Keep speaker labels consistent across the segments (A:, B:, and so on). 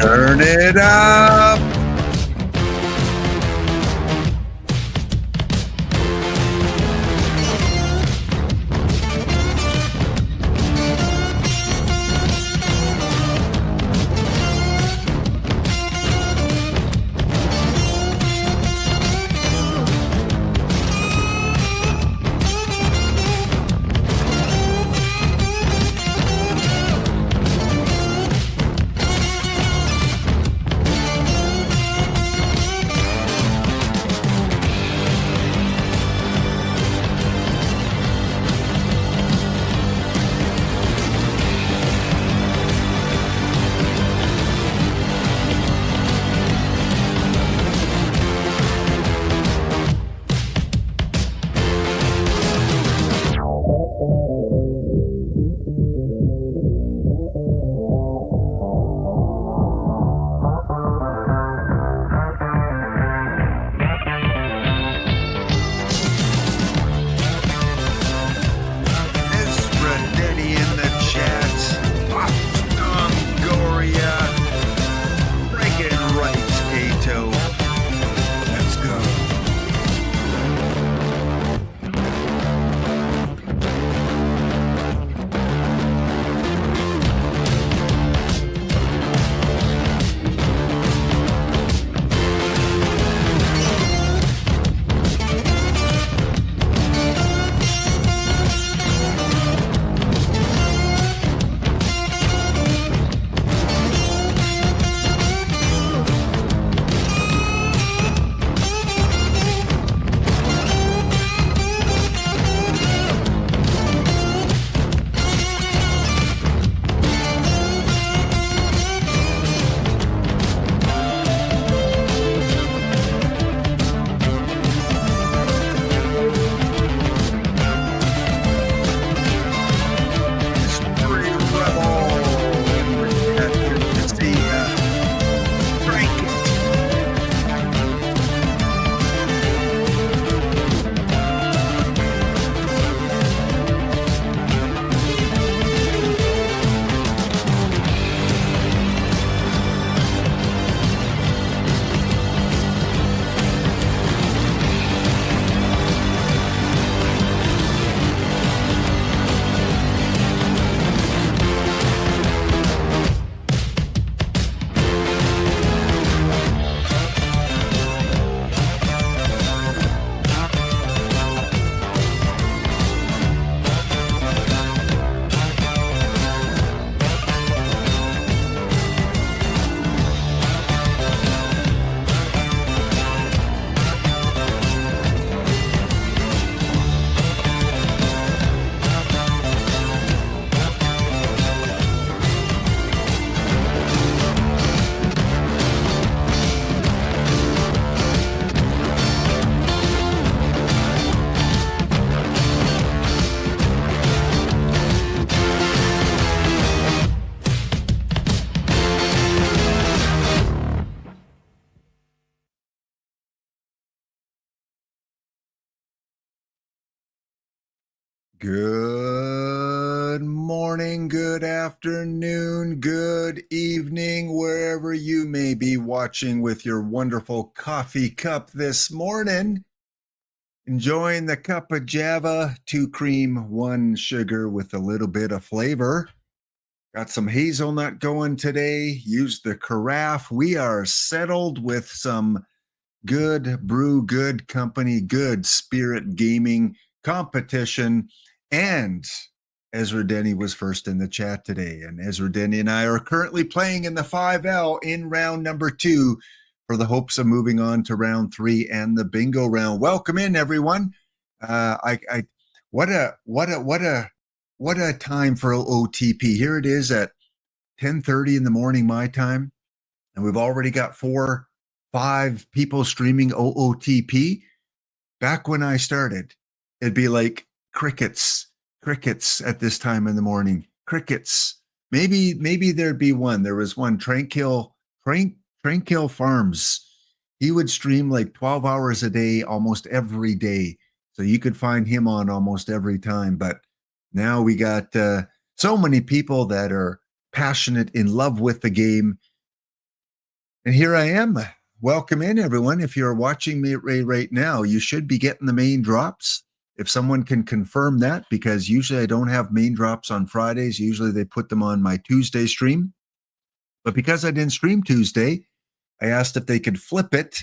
A: Turn it up. Good morning, good afternoon, good evening, wherever you may be watching with your wonderful coffee cup this morning. Enjoying the cup of Java, 2 cream, 1 sugar with a little bit of flavor. Got some hazelnut going today. Use the carafe. We are settled with some good brew, good company, good spirit gaming competition. And Ezra Denny was first in the chat today. And Ezra Denny and I are currently playing in the 5L in round number 2 for the hopes of moving on to round 3 and the bingo round. Welcome in, everyone. What a time for OOTP. Here it is at 10:30 in the morning my time, and we've already got 4-5 people streaming OOTP. Back when I started, it'd be like crickets at this time in the morning. Crickets. Maybe there'd be one. There was one, Tranquil Farms. He would stream like 12 hours a day, almost every day. So you could find him on almost every time. But now we got so many people that are passionate, in love with the game. And here I am. Welcome in, everyone. If you're watching me right now, you should be getting the main drops. If someone can confirm that, because usually I don't have main drops on Fridays. Usually they put them on my Tuesday stream. But because I didn't stream Tuesday, I asked if they could flip it,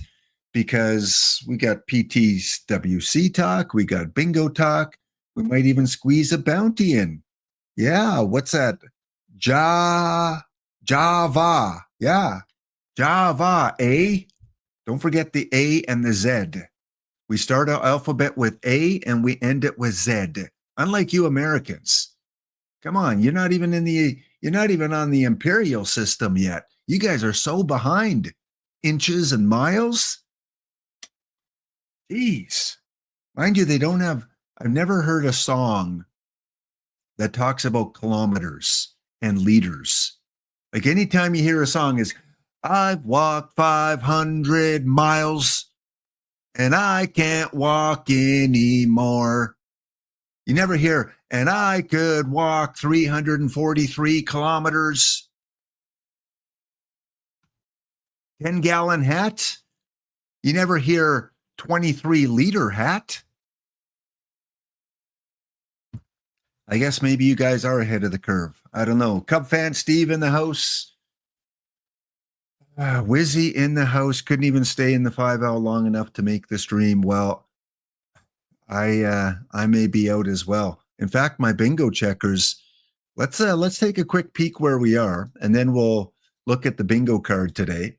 A: because we got PTWC talk, we got bingo talk, we might even squeeze a bounty in. Yeah, what's that? Java. Yeah. Java, A. Don't forget the A and the Z. We start our alphabet with A and we end it with Z. Unlike you Americans. Come on, you're not even on the imperial system yet. You guys are so behind. Inches and miles. Jeez. Mind you, I've never heard a song that talks about kilometers and liters. Like anytime you hear a song is, I've walked 500 miles and I can't walk anymore. You never hear, and I could walk 343 kilometers. 10-gallon hat. You never hear 23-liter hat. I guess maybe you guys are ahead of the curve. I don't know. Cub fan Steve in the house. Wizzy in the house. Couldn't even stay in the 5L long enough to make the stream. Well, I may be out as well. In fact, my bingo checkers. Let's take a quick peek where we are, and then we'll look at the bingo card today.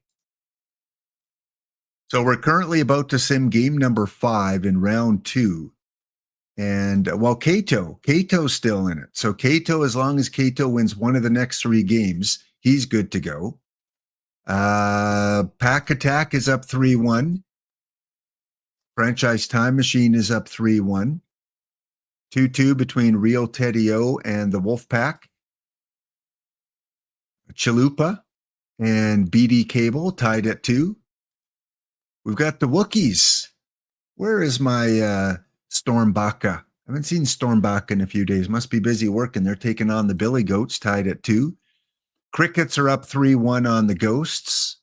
A: So we're currently about to sim game number 5 in round 2. And well, Kato's still in it. So Kato, as long as Kato wins one of the next 3 games, he's good to go. Pack Attack is up 3-1. Franchise Time Machine is up 3-1. 2-2 between Real Teddy O and the Wolf Pack. Chalupa and BD Cable tied at 2. We've got the Wookiees. Where is my Stormbaka? I haven't seen Stormbaka in a few days. Must be busy working. They're taking on the Billy Goats, tied at 2. Crickets are up 3-1 on the Ghosts.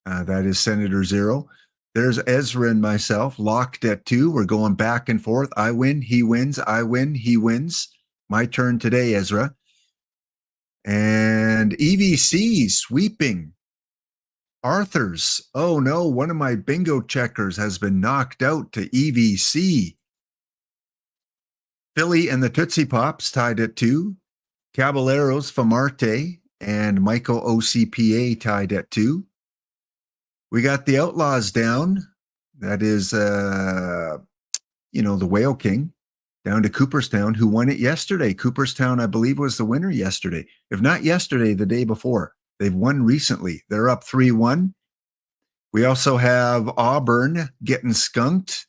A: That is Senator Zero. There's Ezra and myself, locked at 2. We're going back and forth. I win, he wins. I win, he wins. My turn today, Ezra. And EVC sweeping. Arthur's. Oh no, one of my bingo checkers has been knocked out to EVC. Philly and the Tootsie Pops tied at 2. Caballeros, Famarte, and Michael OCPA tied at 2. We got the Outlaws down. That is, the Whale King down to Cooperstown, who won it yesterday. Cooperstown, I believe, was the winner yesterday. If not yesterday, the day before. They've won recently. They're up 3-1. We also have Auburn getting skunked.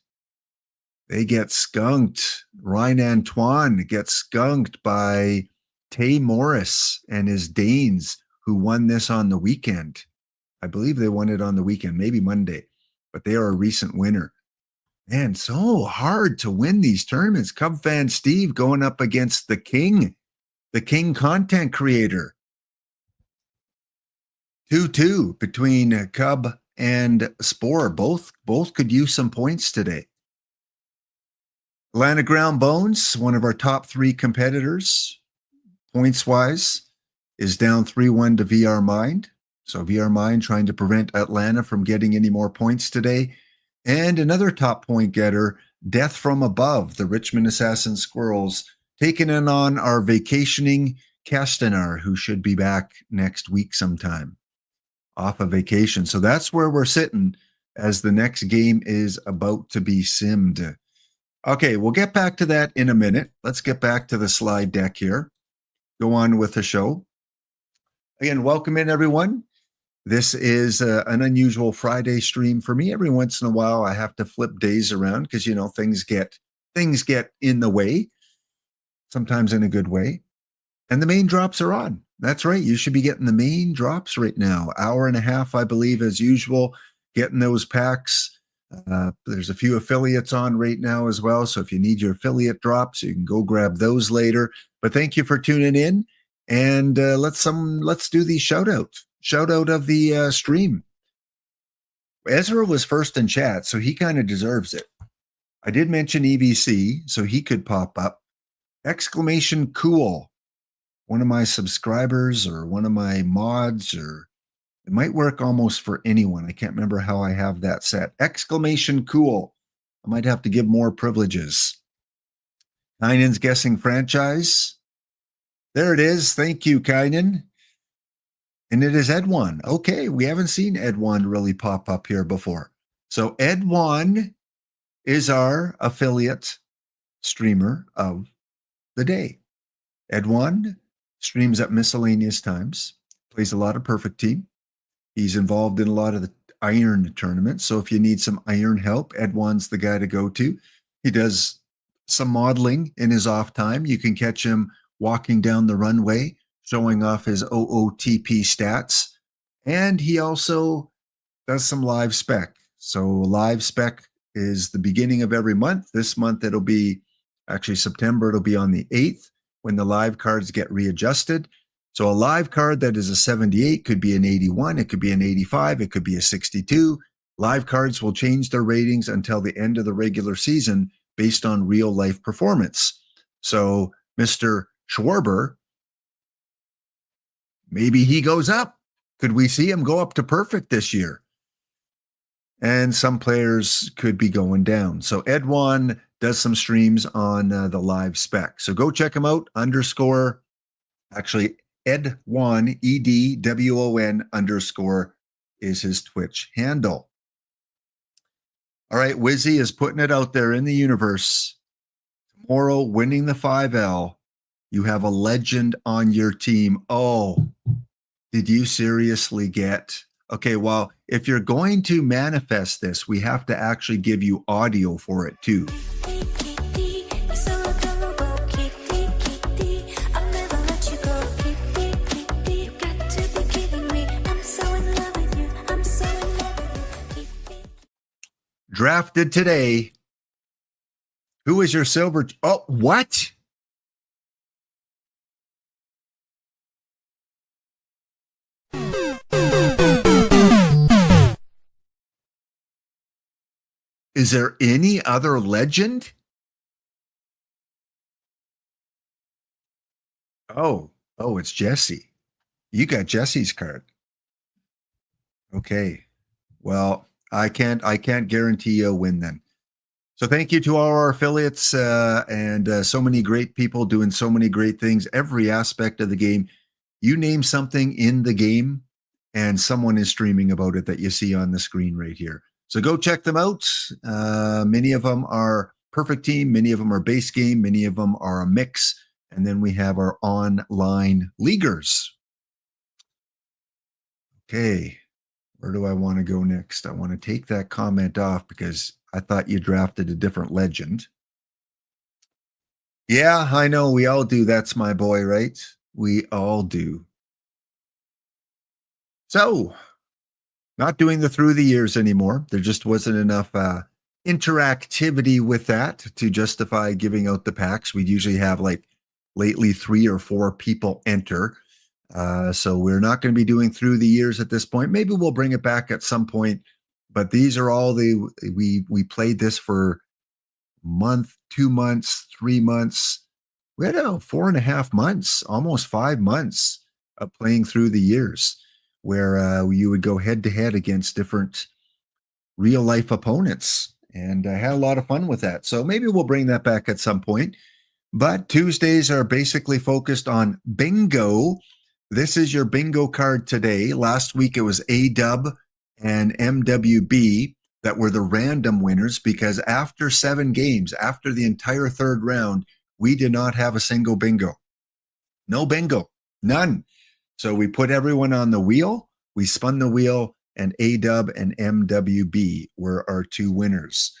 A: They get skunked. Ryan Antoine gets skunked by Tay Morris and his Danes, who won this on the weekend. I believe they won it on the weekend, maybe Monday, but they are a recent winner. Man, so hard to win these tournaments. Cub fan Steve going up against the King content creator. 2-2 between Cub and Spore. Both could use some points today. Atlanta Ground Bones, one of our top 3 competitors, points-wise, is down 3-1 to VR Mind. So VR Mind trying to prevent Atlanta from getting any more points today. And another top point getter, Death from Above, the Richmond Assassin Squirrels, taking in on our vacationing Castanar, who should be back next week sometime, off of vacation. So that's where we're sitting as the next game is about to be simmed. Okay, we'll get back to that in a minute. Let's get back to the slide deck here. Go on with the show. Again, welcome in, everyone. This is an unusual Friday stream for me. Every once in a while, I have to flip days around because, you know, things get in the way, sometimes in a good way. And the main drops are on. That's right. You should be getting the main drops right now. Hour and a half, I believe, as usual, getting those packs. There's a few affiliates on right now as well. So if you need your affiliate drops, you can go grab those later. But thank you for tuning in. And let's do the shout out of the stream. Ezra was first in chat, so he kind of deserves it. I did mention EVC, so he could pop up. Exclamation cool. One of my subscribers or one of my mods, or it might work almost for anyone. I can't remember how I have that set. Exclamation cool. I might have to give more privileges. Kynan's guessing franchise. There it is. Thank you, Kynan. And it is Edwan. Okay, we haven't seen Edwan really pop up here before. So Edwan is our affiliate streamer of the day. Edwan streams at miscellaneous times, plays a lot of Perfect Team. He's involved in a lot of the iron tournaments. So if you need some iron help, Edwan's the guy to go to. He does some modeling in his off time. You can catch him walking down the runway, showing off his OOTP stats. And he also does some live spec. So live spec is the beginning of every month. This month, it'll be actually September. It'll be on the 8th when the live cards get readjusted. So a live card that is a 78 could be an 81. It could be an 85. It could be a 62. Live cards will change their ratings until the end of the regular season based on real life performance. So Mr. Schwarber, maybe he goes up. Could we see him go up to perfect this year? And some players could be going down. So Edwan does some streams on the live spec. So go check him out. Edwan, EDWON _ is his Twitch handle. All right, Wizzy is putting it out there in the universe. Tomorrow, winning the 5L, you have a legend on your team. Oh, did you seriously get... Okay, well, if you're going to manifest this, we have to actually give you audio for it too. Drafted today. Who is your silver? Oh, what? Is there any other legend? Oh, it's Jesse. You got Jesse's card. Okay. Well, I can't guarantee you a win then. So thank you to all our affiliates and so many great people doing so many great things. Every aspect of the game. You name something in the game and someone is streaming about it that you see on the screen right here. So go check them out. Many of them are Perfect Team. Many of them are base game. Many of them are a mix. And then we have our online leaguers. Okay. Where do I want to go next? I want to take that comment off because I thought you drafted a different legend. Yeah, I know. We all do. That's my boy, right? We all do. So, not doing the through the years anymore. There just wasn't enough interactivity with that to justify giving out the packs. We'd usually have like lately 3 or 4 people enter. So we're not going to be doing through the years at this point. Maybe we'll bring it back at some point. But these are all we played this for month, 2 months, 3 months. We had 4.5 months, almost 5 months of playing through the years, where you would go head to head against different real life opponents, and I had a lot of fun with that. So maybe we'll bring that back at some point. But Tuesdays are basically focused on bingo. This is your bingo card today. Last week it was A-Dub and MWB that were the random winners, because after 7 games, after the entire third round, we did not have a single bingo. No bingo, none. So we put everyone on the wheel. We spun the wheel, and A-Dub and MWB were our 2 winners.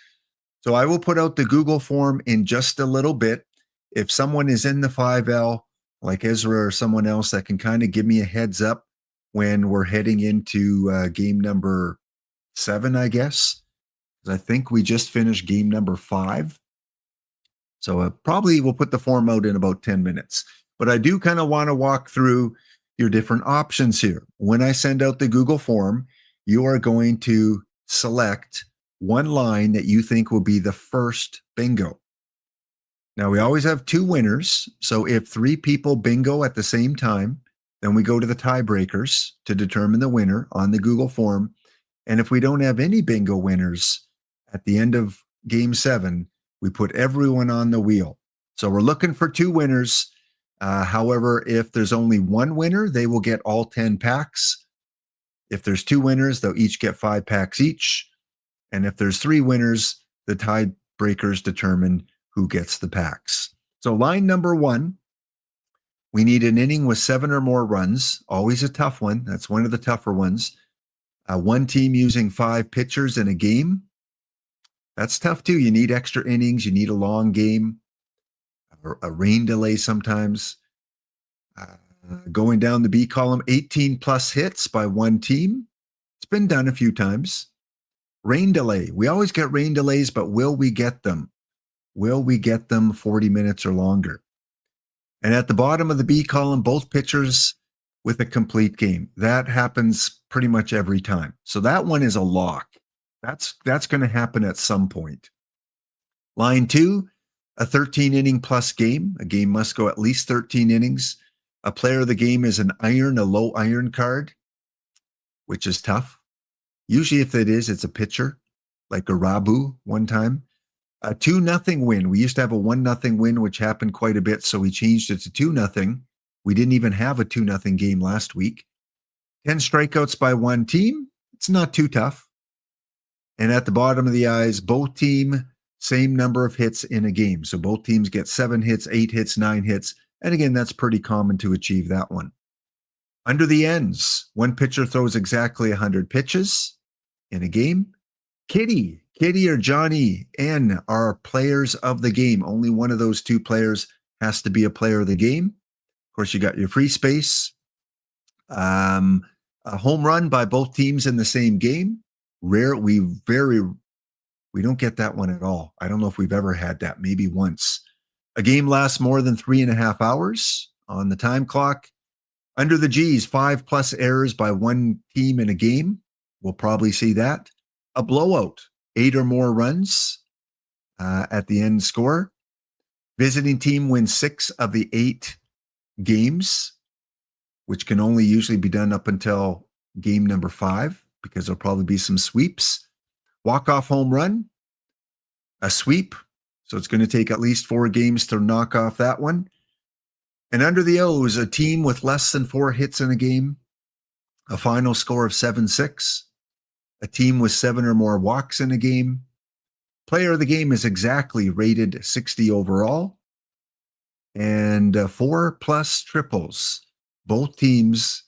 A: So I will put out the Google form in just a little bit. If someone is in the 5L, like Ezra or someone else, that can kind of give me a heads up when we're heading into game number 7, I guess. Because I think we just finished game number 5. So probably we'll put the form out in about 10 minutes. But I do kind of want to walk through your different options here. When I send out the Google form, you are going to select one line that you think will be the first bingo. Now, we always have 2 winners. So if 3 people bingo at the same time, then we go to the tiebreakers to determine the winner on the Google form. And if we don't have any bingo winners at the end of game 7, we put everyone on the wheel. So we're looking for 2 winners. However, if there's only 1 winner, they will get all 10 packs. If there's 2 winners, they'll each get 5 packs each. And if there's 3 winners, the tiebreakers determine who gets the packs. So line number 1, we need an inning with 7 or more runs. Always a tough one. That's one of the tougher ones. One team using 5 pitchers in a game. That's tough too. You need extra innings. You need a long game. A rain delay sometimes. Going down the B column, 18 plus hits by one team. It's been done a few times. Rain delay. We always get rain delays, but will we get them? Will we get them 40 minutes or longer? And at the bottom of the B column, both pitchers with a complete game. That happens pretty much every time. So that one is a lock. That's going to happen at some point. Line 2, a 13-inning plus game. A game must go at least 13 innings. A player of the game is an iron, a low iron card, which is tough. Usually if it is, it's a pitcher, like a Rabu one time. A 2-0 win. We used to have a 1-0 win, which happened quite a bit, so we changed it to 2-0. We didn't even have a 2-0 game last week. 10 strikeouts by one team. It's not too tough. And at the bottom of the eyes, both team, same number of hits in a game. So both teams get 7 hits, 8 hits, 9 hits. And again, that's pretty common to achieve that one. Under the ends, one pitcher throws exactly 100 pitches in a game. Kitty or Johnny N are players of the game. Only one of those 2 players has to be a player of the game. Of course, you got your free space. A home run by both teams in the same game. Rare. We don't get that one at all. I don't know if we've ever had that. Maybe once. A game lasts more than 3.5 hours on the time clock. Under the G's, 5 plus errors by one team in a game. We'll probably see that. A blowout, 8 or more runs at the end score. Visiting team wins 6 of the 8 games, which can only usually be done up until game number 5, because there'll probably be some sweeps. Walk-off home run, a sweep. So it's going to take at least 4 games to knock off that one. And under the O's, a team with less than 4 hits in a game, a final score of 7-6. A team with 7 or more walks in a game. Player of the game is exactly rated 60 overall. And 4 plus triples. Both teams,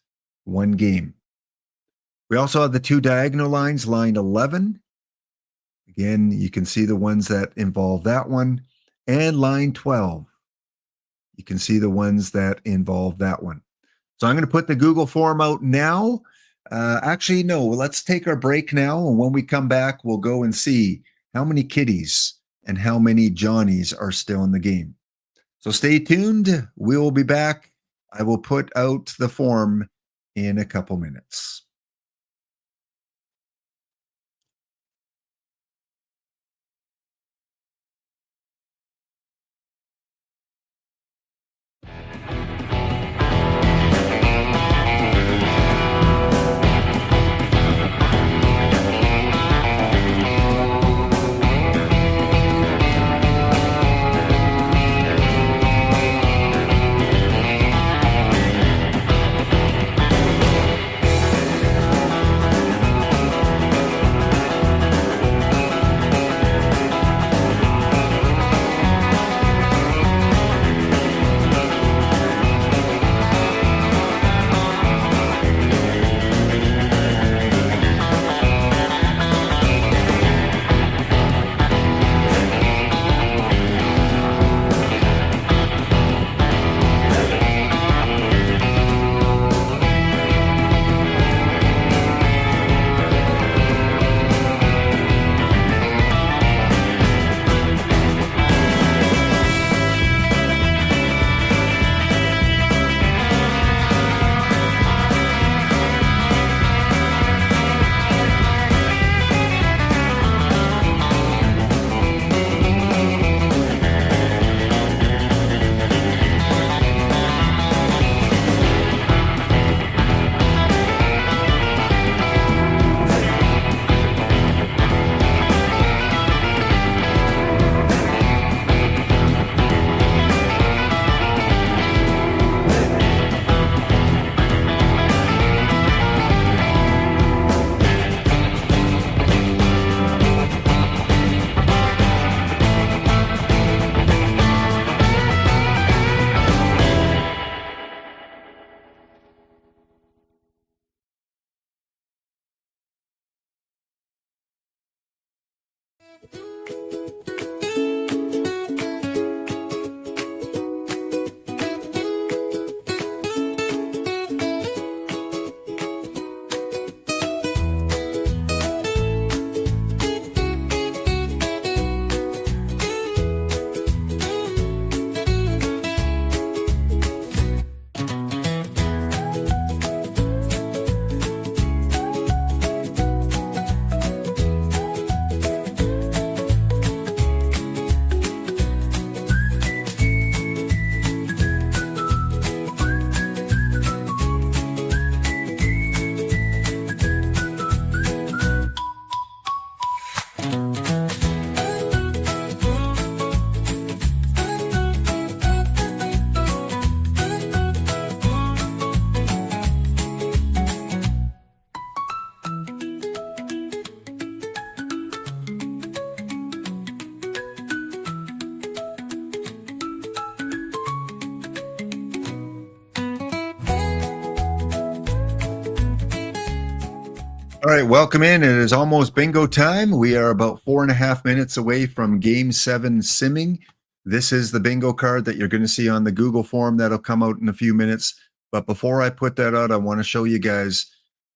A: 1 game. We also have the 2 diagonal lines, line 11. Again, you can see the ones that involve that one. And line 12. You can see the ones that involve that one. So I'm going to put the Google form out now. Actually, no, let's take our break now. And when we come back, we'll go and see how many kitties and how many Johnnies are still in the game. So stay tuned. We will be back. I will put out the form in a couple minutes. All right, welcome in. It is almost bingo time. We are about 4.5 minutes away from Game 7 simming. This is the bingo card that you're going to see on the Google form that'll come out in a few minutes. But before I put that out, I want to show you guys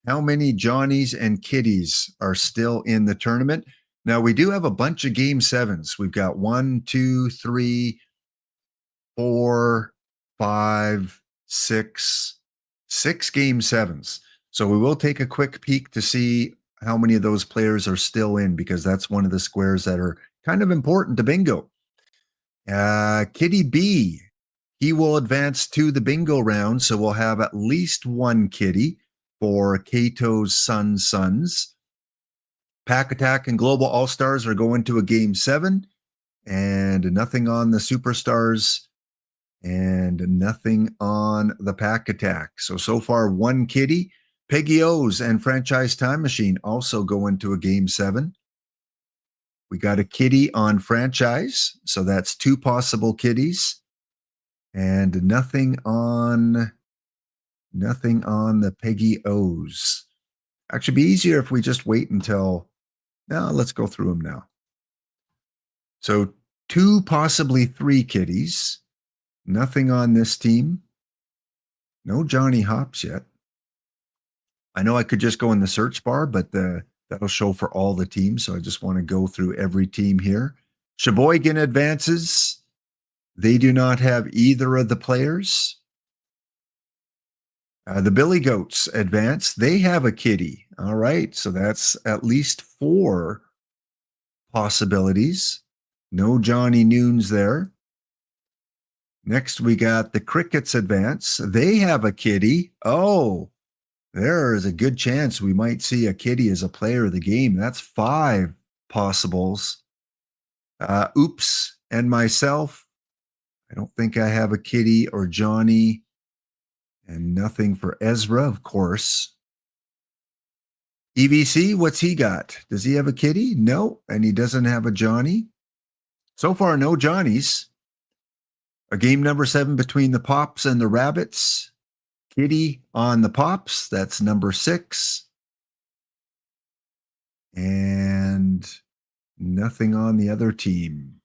A: how many Johnnies and Kitties are still in the tournament. Now, we do have a bunch of Game 7s. We've got 1, 2, 3, 4, 5, 6 Game 7s. So we will take a quick peek to see how many of those players are still in, because that's one of the squares that are kind of important to bingo. Kitty B, he will advance to the bingo round, so we'll have at least one kitty for Cato's Sons. Pack Attack and Global All-Stars are going to a Game 7, and nothing on the Superstars and nothing on the Pack Attack. So far, one kitty. Peggy O's and Franchise Time Machine also go into a Game 7. We got a kitty on Franchise, so that's 2 possible kitties. And nothing on the Peggy O's. Actually, be easier if we just wait until... Now, let's go through them now. So 2, possibly 3 kitties. Nothing on this team. No Johnny Hops yet. I know I could just go in the search bar, but the That'll show for all the teams. So I just want to go through every team here. Sheboygan advances. They do not have either of the players. The Billy Goats advance. They have a kitty. All right. So that's at least 4 possibilities. No Johnny Noons there. Next, we got the Crickets advance. They have a kitty. Oh, there is a good chance we might see a kitty as a player of the game. That's 5 possibles. Oops, and myself. I don't think I have a kitty or Johnny. And nothing for Ezra, of course. EVC, what's he got? Does he have a kitty? No, and he doesn't have a Johnny. So far, no Johnnies. A game number 7 between the Pops and the Rabbits. Kitty on the Pops. That's number 6. And nothing on the other team.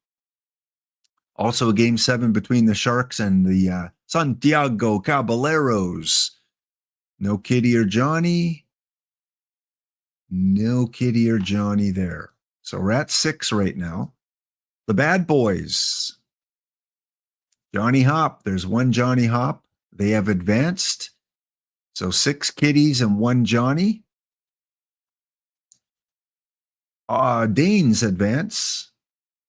A: Also, a game 7 between the Sharks and the Santiago Caballeros. No Kitty or Johnny. No Kitty or Johnny there. So we're at 6 right now. The Bad Boys. Johnny Hop. There's 1 Johnny Hop. They have advanced. So 6 kitties and 1 Johnny. Danes advance.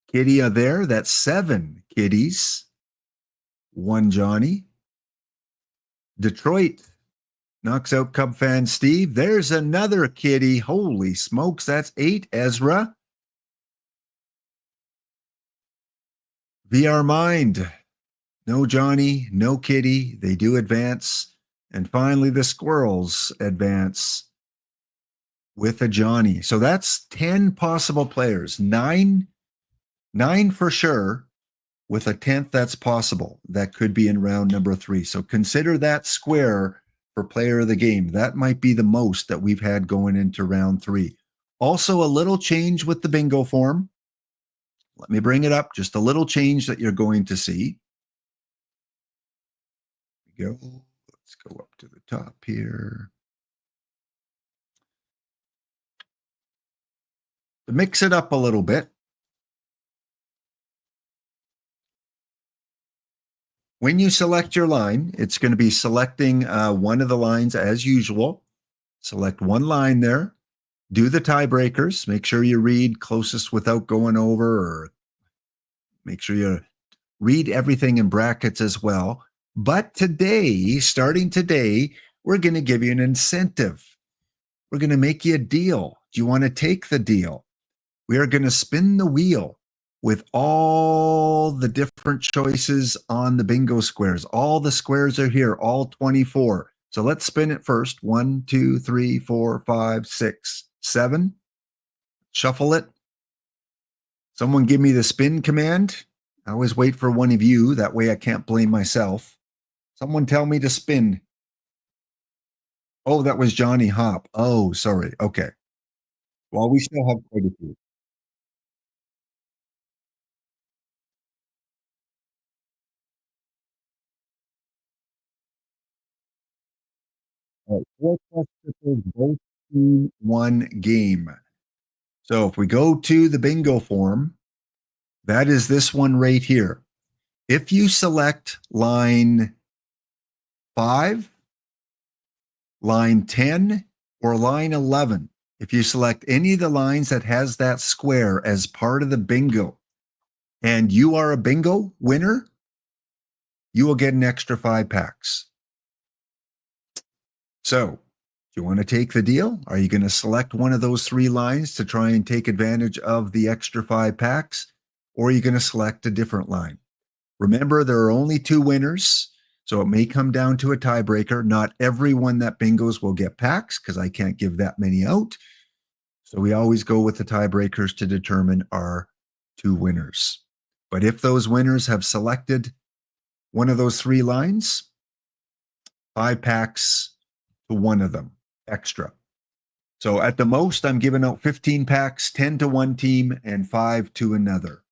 A: Kitty are there. That's 7 kitties. 1 Johnny. Detroit knocks out Cub fan Steve. There's another kitty. Holy smokes. That's 8, Ezra. VR Mind. No Johnny, no kitty. They do advance. And finally, the Squirrels advance with a Johnny. So that's 10 possible players. 9 for sure, with a 10th that's possible. That could be in round number 3. So consider that square for player of the game. That might be the most that we've had going into round 3. Also, a little change with the bingo form. Let me bring it up. Just a little change that you're going to see. Here we go. Let's go up to the top here. To mix it up a little bit, when you select your line, it's going to be selecting one of the lines as usual. Select one line there. Do the tiebreakers. Make sure you read closest without going over, or make sure you read everything in brackets as well. But today, starting today, we're going to give you an incentive. We're going to make you a deal. Do you want to take the deal? We are going to spin the wheel with all the different choices on the bingo squares. All the squares are here, all 24. So let's spin it first. 1, 2, 3, 4, 5, 6, 7. Shuffle it. Someone give me the spin command. I always wait for one of you. That way I can't blame myself. Someone tell me to spin. Oh, that was Johnny Hop. Oh, sorry. Okay. Well, we still have quite a few. All right, 4 plus triples, both team, 1 game. So if we go to the bingo form, that is this one right here. If you select line 5, line 10, or line 11, if you select any of the lines that has that square as part of the bingo, and you are a bingo winner, you will get an extra 5 packs. So, do you want to take the deal? Are you going to select one of those 3 lines to try and take advantage of the extra 5 packs? Or are you going to select a different line? Remember, there are only 2 winners, so it may come down to a tiebreaker. Not everyone that bingos will get packs because I can't give that many out. So we always go with the tiebreakers to determine our 2 winners. But if those winners have selected one of those 3 lines, 5 packs to one of them extra. So at the most, I'm giving out 15 packs, 10 to one team and 5 to another.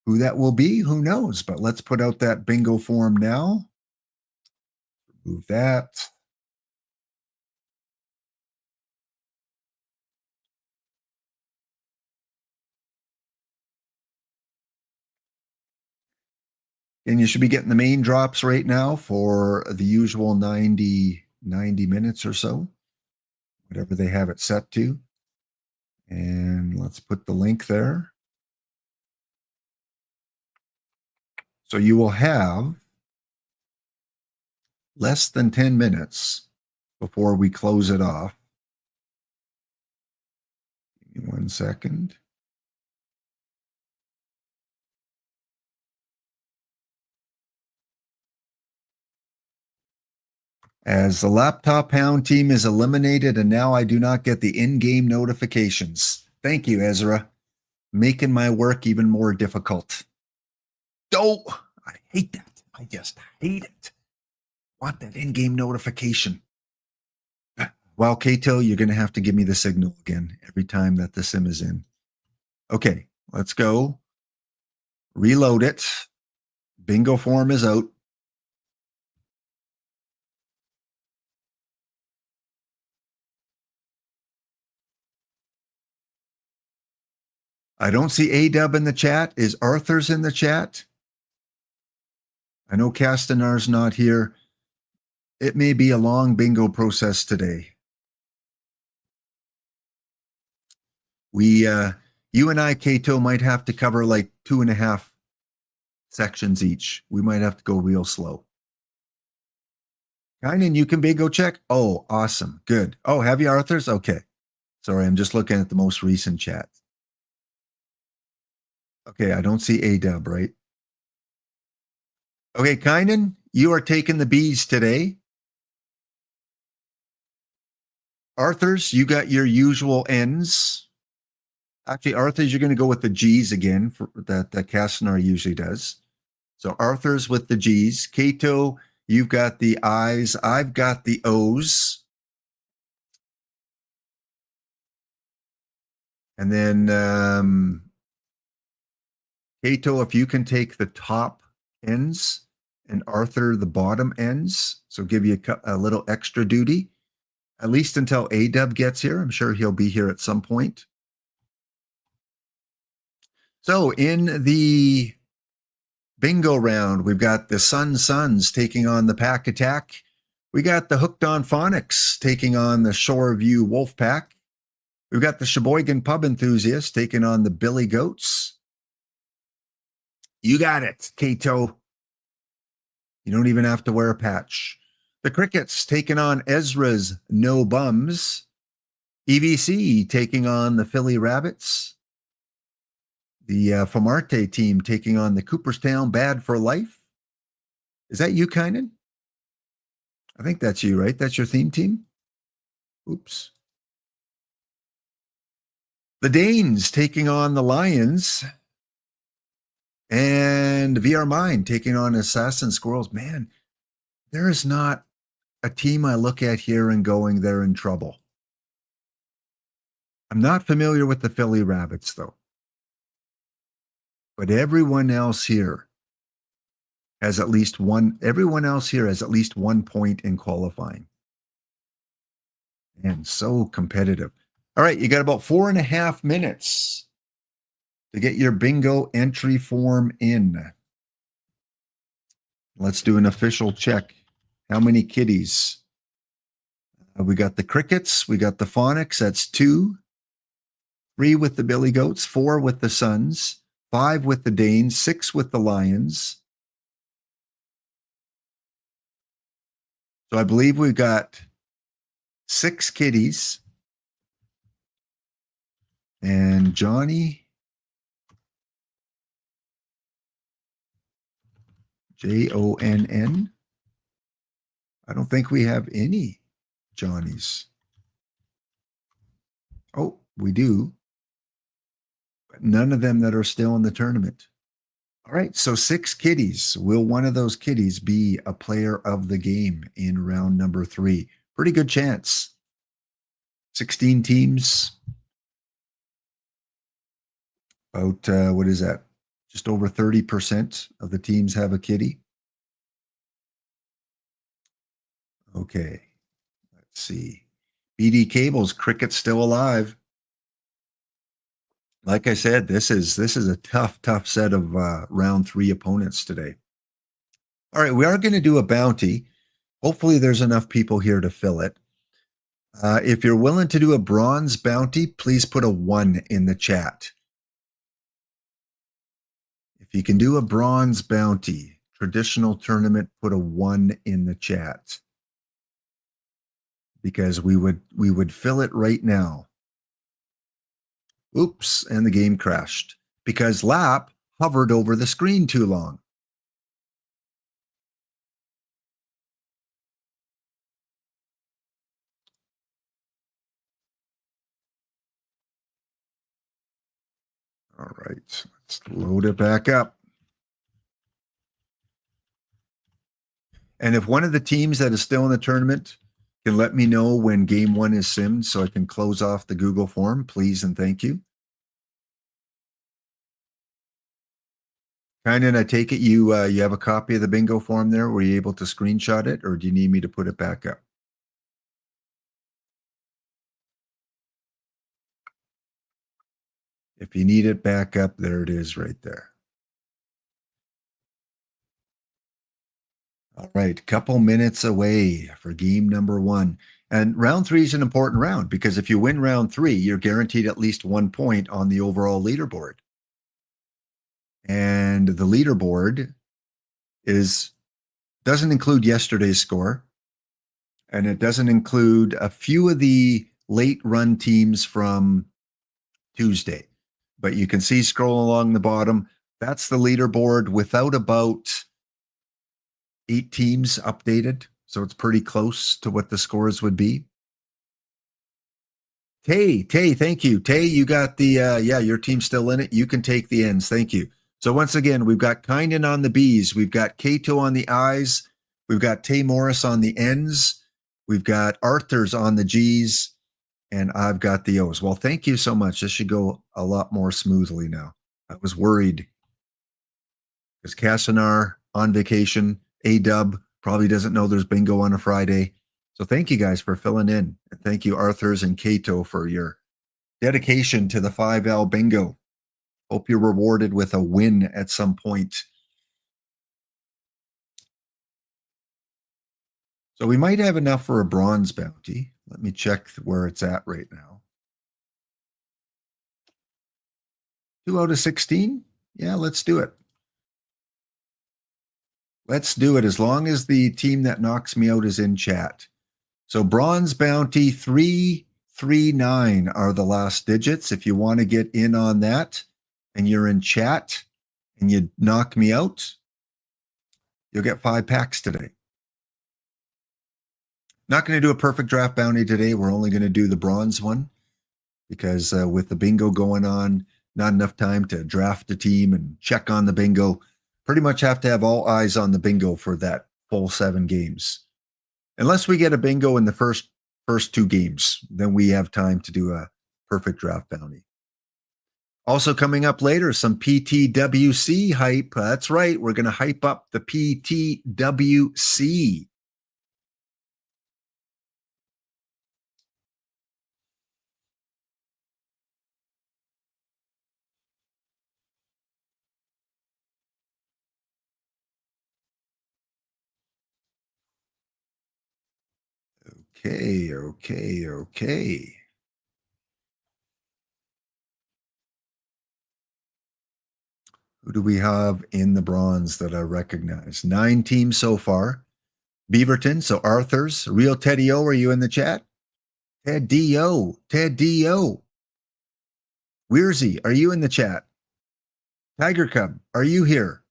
A: Who that will be, who knows? But let's put out that bingo form now. Remove that. And you should be getting the main drops right now for the usual 90 minutes or so, whatever they have it set to. And let's put the link there. So you will have less than 10 minutes before we close it off. Give me 1 second. As the Laptop Hound team is eliminated, and now I do not get the in-game notifications. Thank you, Ezra. Making my work even more difficult. Oh, I hate that. I just hate it. Want that in-game notification. Well, Kato, you're going to have to give me the signal again every time that the sim is in. Okay, let's go. Reload it. Bingo form is out. I don't see A-Dub in the chat. Is Arthur's in the chat? I know Castanar's not here. It may be a long bingo process today. You and I, Kato, might have to cover like 2.5 sections each. We might have to go real slow. Kynan, you can bingo check? Oh, awesome. Good. Oh, have you, Arthur's? Okay. Sorry, I'm just looking at the most recent chat. Okay, I don't see A-Dub, right? Okay, Kynan, you are taking the B's today. Arthur's, you got your usual N's. Actually, Arthur's, you're going to go with the G's again for that Castanar usually does. So Arthur's with the G's. Kato, you've got the I's. I've got the O's. And then Kato, if you can take the top ends and Arthur the bottom ends, so give you a little extra duty, at least until A-Dub gets here. I'm sure he'll be here at some point. So in the bingo round, we've got the Suns taking on the Pack Attack. We got the Hooked on Phonics taking on the Shoreview Wolfpack. We've got the Sheboygan Pub Enthusiasts taking on the Billy Goats. You got it, Kato. You don't even have to wear a patch. The Crickets taking on Ezra's No Bums. EVC taking on the Philly Rabbits. The Famarte team taking on the Cooperstown Bad for Life. Is that you, Kynan? I think that's you, right? That's your theme team? Oops. The Danes taking on the Lions. And VR Mind taking on Assassin Squirrels. Man, there is not a team I look at here and going, they're in trouble. I'm not familiar with the Philly Rabbits, though. But everyone else here has at least one point in qualifying. And so competitive. All right, you got about 4.5 minutes to get your bingo entry form in. Let's do an official check. How many kitties? We got the Crickets. We got the Phonics. That's 2. 3 with the Billy Goats. 4 with the Suns. 5 with the Danes. 6 with the Lions. So I believe we've got 6 kitties. And Johnny, Jonn. I don't think we have any Johnnies. Oh, we do. But none of them that are still in the tournament. All right, so 6 kitties. Will one of those kitties be a player of the game in round number 3? Pretty good chance. 16 teams. About, what is that? Just over 30% of the teams have a kitty. Okay, let's see. BD Cables, Cricket still alive. Like I said, this is a tough set of round 3 opponents today. All right, we are going to do a bounty. Hopefully, there's enough people here to fill it. If you're willing to do a bronze bounty, please put a 1 in the chat. If you can do a bronze bounty, traditional tournament, put a 1 in the chat. Because we would fill it right now. Oops, and the game crashed because Lap hovered over the screen too long. All right, let's load it back up. And if one of the teams that is still in the tournament can let me know when game 1 is simmed so I can close off the Google form, please and thank you. Kynan, I take it you have a copy of the bingo form there. Were you able to screenshot it, or do you need me to put it back up? If you need it back up, there it is right there. All right, couple minutes away for game number 1. And round 3 is an important round because if you win round 3, you're guaranteed at least 1 point on the overall leaderboard. And the leaderboard doesn't include yesterday's score, and it doesn't include a few of the late run teams from Tuesday. But you can see scroll along the bottom, that's the leaderboard without about 8 teams updated. So it's pretty close to what the scores would be. Tay, thank you. Tay, you got the, your team's still in it. You can take the ends. Thank you. So once again, we've got Kynan on the B's. We've got Kato on the I's. We've got Tay Morris on the N's. We've got Arthur's on the G's. And I've got the O's. Well, thank you so much. This should go a lot more smoothly now. I was worried because Cassinar on vacation. A-Dub probably doesn't know there's bingo on a Friday. So thank you guys for filling in. And thank you, Arthur's and Kato, for your dedication to the 5L bingo. Hope you're rewarded with a win at some point. So we might have enough for a bronze bounty. Let me check where it's at right now. 2 out of 16? Yeah, let's do it. Let's do it as long as the team that knocks me out is in chat. So bronze bounty 339 are the last digits. If you want to get in on that and you're in chat and you knock me out, you'll get 5 packs today. Not going to do a perfect draft bounty today. We're only going to do the bronze one because with the bingo going on, not enough time to draft a team and check on the bingo. Pretty much have to have all eyes on the bingo for that full 7 games. Unless we get a bingo in the first 2 games, then we have time to do a perfect draft bounty. Also coming up later, some PTWC hype. That's right. We're going to hype up the PTWC. Okay. Who do we have in the bronze that I recognize? 9 teams so far. Beaverton, so Arthur's. Real Teddy O, are you in the chat? Ted D.O. Weirzy, are you in the chat? Tiger Cub, are you here?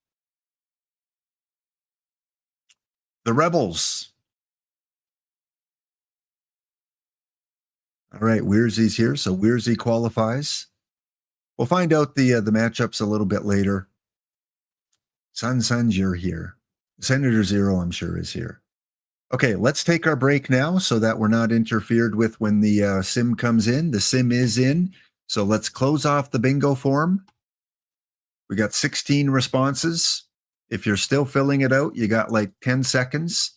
A: The Rebels. All right, Weirzy's here, so Weirzy qualifies. We'll find out the matchups a little bit later. Suns, you're here. Senator Zero, I'm sure, is here. Okay, let's take our break now so that we're not interfered with when the sim comes in. The sim is in, so let's close off the bingo form. We got 16 responses. If you're still filling it out, you got like 10 seconds.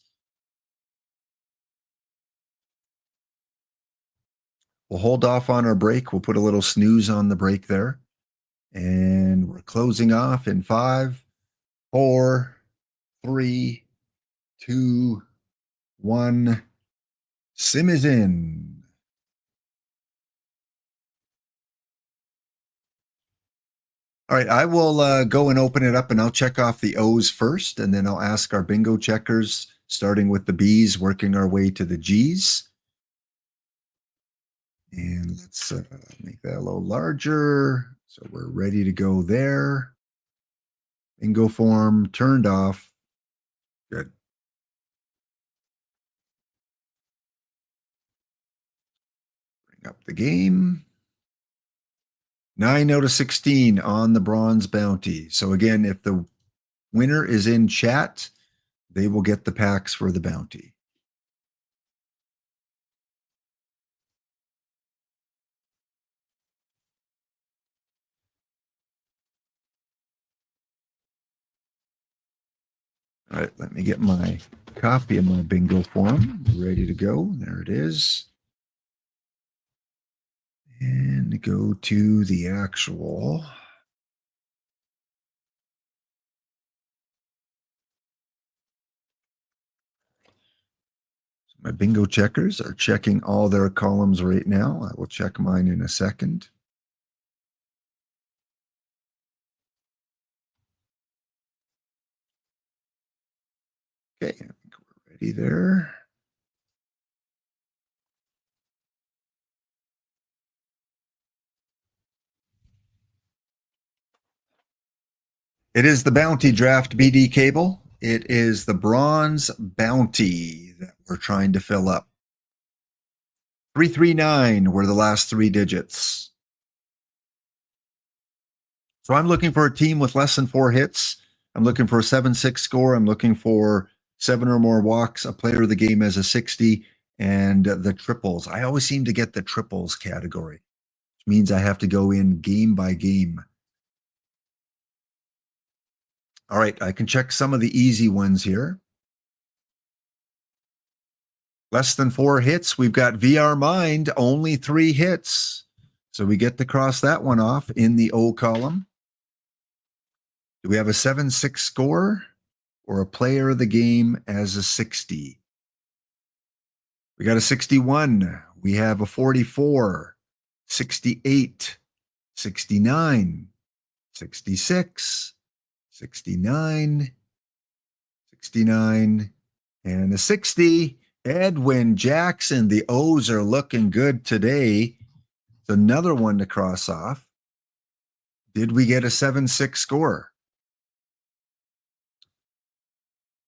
A: We'll hold off on our break. We'll put a little snooze on the break there. And we're closing off in 5, 4, 3, 2, 1. Sim is in. All right, I will go and open it up and I'll check off the O's first, and then I'll ask our bingo checkers, starting with the B's, working our way to the G's. And let's make that a little larger. So we're ready to go there. Bingo form turned off. Good. Bring up the game. 9 out of 16 on the bronze bounty. So again, if the winner is in chat, they will get the packs for the bounty. All right, let me get my copy of my bingo form ready to go. There it is. And go to the actual. My bingo checkers are checking all their columns right now. I will check mine in a second. Okay, I think we're ready there. It is the bounty draft, BD Cable. It is the bronze bounty that we're trying to fill up. 339 were the last 3 digits. So I'm looking for a team with less than 4 hits. I'm looking for a 7-6 score. I'm looking for 7 or more walks. A player of the game as a 60, and the triples. I always seem to get the triples category, which means I have to go in game by game. All right, I can check some of the easy ones here. Less than 4 hits. We've got VR Mind, only 3 hits. So we get to cross that one off in the O column. Do we have a 7-6 score or a player of the game as a 60? We got a 61. We have a 44, 68, 69, 66, 69, 69, and a 60. Edwin Jackson. The O's are looking good today. It's another one to cross off. Did we get a 7-6 score?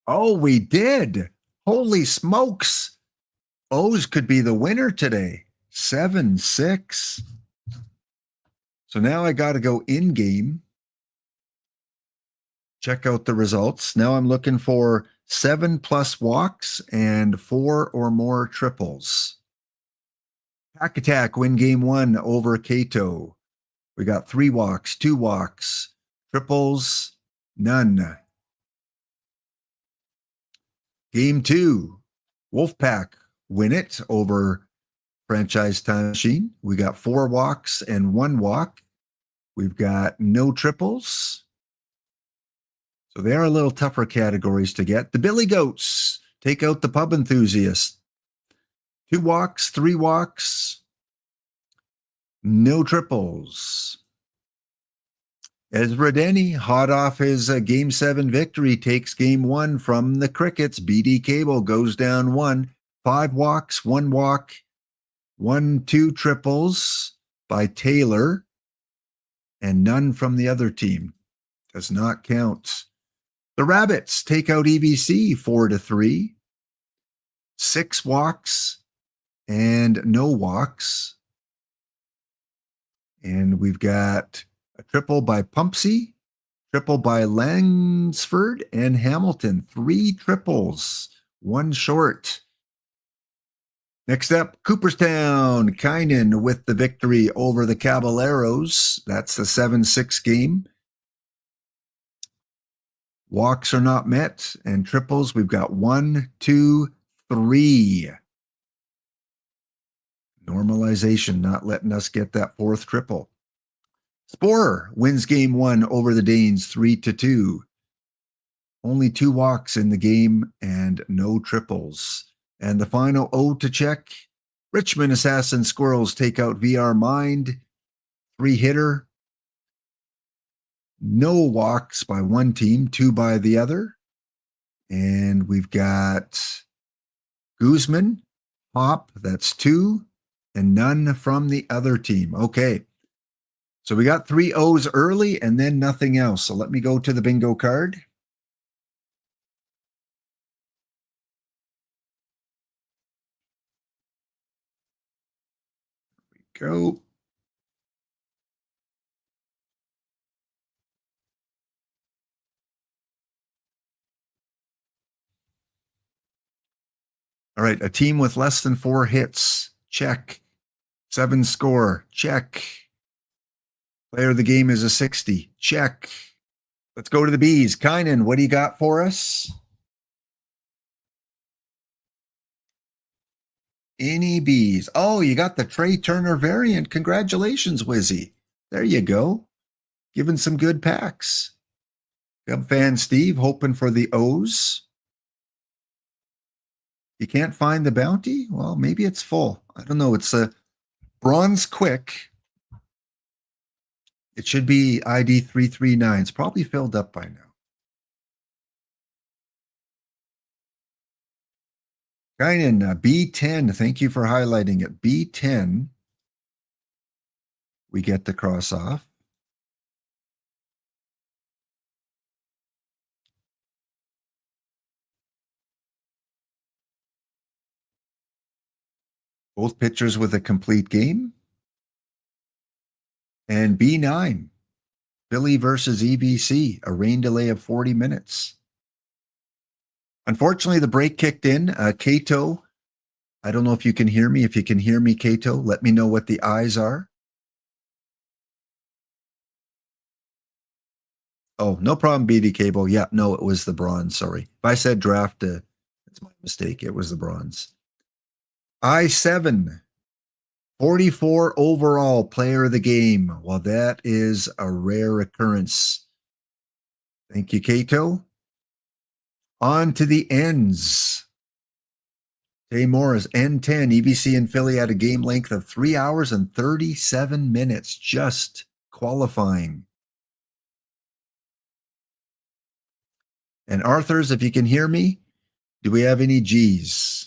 A: Oh, we did. Holy smokes. O's could be the winner today. 7-6. So now I got to go in game. Check out the results. Now I'm looking for 7+ walks and 4 or more triples. Pack Attack win game 1 over Cato. We got 3 walks, 2 walks, triples, none. Game 2, Wolfpack win it over Franchise Time Machine. We got 4 walks and 1 walk. We've got no triples. So they are a little tougher categories to get. The Billy Goats take out the Pub Enthusiast. 2 walks, 3 walks, no triples. Ezra Denny, hot off his Game 7 victory, takes Game 1 from the Crickets. BD Cable goes down 1. 5 walks, 1 walk, 1, 2 triples by Taylor, and none from the other team. Does not count. The Rabbits take out EBC 4-3. 6 walks and no walks. And we've got a triple by Pumpsy, triple by Langsford and Hamilton. 3 triples, 1 short. Next up, Cooperstown. Kynan with the victory over the Caballeros. That's the 7-6 game. Walks are not met, and triples, we've got 1, 2, 3. Normalization not letting us get that 4th triple. Sporer wins game 1 over the Danes 3-2. Only 2 walks in the game and no triples. And the final O to check. Richmond Assassin Squirrels take out VR Mind. 3-hitter. No walks by one team, 2 by the other. And we've got Guzman, Hop, that's 2, and none from the other team. Okay. So we got 3 O's early and then nothing else. So let me go to the bingo card. Go. All right, a team with less than 4 hits, check. 7 score, check. Player of the game is a 60, check. Let's go to the B's. Kynan, what do you got for us? Any B's? Oh, you got the Trey Turner variant. Congratulations, Wizzy. There you go. Giving some good packs. Cub fan Steve hoping for the O's. You can't find the bounty? Well, maybe it's full. I don't know. It's a bronze quick. It should be ID 339. It's probably filled up by now. Kynan, B10. Thank you for highlighting it. B10. We get the cross off. Both pitchers with a complete game. And B9. Philly versus EBC. A rain delay of 40 minutes. Unfortunately, the break kicked in. Cato, I don't know if you can hear me. If you can hear me, Cato, let me know what the eyes are. Oh, no problem, BD Cable. Yeah, no, it was the bronze. Sorry. If I said draft, it's my mistake. It was the bronze. I7, 44 overall player of the game. Well, that is a rare occurrence. Thank you, Cato. On to the ends. Tay Morris, N10, EBC and Philly had a game length of 3 hours and 37 minutes, just qualifying. And Arthur's, if you can hear me, do we have any G's?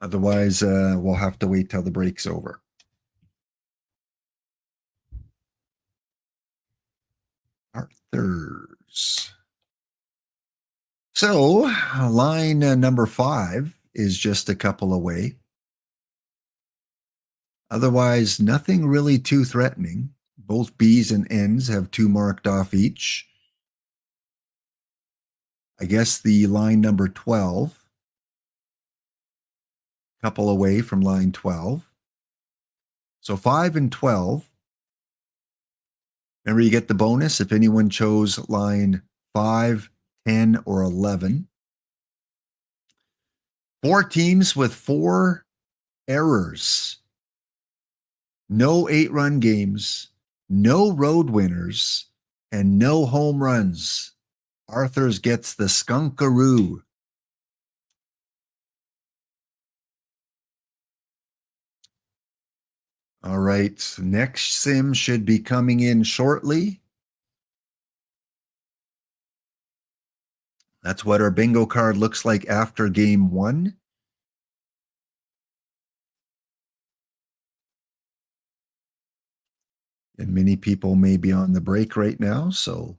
A: Otherwise, we'll have to wait till the break's over. Arthur's. So line number 5 is just a couple away. Otherwise, nothing really too threatening. Both B's and N's have 2 marked off each. I guess the line number 12, couple away from line 12. So 5 and 12. Remember, you get the bonus if anyone chose line 5, 10, or 11. 4 teams with 4 errors. No 8-run games, no road winners, and no home runs. Arthur's gets the skunkaroo. All right, next sim should be coming in shortly. That's what our bingo card looks like after game 1. And many people may be on the break right now, so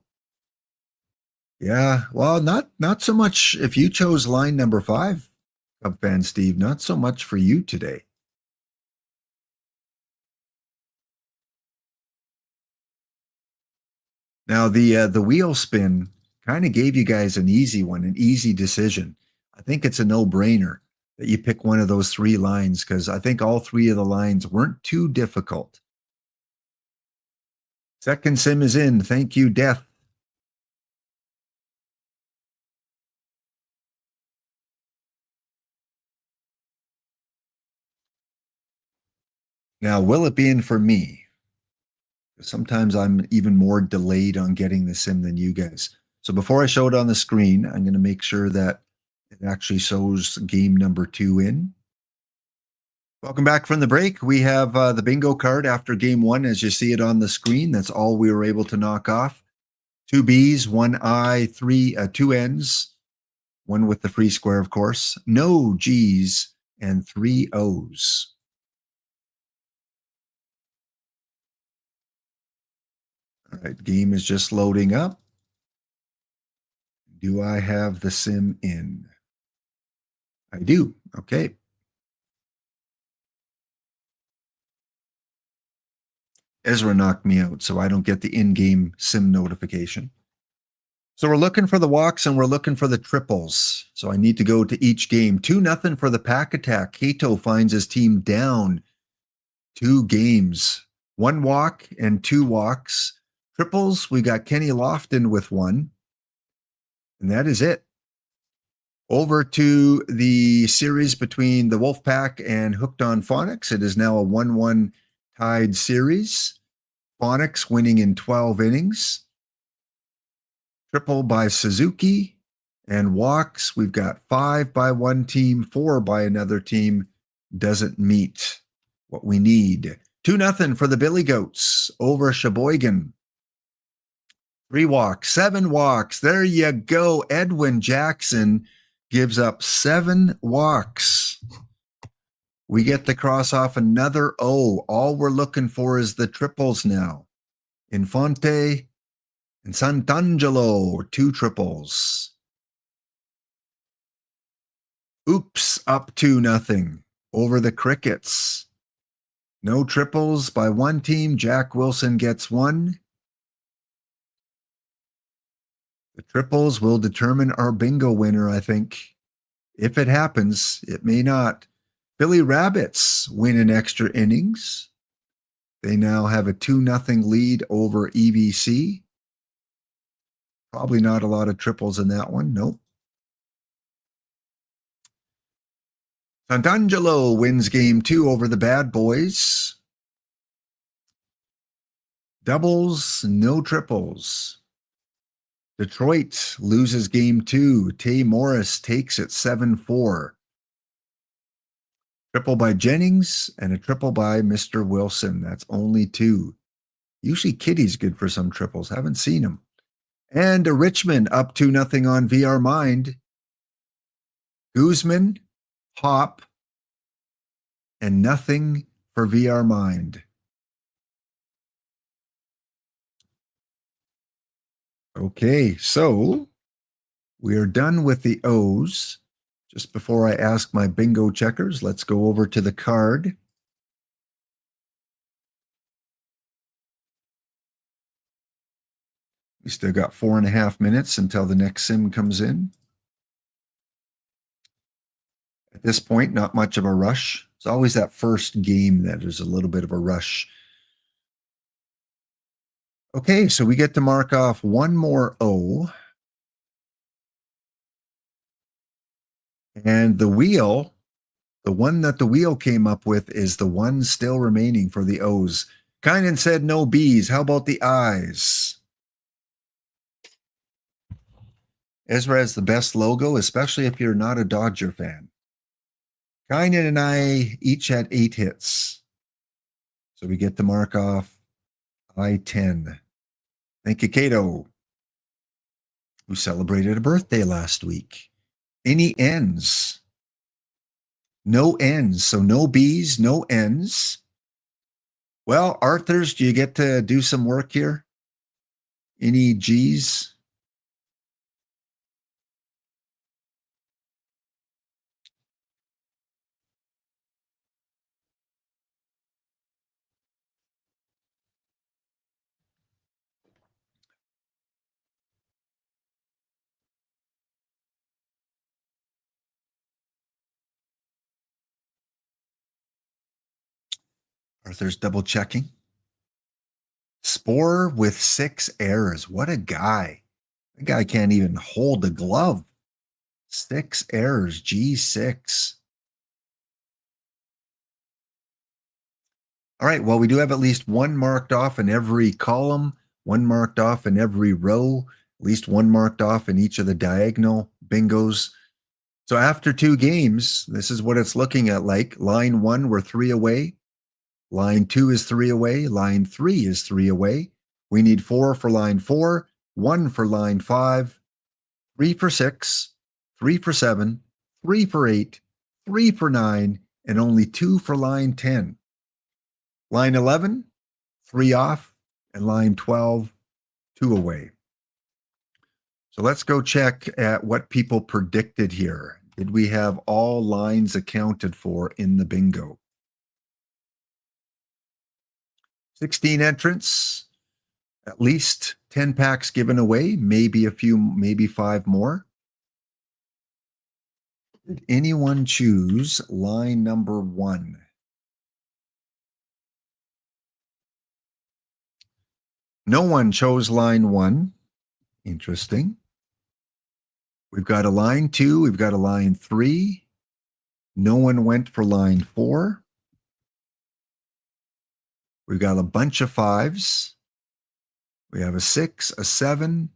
A: yeah. Well, not so much if you chose line number 5, Cub fan Steve. Not so much for you today. Now the wheel spin kind of gave you guys an easy one, an easy decision. I think it's a no-brainer that you pick one of those 3 lines because I think all 3 of the lines weren't too difficult. Second sim is in. Thank you, Death. Now, will it be in for me? Sometimes I'm even more delayed on getting the sim than you guys. So before I show it on the screen, I'm going to make sure that it actually shows game number 2 in. Welcome back from the break. We have the bingo card after game 1, as you see it on the screen. That's all we were able to knock off. 2 B's, 1 I, 2 N's, 1 with the free square, of course. No G's, and 3 O's. All right, game is just loading up. Do I have the sim in? I do. Okay. Ezra knocked me out, so I don't get the in-game sim notification. So we're looking for the walks and we're looking for the triples. So I need to go to each game. 2-0 for the Pack Attack. Kato finds his team down 2 games. 1 walk and 2 walks. Triples, we got Kenny Lofton with 1. And that is it. Over to the series between the Wolfpack and Hooked on Phonics. It is now a 1-1 tied series. Phonics winning in 12 innings. Triple by Suzuki. And walks, we've got 5 by one team, 4 by another team. Doesn't meet what we need. 2-0 for the Billy Goats over Sheboygan. 3 walks, 7 walks. There you go. Edwin Jackson gives up 7 walks. We get to cross off another O. All we're looking for is the triples now. Infante and Sant'Angelo, 2 triples. Oops, up 2-0 over the Crickets. No triples by one team. Jack Wilson gets 1. The triples will determine our bingo winner, I think. If it happens, it may not. Philly Rabbits win in extra innings. They now have a 2-0 lead over EBC. Probably not a lot of triples in that one. Nope. Sant'Angelo wins game 2 over the Bad Boys. Doubles, no triples. Detroit loses game 2. Tay Morris takes it 7-4. Triple by Jennings and a triple by Mr. Wilson. That's only 2. Usually Kitty's good for some triples. Haven't seen him. And a Richmond up 2-0 on VR Mind. Guzman, Hop, and nothing for VR Mind. Okay, so we are done with the O's. Just before I ask my bingo checkers, let's go over to the card. We still got 4.5 minutes until the next sim comes in. At this point, not much of a rush. It's always that first game that is a little bit of a rush. Okay, so we get to mark off one more O. And the wheel, the one that the wheel came up with is the one still remaining for the O's. Kynan said no B's. How about the I's? Ezra has the best logo, especially if you're not a Dodger fan. Kynan and I each had 8 hits. So we get to mark off I-10. Thank you, Cato, who celebrated a birthday last week. Any N's? No N's. So no B's, no N's. Well, Arthur's, do you get to do some work here? Any G's? Arthur's double checking. Spore with 6 errors. What a guy. That guy can't even hold a glove. 6 errors, G6. All right. Well, we do have at least one marked off in every column, one marked off in every row, at least one marked off in each of the diagonal bingos. So after 2 games, this is what it's looking at like. Line 1, we're 3 away. Line 2 is 3 away. Line 3 is 3 away. We need 4 for line 4, 1 for line 5, 3 for 6, 3 for 7, 3 for 8, 3 for 9, and only 2 for line 10. Line 11, 3 off, and line 12, 2 away. So let's go check at what people predicted here. Did we have all lines accounted for in the bingo? 16 entrants, at least 10 packs given away, maybe a few, maybe 5 more. Did anyone choose line number 1? No one chose line 1. Interesting. We've got a line 2. We've got a line 3. No one went for line 4. We've got a bunch of 5s. We have a 6, a 7,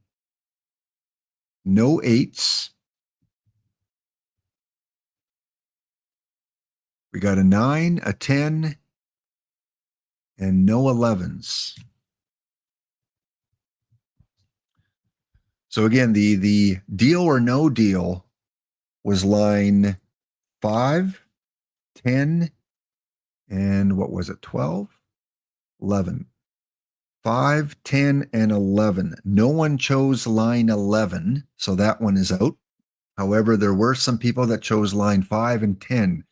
A: no 8s. We got a 9, a 10, and no 11s. So again, the deal or no deal was line 5, 10, and what was it, 12? 11. 5, 10, and 11. No one chose line 11, so that one is out. However, there were some people that chose line 5 and 10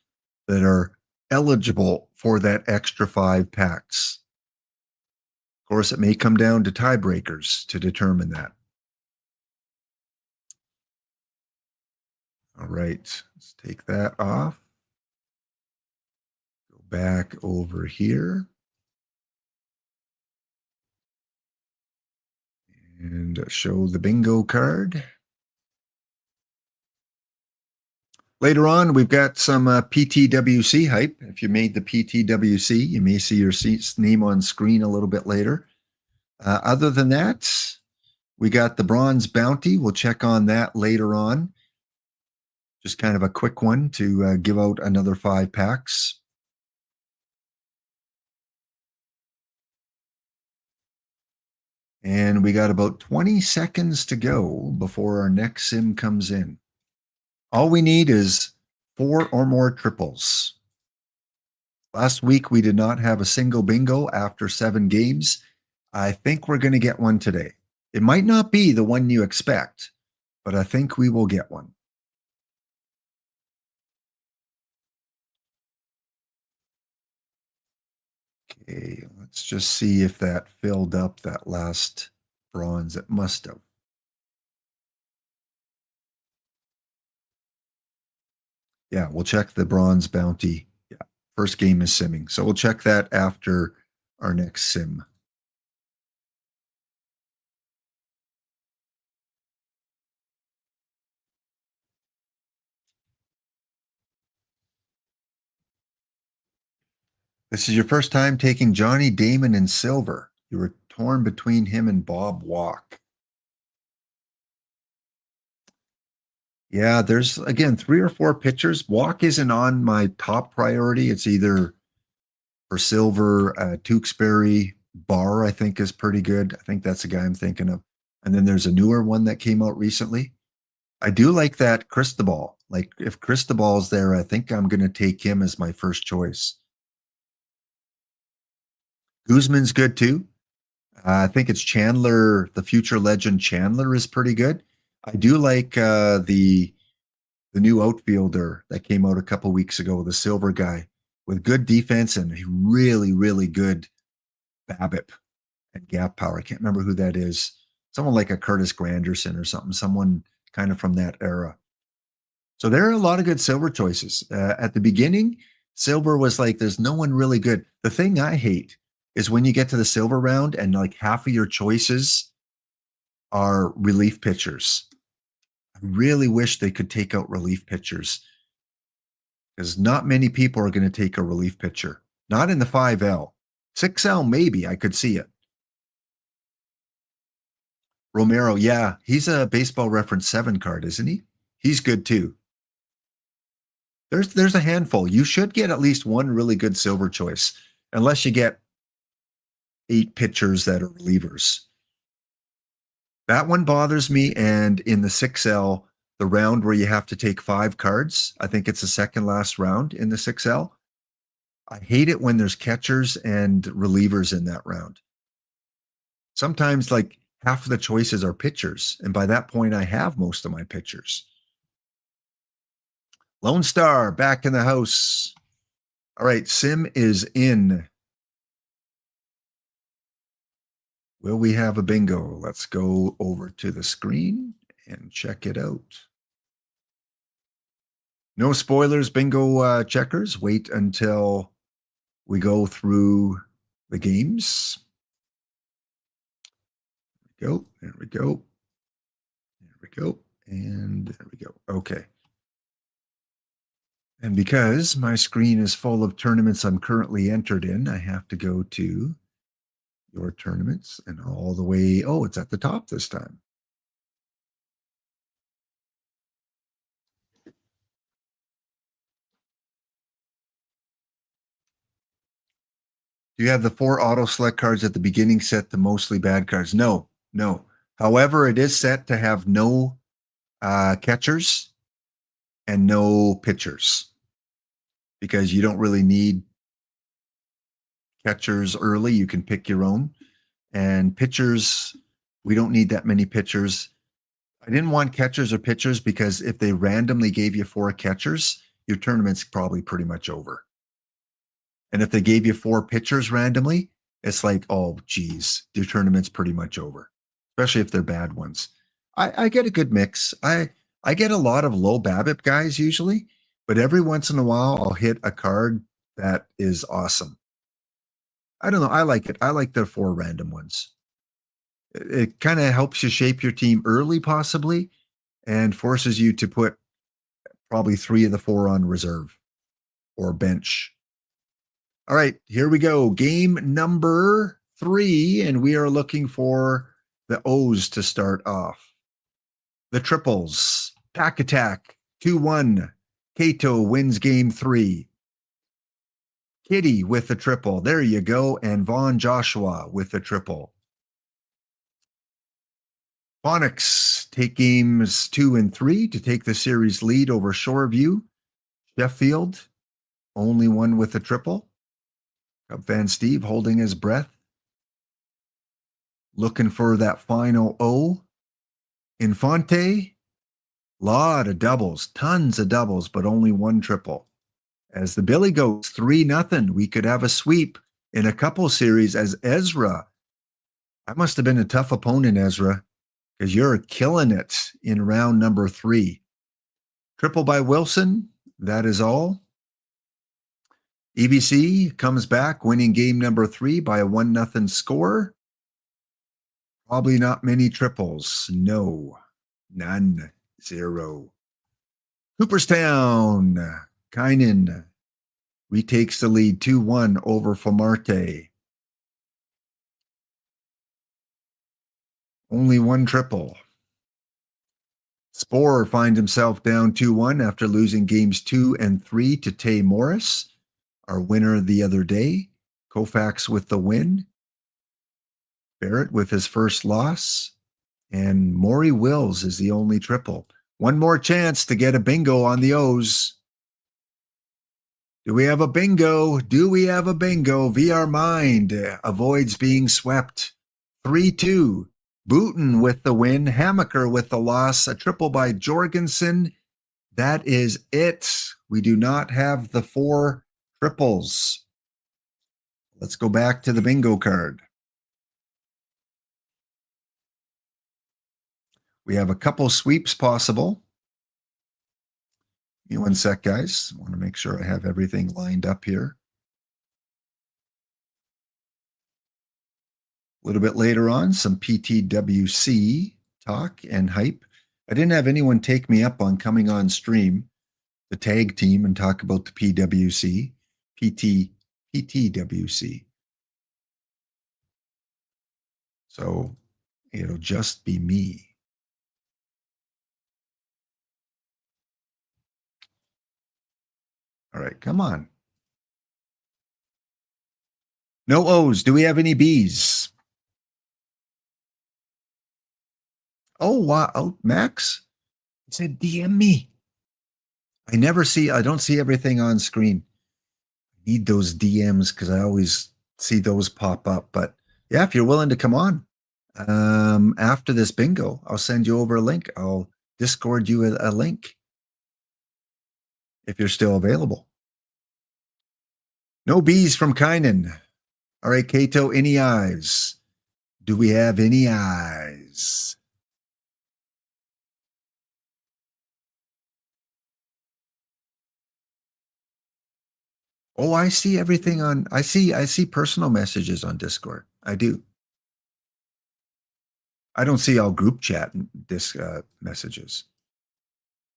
A: that are eligible for that extra 5 packs. Of course, it may come down to tiebreakers to determine that. All right, let's take that off. Go back over here. And show the bingo card. Later on, we've got some PTWC hype. If you made the PTWC, you may see your name on screen a little bit later. Other than that, we got the bronze bounty. We'll check on that later on. Just kind of a quick one to give out another 5 packs. And we got about 20 seconds to go before our next sim comes in. All we need is 4 or more triples. Last week, we did not have a single bingo after 7 games. I think we're going to get one today. It might not be the one you expect, but I think we will get one. Okay, let's just see if that filled up that last bronze. It must have. Yeah, we'll check the bronze bounty. Yeah, first game is simming. So we'll check that after our next sim. This is your first time taking Johnny Damon in silver. You were torn between him and Bob Walk. Yeah, there's, again, 3 or 4 pitchers. Walk isn't on my top priority. It's either for silver, Tewksbury, Barr, I think, is pretty good. I think that's the guy I'm thinking of. And then there's a newer one that came out recently. I do like that Cristobal. Like, if Cristobal's there, I think I'm going to take him as my first choice. Guzman's good too. I think it's Chandler, the future legend Chandler is pretty good. I do like the new outfielder that came out a couple weeks ago, the silver guy with good defense and really, really good BABIP and gap power. I can't remember who that is. Someone like a Curtis Granderson or something, someone kind of from that era. So there are a lot of good silver choices. At the beginning, silver was like, there's no one really good. The thing I hate is when you get to the silver round and like half of your choices are relief pitchers. I really wish they could take out relief pitchers because not many people are going to take a relief pitcher. Not in the 5L. 6L, maybe. I could see it. Romero, yeah. He's a Baseball Reference 7 card, isn't he? He's good too. There's a handful. You should get at least one really good silver choice, unless you get 8 pitchers that are relievers. That one bothers me. And in the 6L, the round where you have to take 5 cards, I think it's the second last round in the 6L. I hate it when there's catchers and relievers in that round. Sometimes like half of the choices are pitchers. And by that point, I have most of my pitchers. Lone Star back in the house. All right, Sim is in. Will we have a bingo? Let's go over to the screen and check it out. No spoilers, bingo checkers. Wait until we go through the games. There we go. There we go. There we go. And there we go. Okay. And because my screen is full of tournaments I'm currently entered in, I have to go to your tournaments and all the way. Oh, it's at the top this time. Do you have the 4 auto select cards at the beginning set to mostly bad cards? No, no. However, it is set to have no catchers and no pitchers because you don't really need catchers early. You can pick your own. And pitchers, we don't need that many pitchers. I didn't want catchers or pitchers because if they randomly gave you 4 catchers, your tournament's probably pretty much over. And if they gave you 4 pitchers randomly, it's like, oh, geez, your tournament's pretty much over, especially if they're bad ones. I get a good mix. I get a lot of low BABIP guys usually, but every once in a while I'll hit a card that is awesome. I don't know. I like it. I like the 4 random ones. It kind of helps you shape your team early, possibly, and forces you to put probably 3 of the 4 on reserve or bench. All right, here we go. Game number 3, and we are looking for the O's to start off. The triples. Pack Attack, 2-1. Kato wins game 3. Kitty with the triple. There you go. And Vaughn Joshua with the triple. Phonics take games 2 and 3 to take the series lead over Shoreview. Sheffield, only one with a triple. Cub fan Steve holding his breath. Looking for that final O. Infante, lot of doubles, tons of doubles, but only one triple. As the Billy Goats 3-0, we could have a sweep in a couple series as Ezra. I must have been a tough opponent, Ezra, because you're killing it in round number 3. Triple by Wilson, that is all. EBC comes back, winning game number 3 by a 1-0 score. Probably not many triples. No, none, 0. Cooperstown, Kynan retakes the lead 2-1 over Famarte. Only one triple. Spore finds himself down 2-1 after losing games 2 and 3 to Tay Morris, our winner the other day. Koufax with the win. Barrett with his first loss. And Maury Wills is the only triple. One more chance to get a bingo on the O's. Do we have a bingo? Do we have a bingo? VR Mind avoids being swept. 3-2. Booten with the win. Hammaker with the loss. A triple by Jorgensen. That is it. We do not have the 4 triples. Let's go back to the bingo card. We have a couple sweeps possible. Give me one sec, guys. I want to make sure I have everything lined up here. A little bit later on, some PTWC talk and hype. I didn't have anyone take me up on coming on stream, the tag team, and talk about the PTWC. So it'll just be me. All right, come on. No O's. Do we have any B's? Oh, wow. Oh, Max? He said DM me. I don't see everything on screen. I need those DMs because I always see those pop up. But yeah, if you're willing to come on after this bingo, I'll send you over a link. I'll Discord you a link if you're still available. No B's from Kynan. All right, Kato, any eyes? Do we have any eyes? Oh, I see everything on I see personal messages on Discord. I do. I don't see all group chat messages,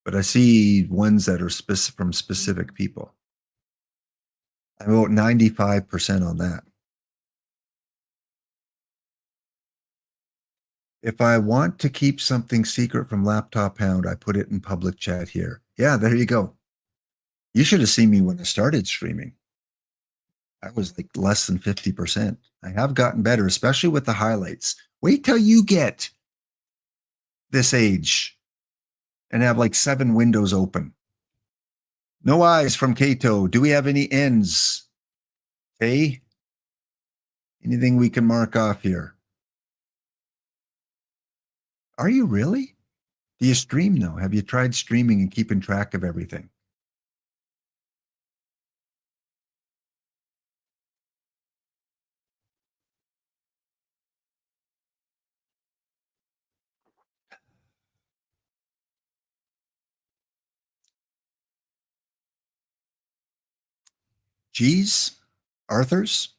A: but I see ones that are from specific people. I'm about 95% on that. If I want to keep something secret from Laptop Hound, I put it in public chat here. Yeah, there you go. You should have seen me when I started streaming. I was like less than 50%. I have gotten better, especially with the highlights. Wait till you get this age and have like 7 windows open. No eyes from Kato. Do we have any ends? Hey, anything we can mark off here? Are you really? Do you stream now? Have you tried streaming and keeping track of everything? G's? Arthur's?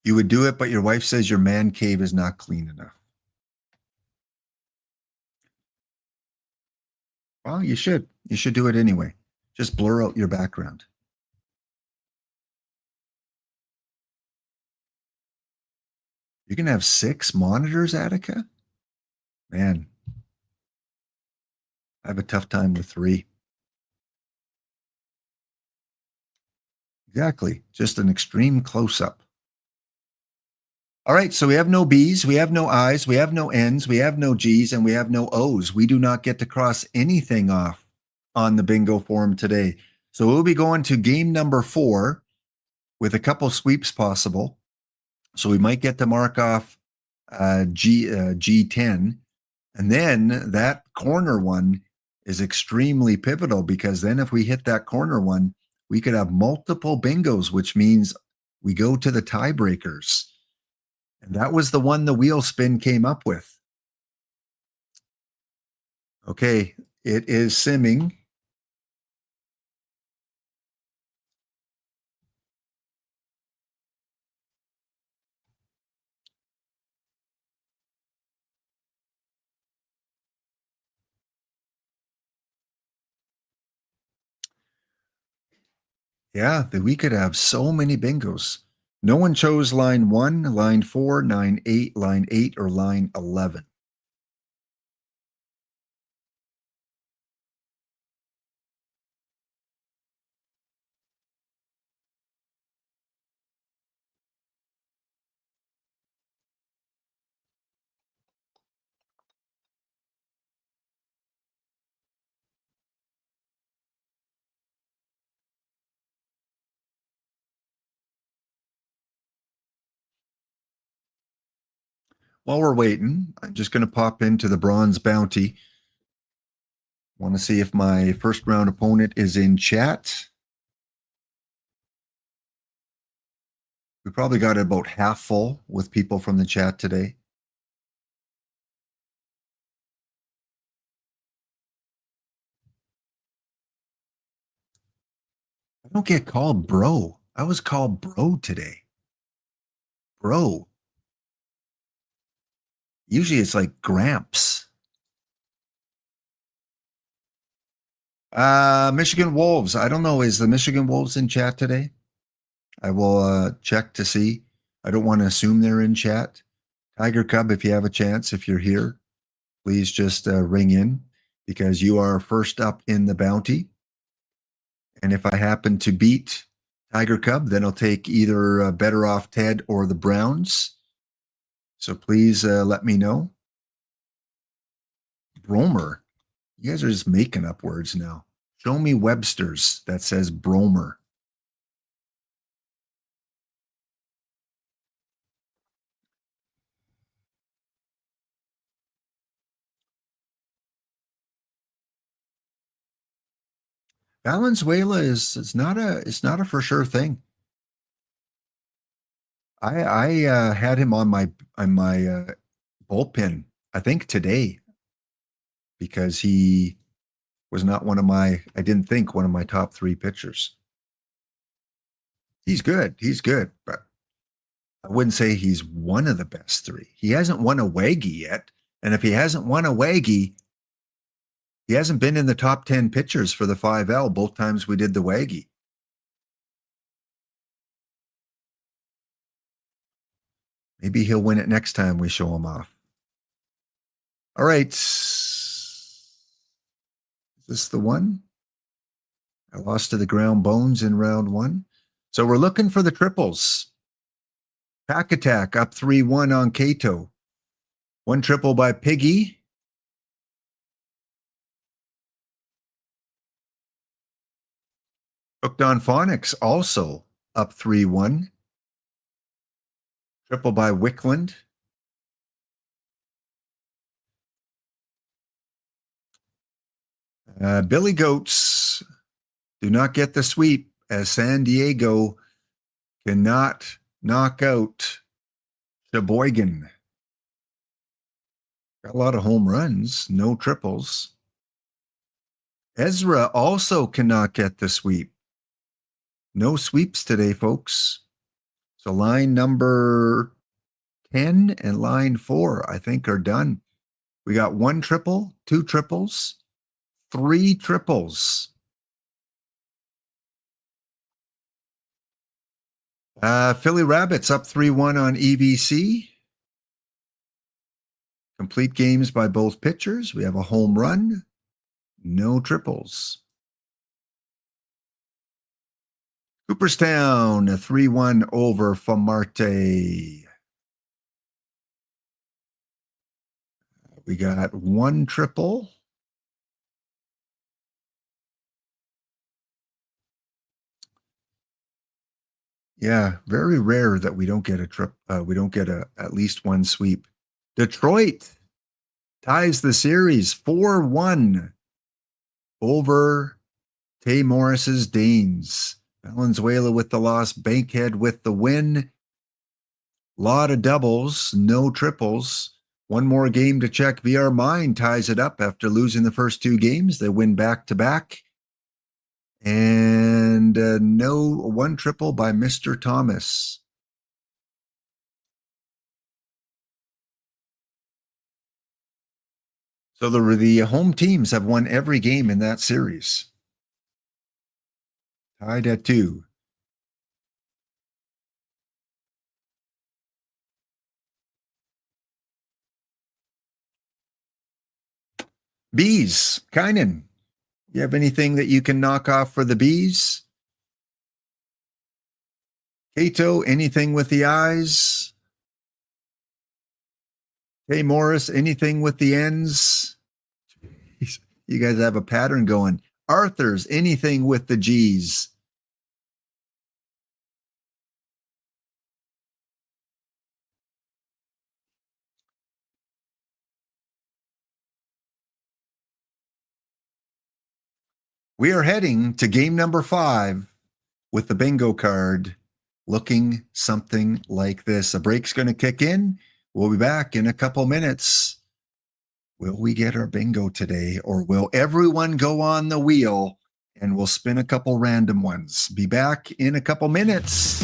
A: You would do it, but your wife says your man cave is not clean enough. Well, you should. You should do it anyway. Just blur out your background. You can have 6 monitors, Attica? Man, I have a tough time with 3. Exactly. Just an extreme close up. All right. So we have no B's, we have no I's, we have no N's, we have no G's, and we have no O's. We do not get to cross anything off on the bingo form today. So we'll be going to game number 4 with a couple sweeps possible. So we might get to mark off G10. And then that corner one is extremely pivotal because then if we hit that corner one, we could have multiple bingos, which means we go to the tiebreakers. And that was the one the wheel spin came up with. Okay, it is simming. Yeah, we could have so many bingos. No one chose line 1, line 4, line 8, or line 11. While we're waiting, I'm just going to pop into the bronze bounty. Want to see if my first round opponent is in chat. We probably got it about half full with people from the chat today. I don't get called bro. I was called bro today. Bro. Usually it's like Gramps. Michigan Wolves. I don't know. Is the Michigan Wolves in chat today? I will check to see. I don't want to assume they're in chat. Tiger Cub, if you have a chance, if you're here, please just ring in because you are first up in the bounty. And if I happen to beat Tiger Cub, then I'll take either Better Off Ted or the Browns. So please let me know. Bromer. You guys are just making up words now. Show me Webster's that says Bromer. Valenzuela is not a for sure thing. I had him on my bullpen, I think today, because he was not one of my, I didn't think one of my top 3 pitchers. He's good, but I wouldn't say he's one of the best 3. He hasn't won a Waggy yet, and if he hasn't won a Waggy, he hasn't been in the top 10 pitchers for the 5L both times we did the Waggy. Maybe he'll win it next time we show him off. All right. Is this the one? I lost to the ground bones in round 1. So we're looking for the triples. Pack Attack up 3-1 on Cato. 1 triple by Piggy. Hooked on Phonics also up 3-1. Triple by Wickland. Billy Goats do not get the sweep as San Diego cannot knock out Sheboygan. Got a lot of home runs, no triples. Ezra also cannot get the sweep. No sweeps today, folks. So line number 10 and line 4, I think, are done. We got 1 triple, 2 triples, 3 triples. Philly Rabbits up 3-1 on EBC. Complete games by both pitchers. We have a home run. No triples. Cooperstown, a 3-1 over Famarte. We got 1 triple. Yeah, very rare that we don't get at least 1 sweep. Detroit ties the series 4-1 over Tay Morris's Danes. Valenzuela with the loss, Bankhead with the win. Lot of doubles, no triples. 1 more game to check. VR Mine ties it up after losing the first 2 games. They win back-to-back. And no 1 triple by Mr. Thomas. So the home teams have won every game in that series. Tied at 2. Bees, Kynan. You have anything that you can knock off for the Bees? Cato, anything with the eyes? Hey, Morris, anything with the ends? You guys have a pattern going. Arthur's, anything with the G's? We are heading to game number 5 with the bingo card looking something like this. A break's going to kick in. We'll be back in a couple minutes. Will we get our bingo today, or will everyone go on the wheel and we'll spin a couple random ones? Be back in a couple minutes.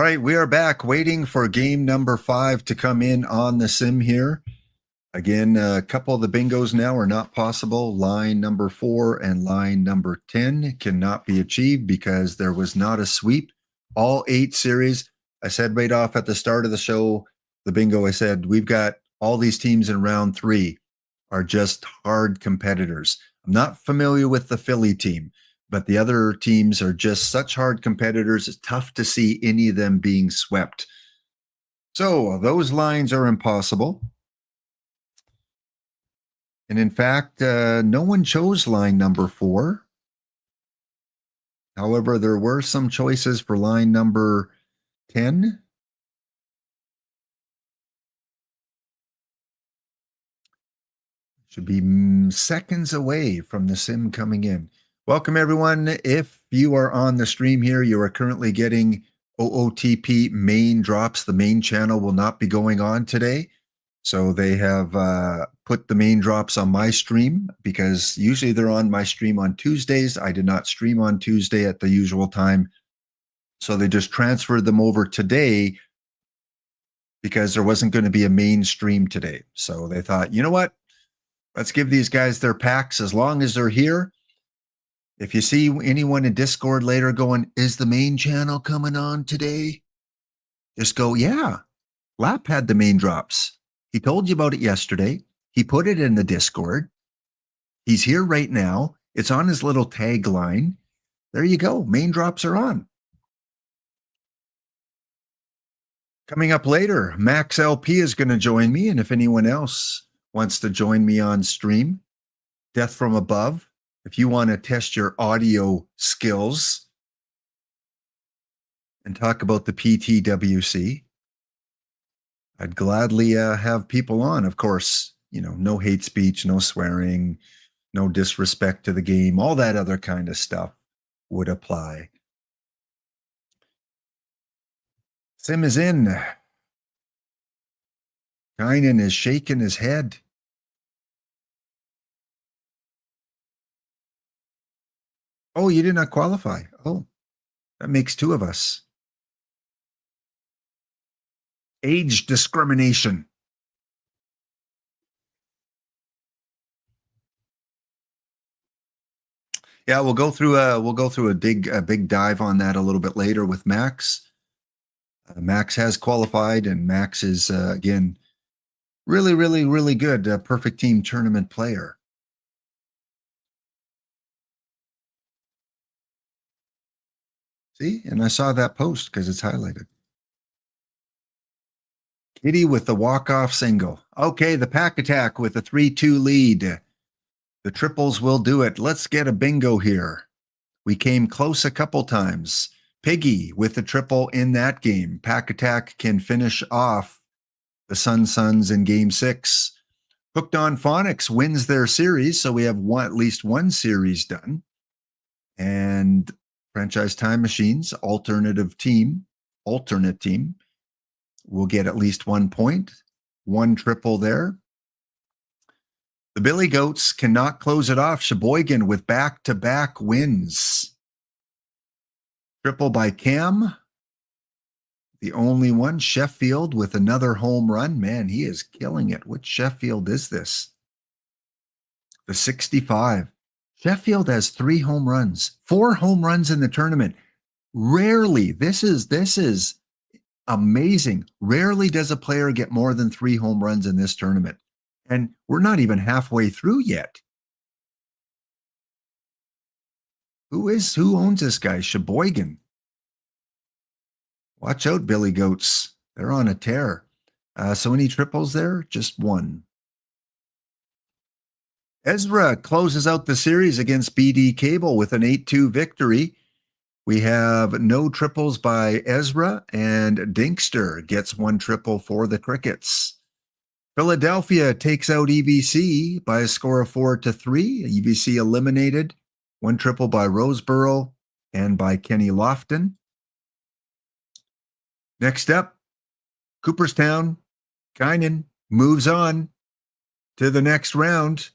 A: right, we are back waiting for game number 5 to come in on the sim here. Again, a couple of the bingos now are not possible. Line number 4 and line number 10 cannot be achieved because there was not a sweep. All 8 series, I said right off at the start of the show, the bingo, I said, we've got all these teams in round 3 are just hard competitors. I'm not familiar with the Philly team, but the other teams are just such hard competitors. It's tough to see any of them being swept. So those lines are impossible. And in fact, no one chose line number 4. However, there were some choices for line number 10. Should be seconds away from the sim coming in. Welcome, everyone. If you are on the stream here, you are currently getting OOTP main drops. The main channel will not be going on today. So they have put the main drops on my stream because usually they're on my stream on Tuesdays. I did not stream on Tuesday at the usual time. So they just transferred them over today because there wasn't going to be a main stream today. So they thought, you know what? Let's give these guys their packs as long as they're here. If you see anyone in Discord later going, is the main channel coming on today? Just go, yeah. Lap had the main drops. He told you about it yesterday. He put it in the Discord. He's here right now. It's on his little tagline. There you go. Main drops are on. Coming up later, Max LP is going to join me. And if anyone else wants to join me on stream, Death from Above, if you want to test your audio skills and talk about the PTWC, I'd gladly have people on. Of course, you know, no hate speech, no swearing, no disrespect to the game, all that other kind of stuff would apply. Sim is in. Kynan is shaking his head. Oh, you did not qualify. Oh, that makes 2 of us. Age discrimination. Yeah, we'll go through a big dive on that a little bit later with Max. Max has qualified, and Max is again really good. Perfect team tournament player. See, and I saw that post because it's highlighted. Kitty with the walk-off single. Okay, the pack attack with a 3-2 lead. The triples will do it. Let's get a bingo here. We came close a couple times. Piggy with the triple in that game. Pack attack can finish off the Suns in game 6. Hooked on Phonics wins their series, so we have at least one series done. And Franchise Time Machines, alternate team, will get at least 1 point. 1 triple there. The Billy Goats cannot close it off. Sheboygan with back-to-back wins. Triple by Cam. The only one. Sheffield with another home run. Man, he is killing it. Which Sheffield is this? The 65. Sheffield has 3 home runs. 4 home runs in the tournament. Rarely. This is amazing. Rarely does a player get more than 3 home runs in this tournament. And we're not even halfway through yet. Who owns this guy? Sheboygan. Watch out, Billy Goats. They're on a tear. So any triples there? Just 1. Ezra closes out the series against BD Cable with an 8-2 victory. We have no triples by Ezra, and Dinkster gets 1 triple for the Crickets. Philadelphia takes out EVC by a score of 4-3. EVC eliminated. 1 triple by Roseboro and by Kenny Lofton. Next up, Cooperstown. Kynan moves on to the next round.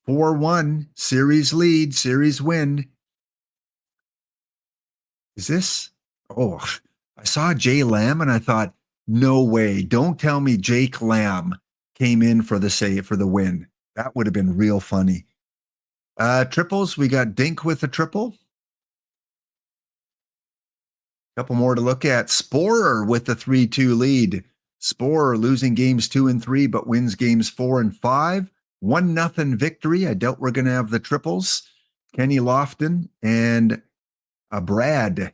A: 4-1, series lead, series win. Is this? Oh, I saw Jay Lamb and I thought, no way. Don't tell me Jake Lamb came in for the save for the win. That would have been real funny. Triples, we got Dink with a triple. Couple more to look at. Sporer with the 3-2 lead. Sporer losing games 2 and 3, but wins games 4 and 5. 1-0 victory. I doubt we're going to have the triples. Kenny Lofton and Brad.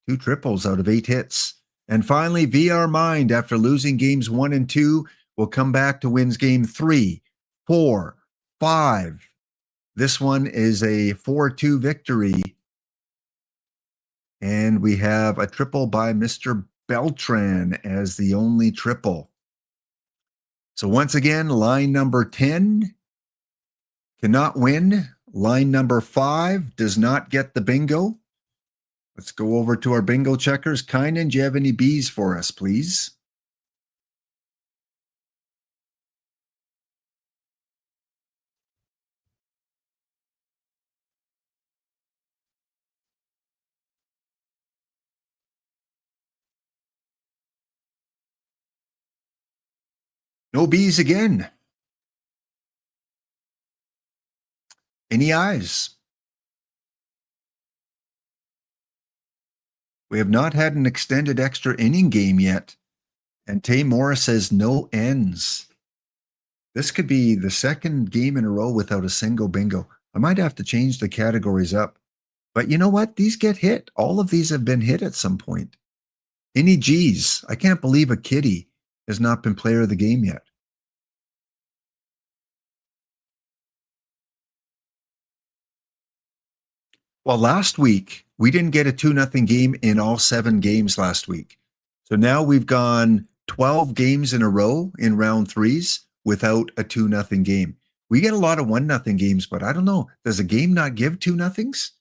A: 2 triples out of 8 hits. And finally, VR Mind, after losing games 1 and 2, will come back to wins game 3, 4, 5. This one is a 4-2 victory. And we have a triple by Mr. Beltran as the only triple. So once again, line number 10 cannot win. Line number 5 does not get the bingo. Let's go over to our bingo checkers. Kynan, do you have any Bs for us, please? No Bs again. Any Is? We have not had an extended extra inning game yet. And Tay Morris says no ends. This could be the second game in a row without a single bingo. I might have to change the categories up. But you know what? These get hit. All of these have been hit at some point. Any G's? I can't believe a kitty has not been player of the game yet. Well, last week, we didn't get a 2-0 game in all 7 games last week. So now we've gone 12 games in a row in round 3s without a 2-0 game. We get a lot of 1-0 games, but I don't know. Does a game not give 2-0s?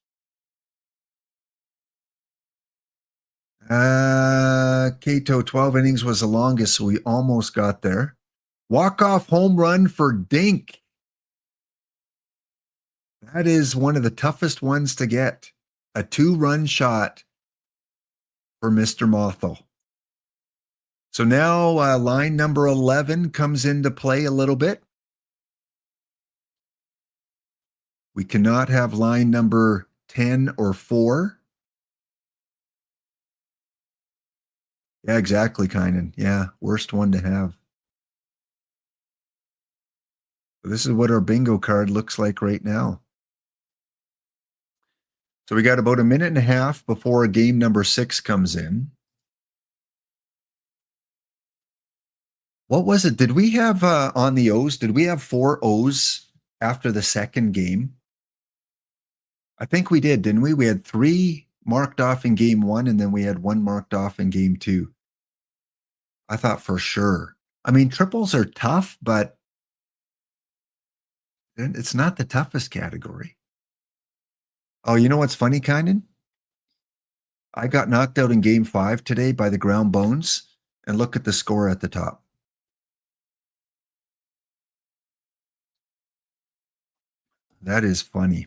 A: Cato, 12 innings was the longest, so we almost got there. Walk-off home run for Dink. That is one of the toughest ones to get. A 2-run shot for Mr. Mothel. So now line number 11 comes into play a little bit. We cannot have line number 10 or 4. Yeah, exactly, Kynan. Yeah, worst one to have. So this is what our bingo card looks like right now. So we got about a minute and a half before game number 6 comes in. What was it? Did we have on the O's? Did we have 4 O's after the second game? I think we did, didn't we? We had 3 marked off in game 1, and then we had 1 marked off in game 2. I thought for sure. I mean, triples are tough, but it's not the toughest category. Oh, you know what's funny, Kynan? I got knocked out in game 5 today by the ground bones, and look at the score at the top. That is funny.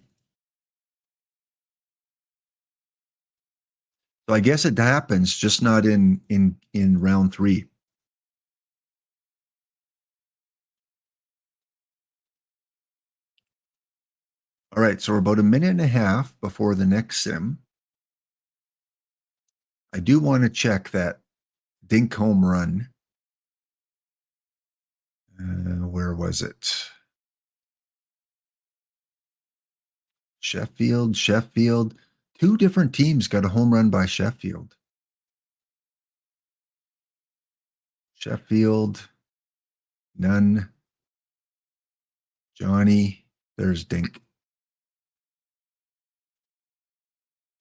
A: So I guess it happens, just not in round 3. All right, so we're about a minute and a half before the next sim. I do want to check that Dink home run. Where was it? Sheffield. 2 different teams got a home run by Sheffield. Sheffield, none. Johnny, there's Dink.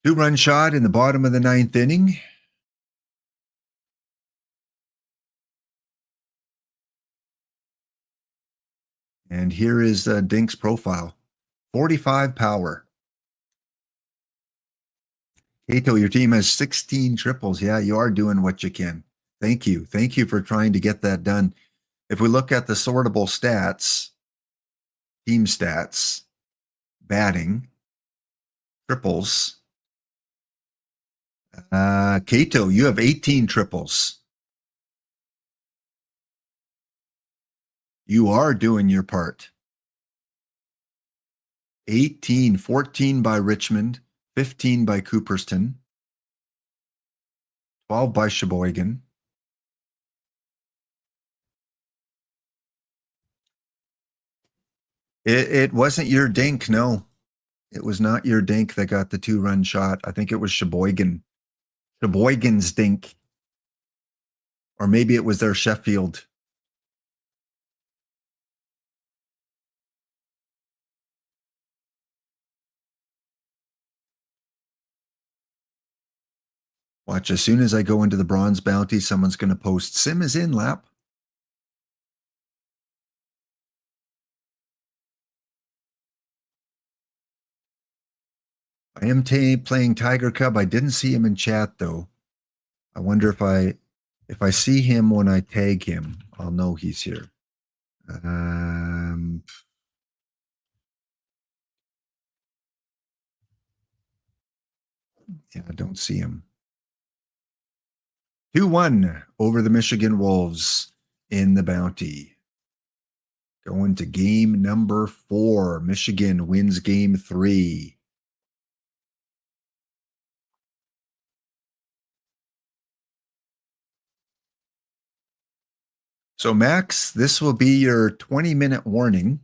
A: 2-run shot in the bottom of the 9th inning. And here is Dink's profile. 45 power. Cato, your team has 16 triples. Yeah, you are doing what you can. Thank you. Thank you for trying to get that done. If we look at the sortable stats, team stats, batting, triples, Kato, you have 18 triples. You are doing your part. 18, 14 by Richmond, 15 by Cooperstown, 12 by Sheboygan. It wasn't your dink, no. It was not your dink that got the 2-run shot. I think it was Sheboygan. Sheboygan's dink. Or maybe it was their Sheffield. Watch, as soon as I go into the bronze bounty, someone's going to post, Sim is in, lap. I am playing Tiger Cub. I didn't see him in chat, though. I wonder if I see him when I tag him, I'll know he's here. Yeah, I don't see him. 2-1 over the Michigan Wolves in the bounty. Going to game number 4. Michigan wins game 3. So, Max, this will be your 20-minute warning.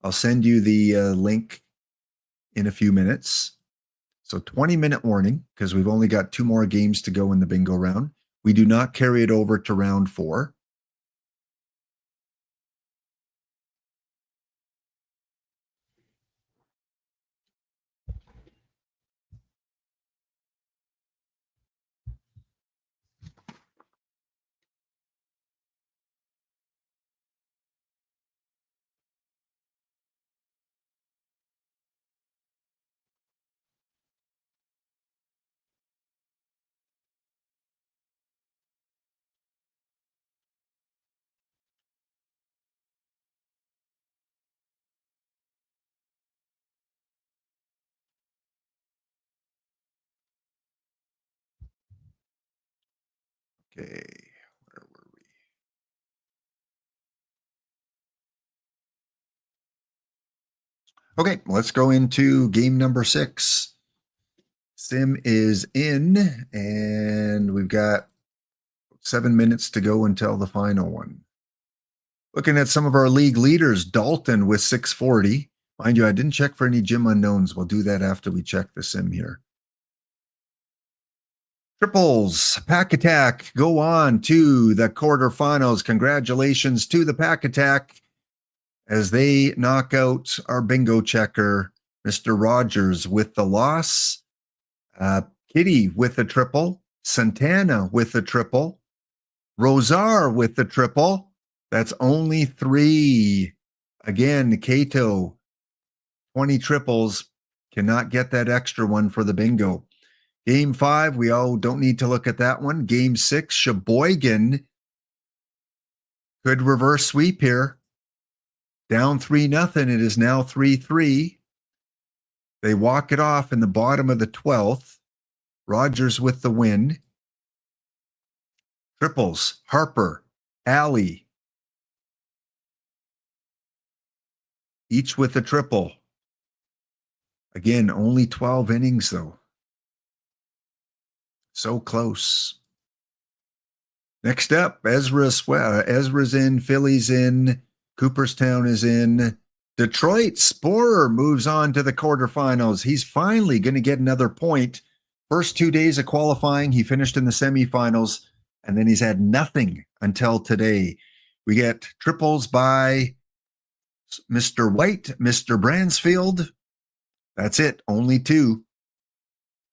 A: I'll send you the link in a few minutes. So 20-minute warning, because we've only got 2 more games to go in the bingo round. We do not carry it over to round 4. Okay, where were we? Okay, let's go into game number 6. Sim is in, and we've got 7 minutes to go until the final one. Looking at some of our league leaders, Dalton with 640. Mind you, I didn't check for any gym unknowns. We'll do that after we check the sim here. Triples, Pack Attack go on to the quarterfinals. Congratulations to the Pack Attack as they knock out our bingo checker, Mr. Rogers, with the loss. Kitty with the triple. Santana with the triple. Rosar with the triple. That's only 3. Again, Cato, 20 triples. Cannot get that extra one for the bingo. Game 5, we all don't need to look at that one. Game 6, Sheboygan could reverse sweep here. Down 3-0. It is now 3-3. They walk it off in the bottom of the 12th. Rogers with the win. Triples, Harper, Alley, each with a triple. Again, only 12 innings, though. So close. Next up, Ezra's in, Philly's in, Cooperstown is in. Detroit, Sporer moves on to the quarterfinals. He's finally going to get another point. First 2 days of qualifying, he finished in the semifinals, and then he's had nothing until today. We get triples by Mr. White, Mr. Bransfield. That's it, only 2.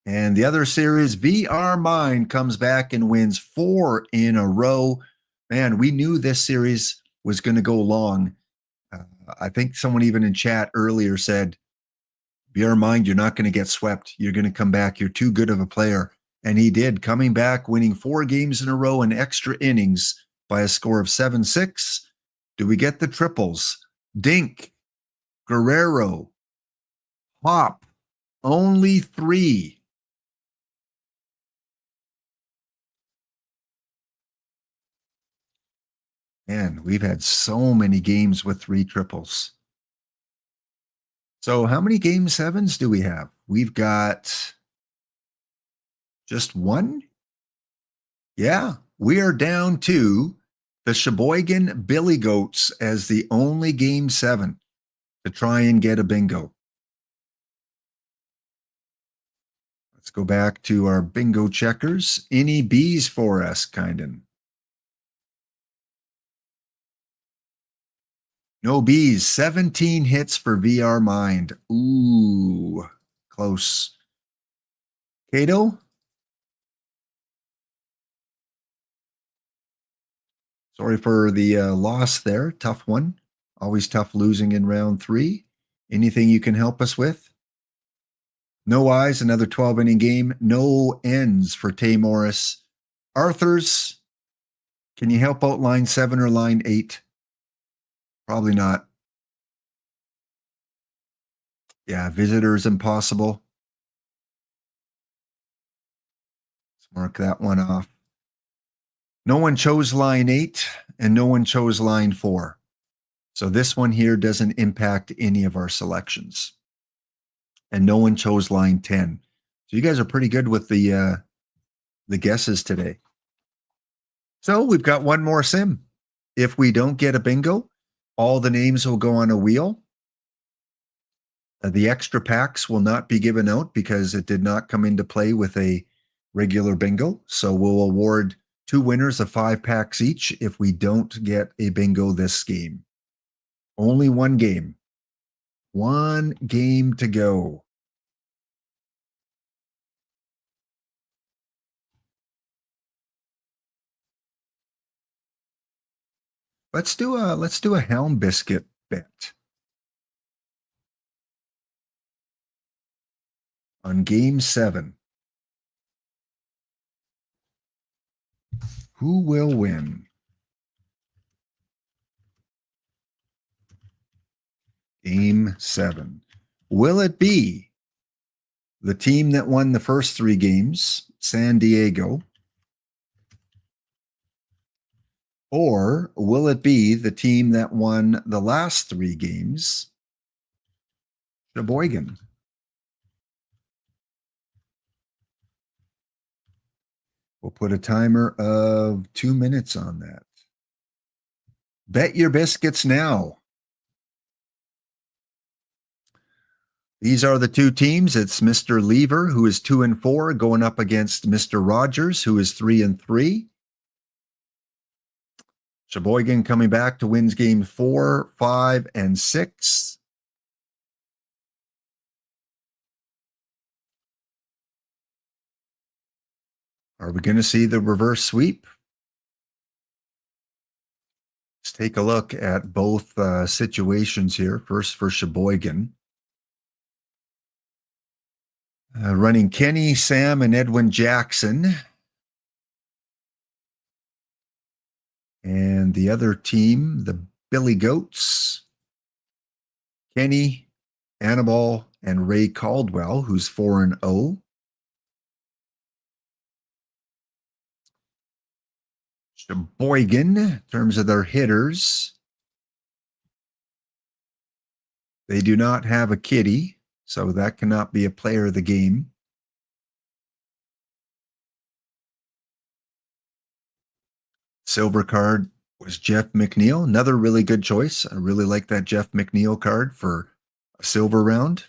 A: And the other series, VR Mine comes back and wins 4 in a row. Man, we knew this series was going to go long. I think someone even in chat earlier said, VR Mine, you're not going to get swept. You're going to come back. You're too good of a player. And he did, coming back, winning 4 games in a row in extra innings by a score of 7-6. Do we get the triples? Dink, Guerrero, Hop, only 3. Man, we've had so many games with 3 triples. So how many game 7s do we have? We've got just one? Yeah, we are down to the Sheboygan Billy Goats as the only game 7 to try and get a bingo. Let's go back to our bingo checkers. Any B's for us, Kindon? No B's. 17 hits for VR Mind. Ooh, close. Cato? Sorry for the loss there. Tough one. Always tough losing in round 3. Anything you can help us with? No I's, another 12 inning game. No ends for Tay Morris. Arthur's, can you help out line 7 or line 8? Probably not. Yeah, visitors impossible. Let's mark that one off. No one chose line 8 and no one chose line 4. So this one here doesn't impact any of our selections. And no one chose line 10. So you guys are pretty good with the guesses today. So we've got one more sim. If we don't get a bingo, all the names will go on a wheel. The extra packs will not be given out because it did not come into play with a regular bingo. So we'll award 2 winners of 5 packs each if we don't get a bingo this game. Only one game. One game to go. Let's do a Helm Biscuit bet on game 7. Who will win? Game 7. Will it be the team that won the first 3 games, San Diego? Or will it be the team that won the last 3 games, Sheboygan? We'll put a timer of 2 minutes on that. Bet your biscuits now. These are the 2 teams. It's Mr. Lever, who is 2-4, going up against Mr. Rogers, who is 3-3. Sheboygan coming back to wins game 4, 5, and 6. Are we going to see the reverse sweep? Let's take a look at both situations here. First for Sheboygan. Running Kenny, Sam, and Edwin Jackson. And the other team, the Billy Goats, Kenny, Annabelle, and Ray Caldwell, who's 4-0. Sheboygan, in terms of their hitters, they do not have a kitty, so that cannot be a player of the game. Silver card was Jeff McNeil, another really good choice. I really like that Jeff McNeil card for a silver round.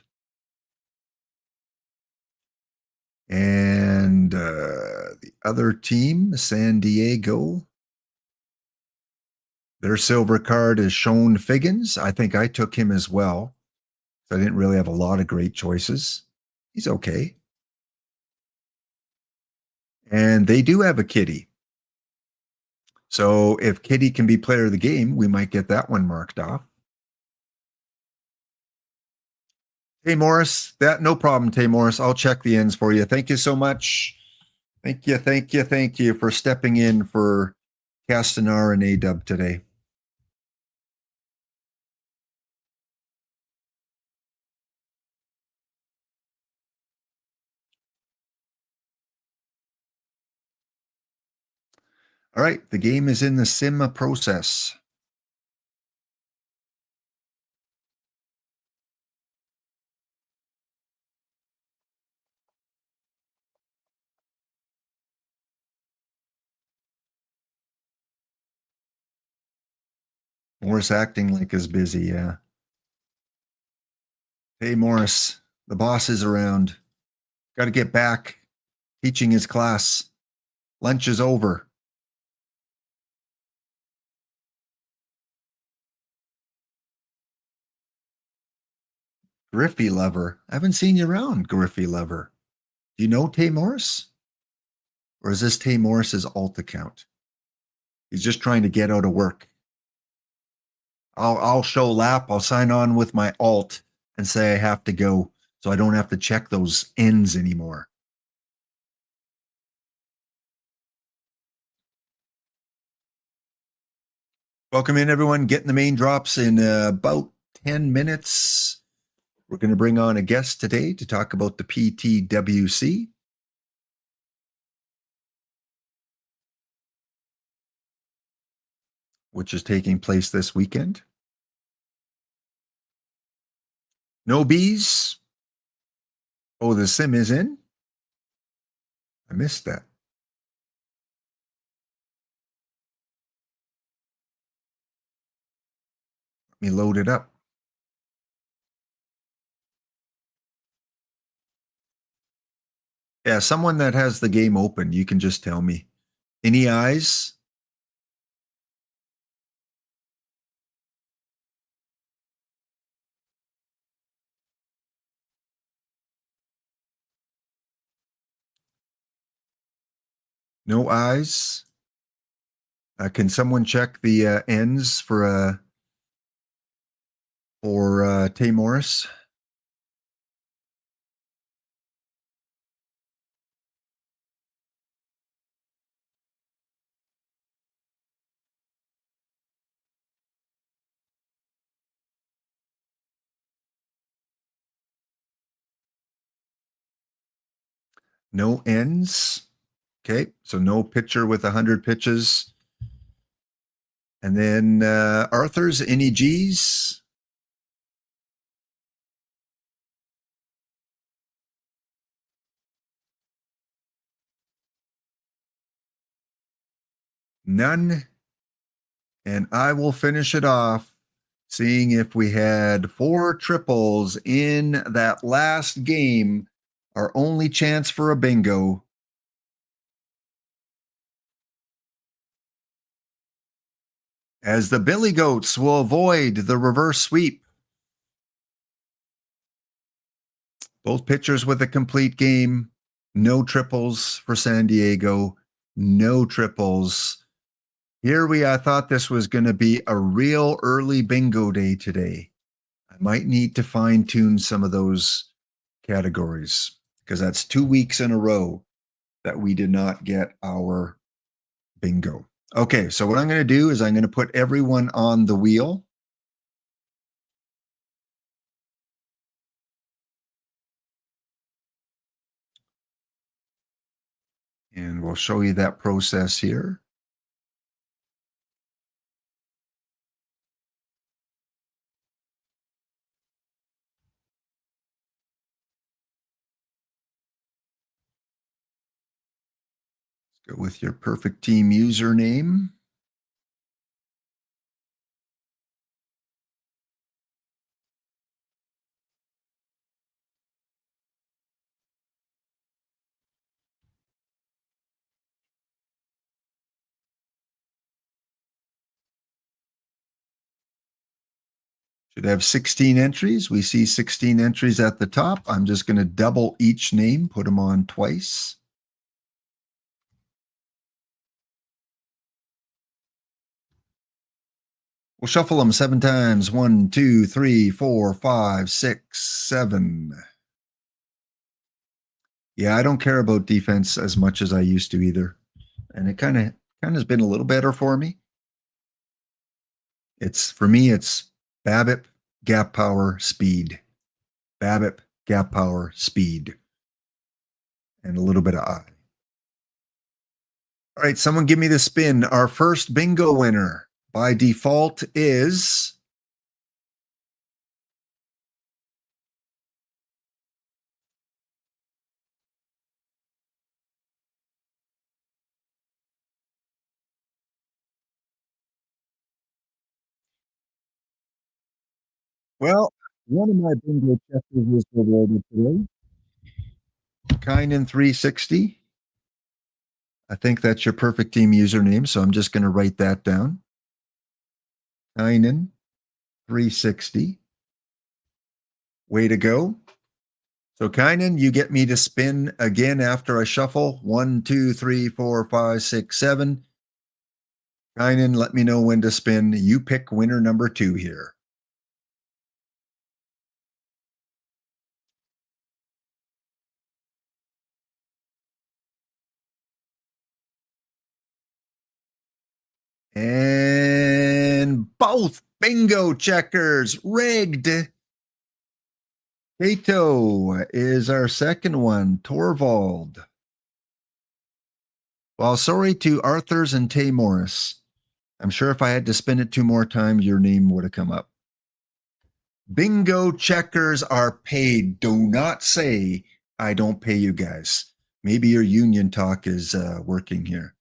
A: And the other team, San Diego, their silver card is Shone Figgins. I think I took him as well. So I didn't really have a lot of great choices. He's okay. And they do have a kitty. So if Kitty can be player of the game, we might get that one marked off. Hey, Morris, no problem, Tay Morris. I'll check the ends for you. Thank you so much. Thank you for stepping in for Castanar and A-Dub today. All right, the game is in the sim process. Morris acting like is busy, yeah. Hey, Morris, the boss is around. Got to get back teaching his class. Lunch is over. Griffey Lover. I haven't seen you around, Griffey Lover. Do you know Tay Morris? Or is this Tay Morris's alt account? He's just trying to get out of work. I'll show lap. I'll sign on with my alt and say I have to go so I don't have to check those ends anymore. Welcome in, everyone. Getting the main drops in about 10 minutes. We're going to bring on a guest today to talk about the PTWC. Which is taking place this weekend. No bees. Oh, the sim is in? I missed that. Let me load it up. Yeah, someone that has the game open, you can just tell me. Any eyes? No eyes? Can someone check the ends for Tay Morris? No ends. Okay, so no pitcher with 100 pitches. And then Arthur's, any G's? None. And I will finish it off seeing if we had 4 triples in that last game, our only chance for a bingo. As the Billy Goats will avoid the reverse sweep. Both pitchers with a complete game. No triples for San Diego. No triples. I thought this was going to be a real early bingo day today. I might need to fine tune some of those categories because that's 2 weeks in a row that we did not get our bingo. Okay, so what I'm going to do is I'm going to put everyone on the wheel. And we'll show you that process here. Let's go with your perfect team username. Should have 16 entries. We see 16 entries at the top. I'm just going to double each name, put them on twice. We'll shuffle them 7 times. 1, 2, 3, 4, 5, 6, 7. Yeah, I don't care about defense as much as I used to either. And it kind of has been a little better for me. It's for me, it's BABIP, gap power, speed. BABIP, gap power, speed. And a little bit of eye. All right, someone give me the spin. Our first bingo winner by default is well, one of my bingo checkers was rewarded today. Kynan 360. I think that's your perfect team username, so I'm just going to write that down. Kynan 360. Way to go. So Kynan, you get me to spin again after I shuffle. 1, 2, 3, 4, 5, 6, 7. Kynan, let me know when to spin. You pick winner number 2 here. And both bingo checkers rigged. Kato is our second one. Torvald. Well, sorry to Arthur's and Tay Morris. I'm sure if I had to spin it 2 more times, your name would have come up. Bingo checkers are paid. Do not say I don't pay you guys. Maybe your union talk is working here.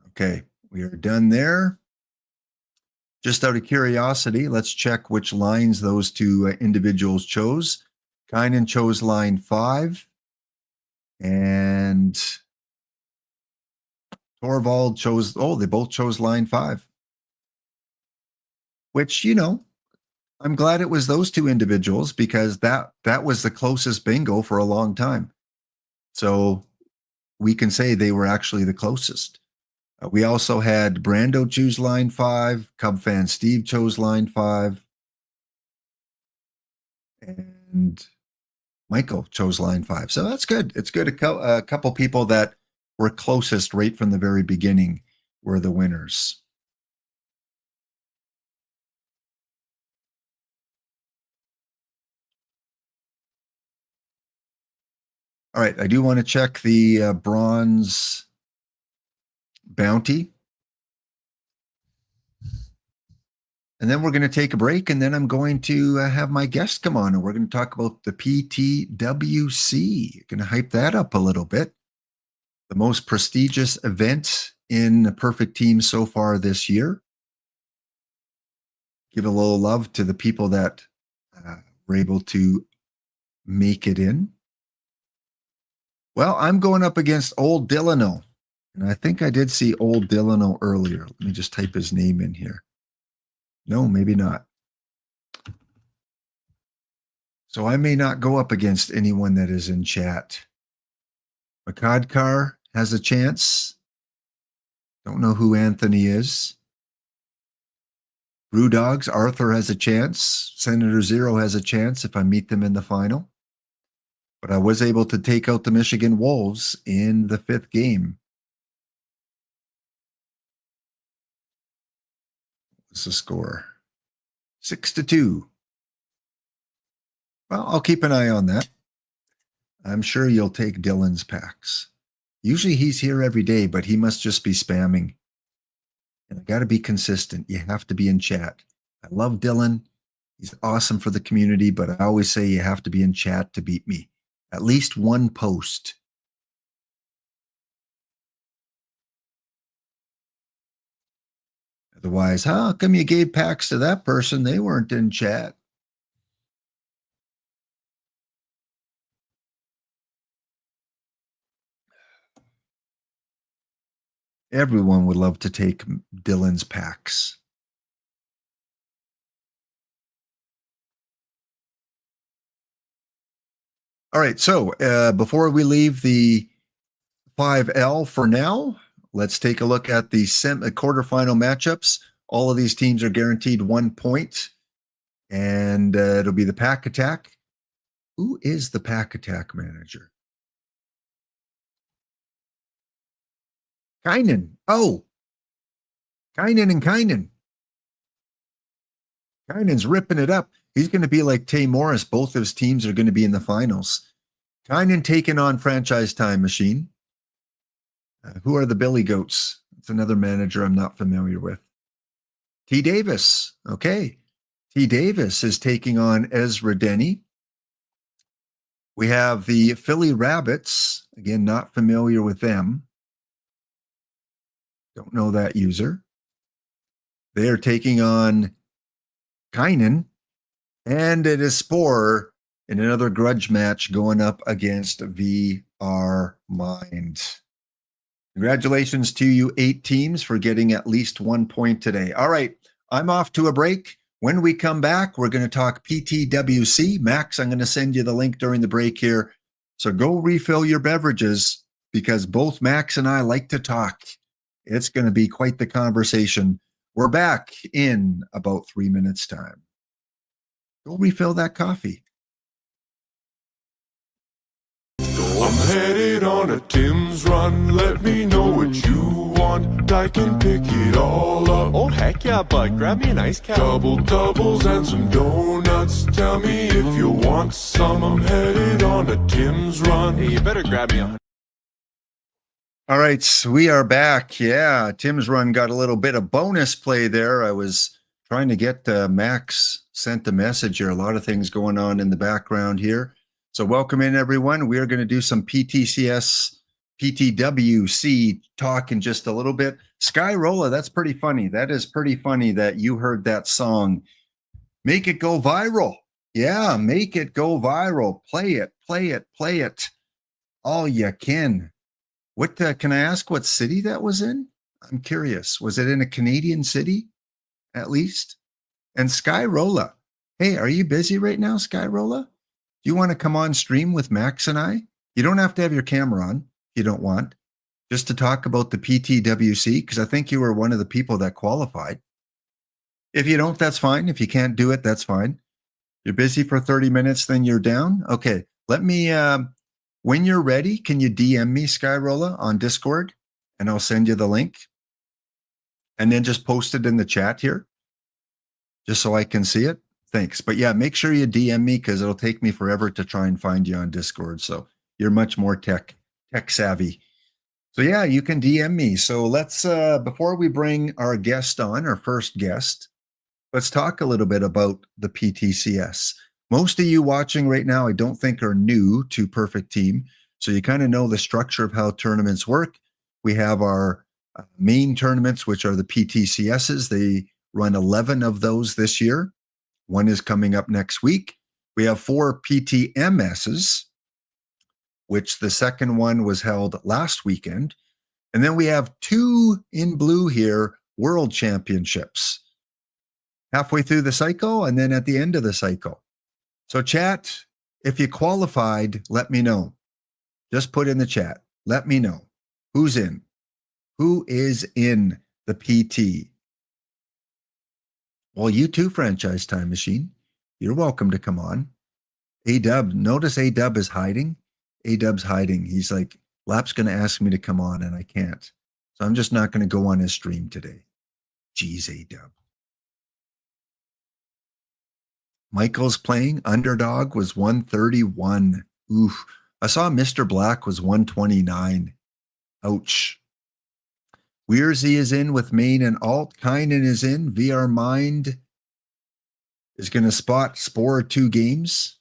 A: Okay, we are done there. Just out of curiosity, let's check which lines those 2 individuals chose. Kynan chose line 5, and Torvald chose, they both chose line 5. Which, I'm glad it was those 2 individuals because that was the closest bingo for a long time. So we can say they were actually the closest. We also had Brando choose line 5. Cub fan Steve chose line 5. And Michael chose line 5. So that's good. It's good. A couple people that were closest right from the very beginning were the winners. All right. I do want to check the bronze bounty. And then we're going to take a break, and then I'm going to have my guest come on, and we're going to talk about the PTWC. Going to hype that up a little bit. The most prestigious event in the Perfect Team so far this year. Give a little love to the people that were able to make it in. Well, I'm going up against Old Delano, and I think I did see Old Delano earlier. Let me just type his name in here. No, maybe not. So I may not go up against anyone that is in chat. Makadkar has a chance. Don't know who Anthony is. Brewdogs, Arthur has a chance. Senator Zero has a chance if I meet them in the final. But I was able to take out the Michigan Wolves in the 5th game. What's the score? 6-2. Well, I'll keep an eye on that. I'm sure you'll take Dylan's packs. Usually he's here every day, but he must just be spamming. And I got to be consistent. You have to be in chat. I love Dylan. He's awesome for the community, but I always say you have to be in chat to beat me. At least one post. Otherwise, how come you gave packs to that person? They weren't in chat. Everyone would love to take Dylan's packs. All right, so before we leave the 5L for now, let's take a look at the quarterfinal matchups. All of these teams are guaranteed 1 point, and it'll be the Pack Attack. Who is the Pack Attack manager? Kynan. Oh, Kynan and Kynan. Kynan's ripping it up. He's going to be like Tay Morris. Both of his teams are going to be in the finals. Kynan taking on Franchise Time Machine. Who are the Billy Goats? It's another manager I'm not familiar with. T. Davis. Okay. T. Davis is taking on Ezra Denny. We have the Philly Rabbits. Again, not familiar with them. Don't know that user. They are taking on Kynan. And it is Spore in another grudge match going up against VR Mind. Congratulations to you 8 teams for getting at least 1 point today. All right, I'm off to a break. When we come back, we're going to talk PTWC. Max, I'm going to send you the link during the break here. So go refill your beverages because both Max and I like to talk. It's going to be quite the conversation. We're back in about 3 minutes' time. Go refill that coffee.
B: I'm headed on a Tim's run. Let me know what you want. I can pick it all up.
C: Oh, heck yeah, bud. Grab me an ice cap.
B: Double doubles and some donuts. Tell me if you want some. I'm headed on a Tim's run.
C: Hey, you better grab me a.
A: All right, so we are back. Yeah, Tim's run got a little bit of bonus play there. I was trying to get Max sent the message here. A lot of things going on in the background here. So welcome in, everyone. We are going to do some PTWC talk in just a little bit. Skyrola, that's pretty funny. That is pretty funny that you heard that song. Make it go viral. Yeah, make it go viral. Play it, play it, play it. All you can. What can I ask what city that was in? I'm curious. Was it in a Canadian city, at least? And Skyrola. Hey, are you busy right now, Skyrola? Do you want to come on stream with Max and I? You don't have to have your camera on if you don't want, just to talk about the PTWC, because I think you were one of the people that qualified. If you don't, that's fine. If you can't do it, that's fine. You're busy for 30 minutes, then you're down. Okay, let me, when you're ready, can you DM me, Skyrola, on Discord, and I'll send you the link. And then just post it in the chat here, just so I can see it. Thanks. But yeah, make sure you DM me because it'll take me forever to try and find you on Discord. So you're much more tech savvy. So yeah, you can DM me. So let's, before we bring our guest on, our first guest, let's talk a little bit about the PTCS. Most of you watching right now, I don't think are new to Perfect Team. So you kind of know the structure of how tournaments work. We have our main tournaments, which are the PTCSs. They run 11 of those this year. One is coming up next week. We have 4 PTMSs, which the second one was held last weekend. And then we have 2 in blue here, World Championships. Halfway through the cycle and then at the end of the cycle. So chat, if you qualified, let me know. Just put in the chat. Let me know. Who's in? Who is in the PT? Well, you too, Franchise Time Machine. You're welcome to come on. A-Dub, notice A-Dub is hiding. A-Dub's hiding. He's like, Lap's going to ask me to come on and I can't. So I'm just not going to go on his stream today. Jeez, A-Dub. Michael's playing. Underdog was 131. Oof. I saw Mr. Black was 129. Ouch. Weirzy is in with main and alt. Kynan is in. VR Mind is going to spot Spore 2 games.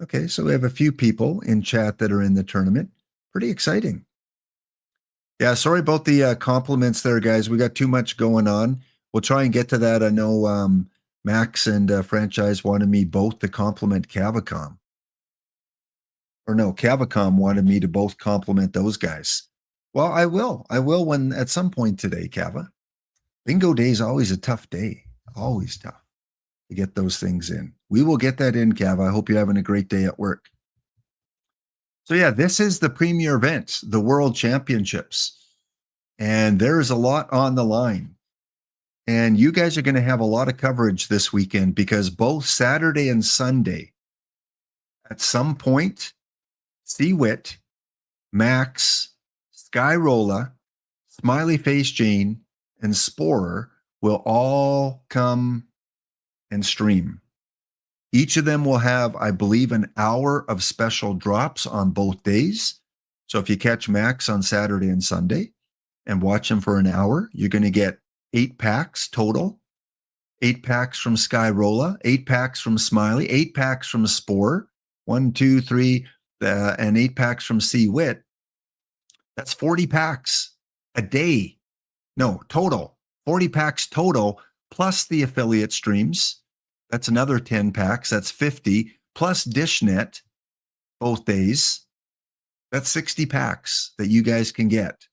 A: Okay, so we have a few people in chat that are in the tournament. Pretty exciting. Yeah, sorry about the compliments there, guys. We got too much going on. We'll try and get to that. I know Max and Franchise wanted me both to compliment Cavacom. Or no, Cavacom wanted me to both compliment those guys. Well, I will. I will when at some point today, Cava. Bingo day is always a tough day. Always tough to get those things in. We will get that in, Cava. I hope you're having a great day at work. So yeah, this is the premier event, the World Championships. And there is a lot on the line. And you guys are going to have a lot of coverage this weekend because both Saturday and Sunday, at some point, C-Wit, Max, Skyrola, Smiley Face Jane, and Sporer will all come and stream. Each of them will have, I believe, an hour of special drops on both days. So if you catch Max on Saturday and Sunday and watch him for an hour, you're going to get 8 packs total. 8 packs from Skyrola, 8 packs from Smiley, 8 packs from Spore, 1, 2, 3, and 8 packs from C-Wit. That's 40 packs a day. No, total. 40 packs total, plus the affiliate streams. That's another 10 packs. That's 50, plus DishNet, both days. That's 60 packs that you guys can get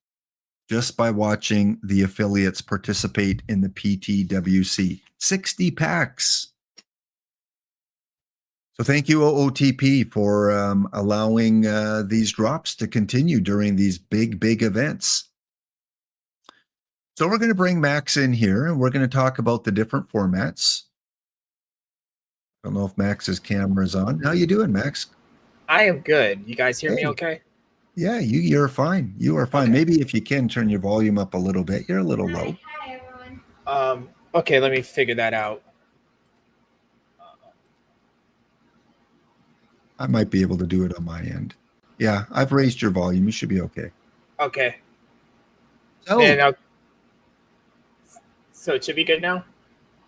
A: just by watching the affiliates participate in the PTWC. 60 packs. So thank you, OOTP, for allowing these drops to continue during these big, big events. So we're going to bring Max in here, and we're going to talk about the different formats. I don't know if Max's camera's on. How you doing, Max?
D: I am good. You guys hear me okay?
A: Yeah, you're fine. You are fine. Okay. Maybe if you can turn your volume up a little bit. You're a little low.
D: Hi, everyone. Okay, let me figure that out.
A: I might be able to do it on my end. Yeah, I've raised your volume. You should be okay.
D: Okay.
A: So
D: it should be good now?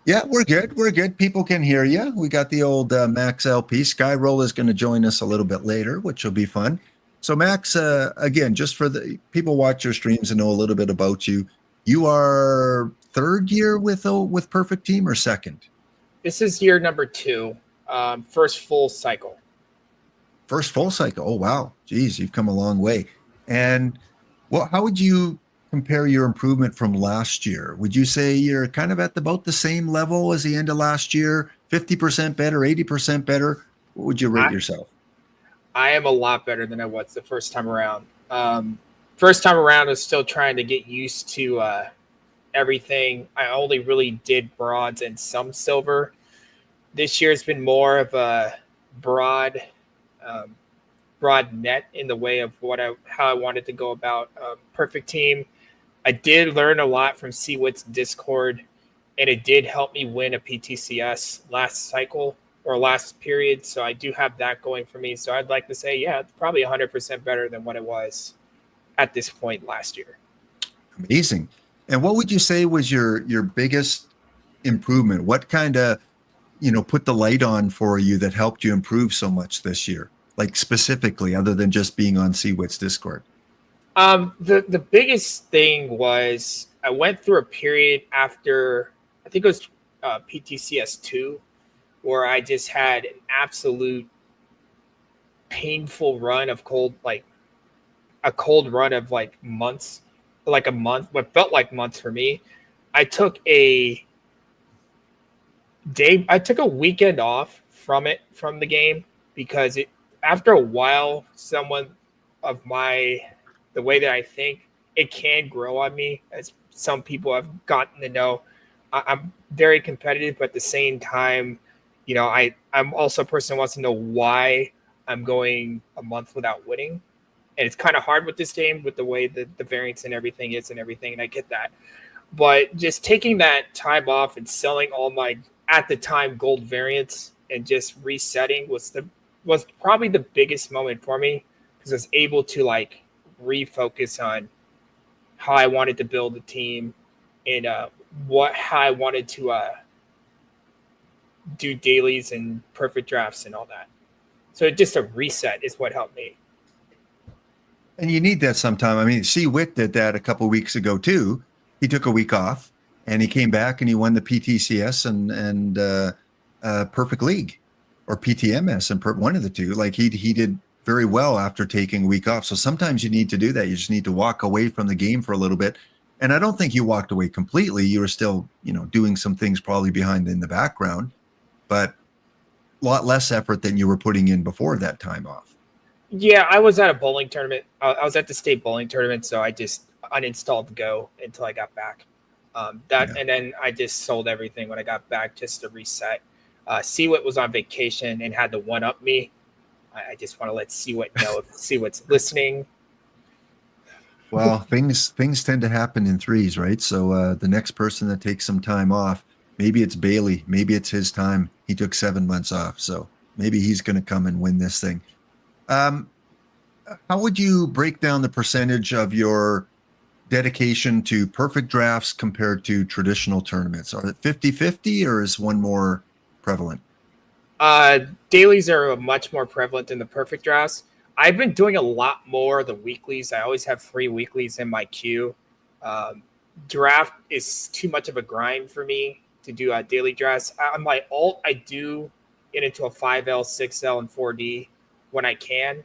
A: Yeah, we're good. We're good. People can hear you. We got the old Max LP. Skyroll is going to join us a little bit later, which will be fun. So Max, again, just for the people watch your streams and know a little bit about you, you are third year with Perfect Team or second?
D: This is year number 2, first full cycle.
A: First full cycle. Oh, wow. Geez, you've come a long way. And how would you compare your improvement from last year? Would you say you're kind of at about the same level as the end of last year, 50% better, 80% better? What would you rate yourself?
D: I am a lot better than I was the first time around. First time around, I was still trying to get used to everything. I only really did bronze and some silver. This year has been more of a broad net in the way of how I wanted to go about Perfect Team. I did learn a lot from C-Wit's Discord, and it did help me win a PTCS last cycle or last period. So I do have that going for me. So I'd like to say, yeah, it's probably 100% better than what it was at this point last year.
A: Amazing. And what would you say was your biggest improvement? What kind of, put the light on for you that helped you improve so much this year? Like specifically, other than just being on C-Wit's Discord?
D: The biggest thing was I went through a period after, I think it was PTCS 2, where I just had an absolute painful run of cold run of months, like a month, what felt like months for me. I took a weekend off from the game because after a while, the way that I think, it can grow on me, as some people have gotten to know. I'm very competitive, but at the same time, I'm also a person who wants to know why I'm going a month without winning. And it's kind of hard with this game with the way that the variance and everything is and everything, and I get that. But just taking that time off and selling all my, at the time, gold variants and just resetting was probably the biggest moment for me, because I was able to refocus on how I wanted to build a team and how I wanted to do dailies and perfect drafts and all that. So just a reset is what helped me.
A: And you need that sometime. I mean, C-Wit did that a couple of weeks ago too. He took a week off and he came back and he won the PTCS and Perfect League, or PTMS, and one of the two. He did very well after taking a week off. So sometimes you need to do that. You just need to walk away from the game for a little bit. And I don't think you walked away completely. You were still, doing some things probably behind in the background, but a lot less effort than you were putting in before that time off.
D: Yeah, I was at a bowling tournament. I was at the state bowling tournament, so I just uninstalled Go until I got back. And then I just sold everything when I got back just to reset. C-Wit was on vacation and had to one-up me. I just want to let C-Wit know if C-Wit's listening.
A: Well, things tend to happen in threes, right? So the next person that takes some time off, maybe it's Bailey, maybe it's his time. He took 7 months off, so maybe he's going to come and win this thing. How would you break down the percentage of your dedication to perfect drafts compared to traditional tournaments? Are it 50-50 or is one more prevalent?
D: Dailies are much more prevalent than the perfect drafts. I've been doing a lot more of the weeklies. I always have 3 weeklies in my queue. Um, Draft is too much of a grind for me to do daily drafts. On my alt, I do get into a 5L, 6L, and 4D when I can,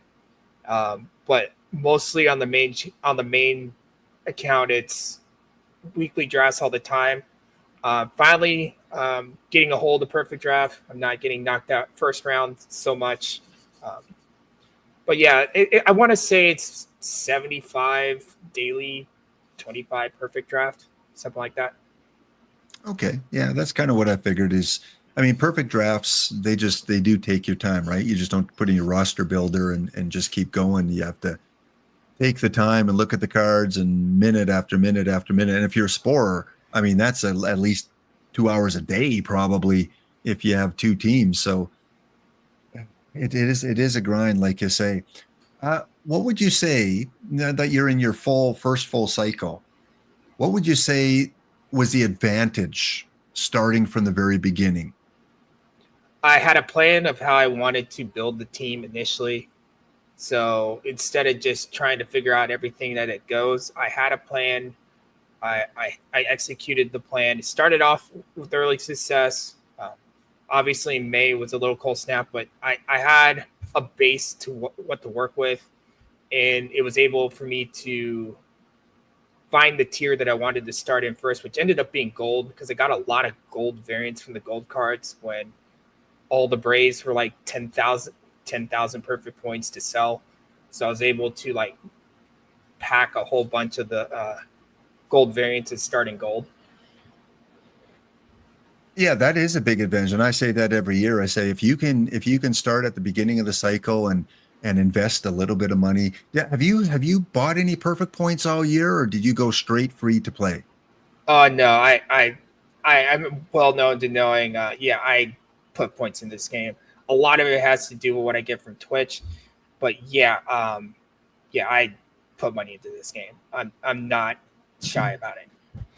D: but mostly on the main account, it's weekly drafts all the time. Finally, getting a hold of perfect draft. I'm not getting knocked out first round so much. Um, but yeah, I want to say it's 75 daily, 25 perfect draft, something like that.
A: Okay. Yeah, that's kind of what I figured is, I mean, perfect drafts, they do take your time, right? You just don't put in your roster builder and just keep going. You have to take the time and look at the cards and minute after minute after minute. And if you're a sporer, I mean, that's at least 2 hours a day, probably, if you have two teams. So it is a grind, like you say. What would you say now that you're in your first full cycle? What would you say was the advantage starting from the very beginning?
D: I had a plan of how I wanted to build the team initially. So instead of just trying to figure out everything that it goes, I had a plan. I executed the plan. It started off with early success. Obviously, May was a little cold snap, but I had a base to what to work with, and it was able for me to find the tier that I wanted to start in first, which ended up being gold because I got a lot of gold variants from the gold cards when all the Braves were like 10,000 perfect points to sell. So I was able to like pack a whole bunch of the gold variants and start in gold.
A: Yeah, that is a big advantage, and I say that every year. I say if you can start at the beginning of the cycle and invest a little bit of money. Yeah, have you bought any perfect points all year, or did you go straight free to play?
D: Oh no, I'm well known to knowing. Yeah, I put points in this game. A lot of it has to do with what I get from Twitch, but yeah, yeah, I put money into this game. I'm not shy about it.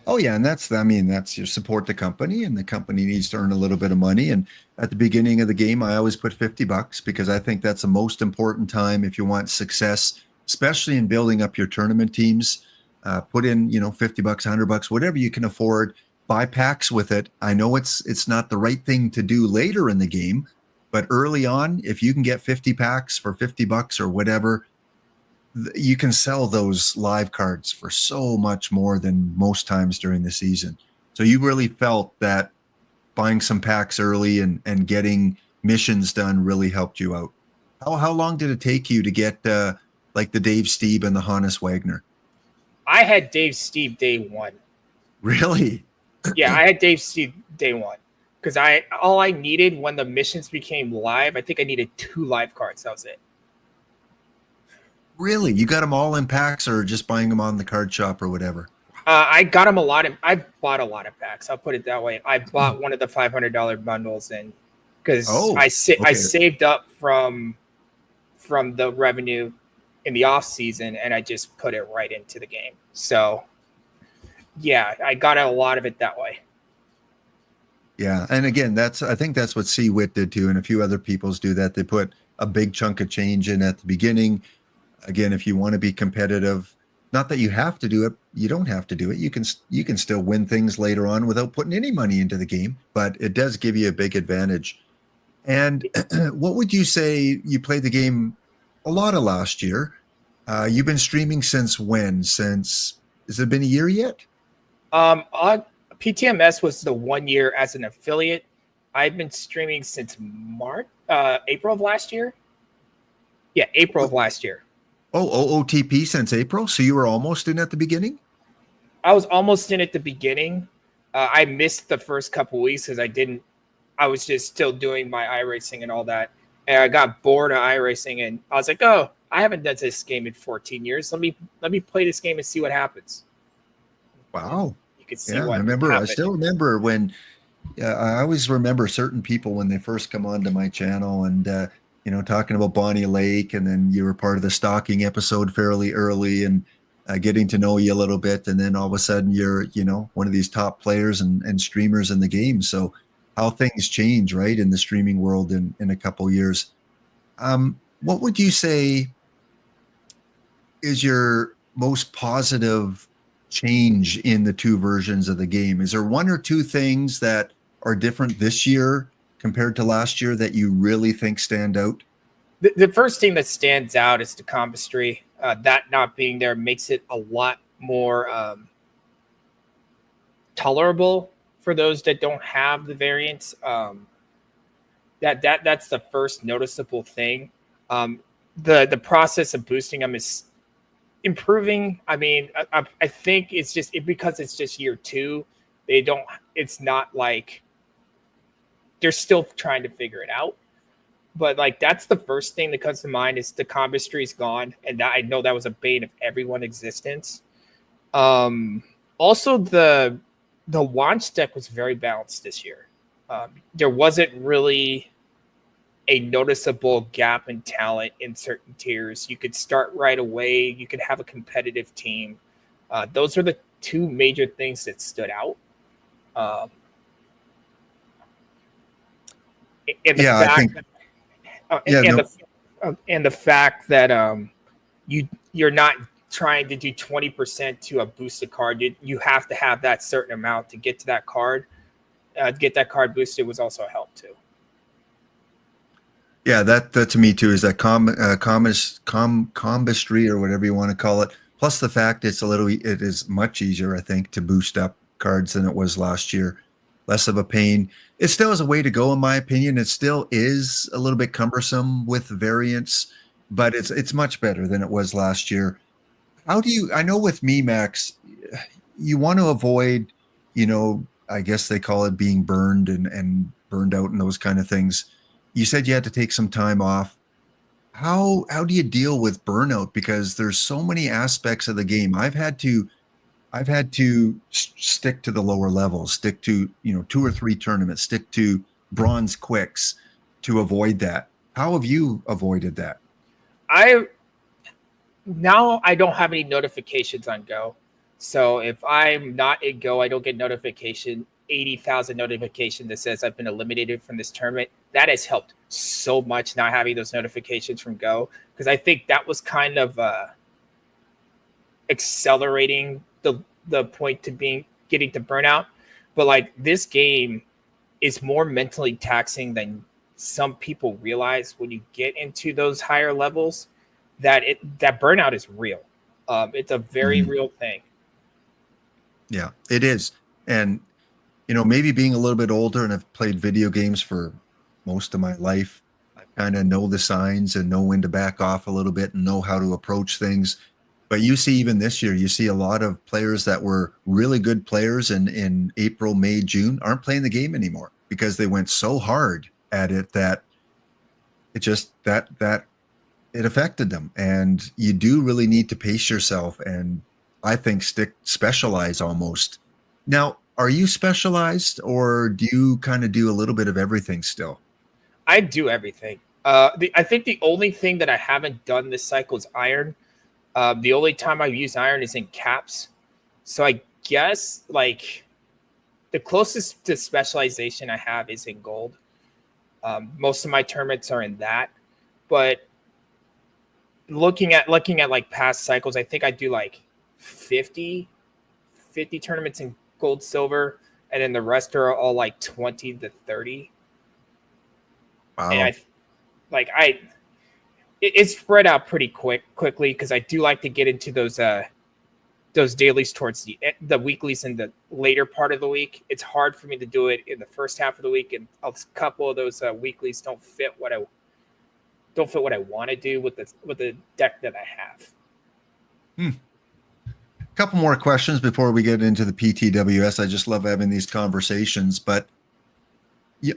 A: Oh yeah, and I mean, that's you support the company, and the company needs to earn a little bit of money. And at the beginning of the game, I always put $50 because I think that's the most important time if you want success, especially in building up your tournament teams. Put in, $50, $100, whatever you can afford. Buy packs with it. I know it's not the right thing to do later in the game, but early on, if you can get 50 packs for $50 or whatever, you can sell those live cards for so much more than most times during the season. So you really felt that buying some packs early and getting missions done really helped you out. How long did it take you to get like the Dave Steeb and the Hannes Wagner?
D: I had Dave Steve day one.
A: Really?
D: Yeah, I had Dave Steve day one because all I needed when the missions became live, I think I needed 2 live cards. That was it.
A: Really? You got them all in packs or just buying them on the card shop or whatever?
D: I got them a lot. I bought a lot of packs. I'll put it that way. I bought one of the $500 bundles, and because I saved up from the revenue in the off season, and I just put it right into the game. So yeah, I got a lot of it that way.
A: Yeah, and again, I think that's what C-Wit did too, and a few other people's do that. They put a big chunk of change in at the beginning. Again, if you want to be competitive, not that you have to do it, you don't have to do it. You can still win things later on without putting any money into the game, but it does give you a big advantage. And what would you say you played the game a lot of last year? You've been streaming since when? Has it been a year yet?
D: PTMS was the 1 year as an affiliate. I've been streaming since April of last year. Yeah, April of last year.
A: Oh, OOTP since April? So you were almost in at the beginning?
D: I was almost in at the beginning. I missed the first couple weeks because I was just still doing my iRacing and all that. And I got bored of iRacing and I was like, oh, I haven't done this game in 14 years. Let me play this game and see what happens.
A: Wow.
D: You could see
A: Yeah,
D: what
A: I still remember when I always remember certain people when they first come onto my channel and talking about Bonnie Lake, and then you were part of the stalking episode fairly early, and getting to know you a little bit, and then all of a sudden you're, one of these top players and streamers in the game. So how things change, right, in the streaming world in a couple years. What would you say is your most positive change in the two versions of the game? Is there one or two things that are different this year compared to last year that you really think stand out?
D: The first thing that stands out is the compostry. That not being there makes it a lot more tolerable for those that don't have the variants. That's the first noticeable thing. The process of boosting them is improving. I mean, I think it's just because it's just year 2. It's not like they're still trying to figure it out. But like that's the first thing that comes to mind is the compostry is gone, and I know that was a bane of everyone's existence. Also, the launch deck was very balanced this year. There wasn't really a noticeable gap in talent in certain tiers. You could start right away. You could have a competitive team. Those are the two major things that stood out.
A: I think.
D: And the fact that you're not trying to do 20% to a boosted card. You have to have that certain amount to get to that card. Get that card boosted was also a help too.
A: Yeah, that to me too is that combistry or whatever you want to call it. Plus the fact it is much easier, I think, to boost up cards than it was last year. Less of a pain. It still is a way to go, in my opinion. It still is a little bit cumbersome with variants, but it's much better than it was last year. I know with me, Max, you want to avoid, I guess they call it being burned and burned out and those kind of things. You said you had to take some time off. How do you deal with burnout? Because there's so many aspects of the game. I've had to stick to the lower levels, stick to 2 or 3 tournaments, stick to bronze quicks to avoid that. How have you avoided that?
D: Now I don't have any notifications on Go. So if I'm not in Go, I don't get 80,000 notification that says I've been eliminated from this tournament. That has helped so much not having those notifications from Go, because I think that was kind of accelerating the point to getting to burnout. But like this game is more mentally taxing than some people realize when you get into those higher levels. That burnout is real. It's a very real thing.
A: Yeah, it is. And maybe being a little bit older and I've played video games for most of my life, I kind of know the signs and know when to back off a little bit and know how to approach things. But you see, even this year, you see a lot of players that were really good players in April, May, June aren't playing the game anymore because they went so hard at it that it just that it affected them. And you do really need to pace yourself and I think specialize almost. Now, are you specialized or do you kind of do a little bit of everything still?
D: I do everything. I think the only thing that I haven't done this cycle is iron. The only time I've used iron is in caps. So I guess like the closest to specialization I have is in gold. Most of my tournaments are in that. But looking at like past cycles, I think I do like 50 tournaments in gold, silver, and then the rest are all like 20 to 30.
A: Wow.
D: And it's spread out pretty quickly because I do like to get into those dailies towards the weeklies in the later part of the week. It's hard for me to do it in the first half of the week, and a couple of those weeklies don't fit what I want to do with the deck that I have.
A: A couple more questions before we get into the PTWS. I just love having these conversations, but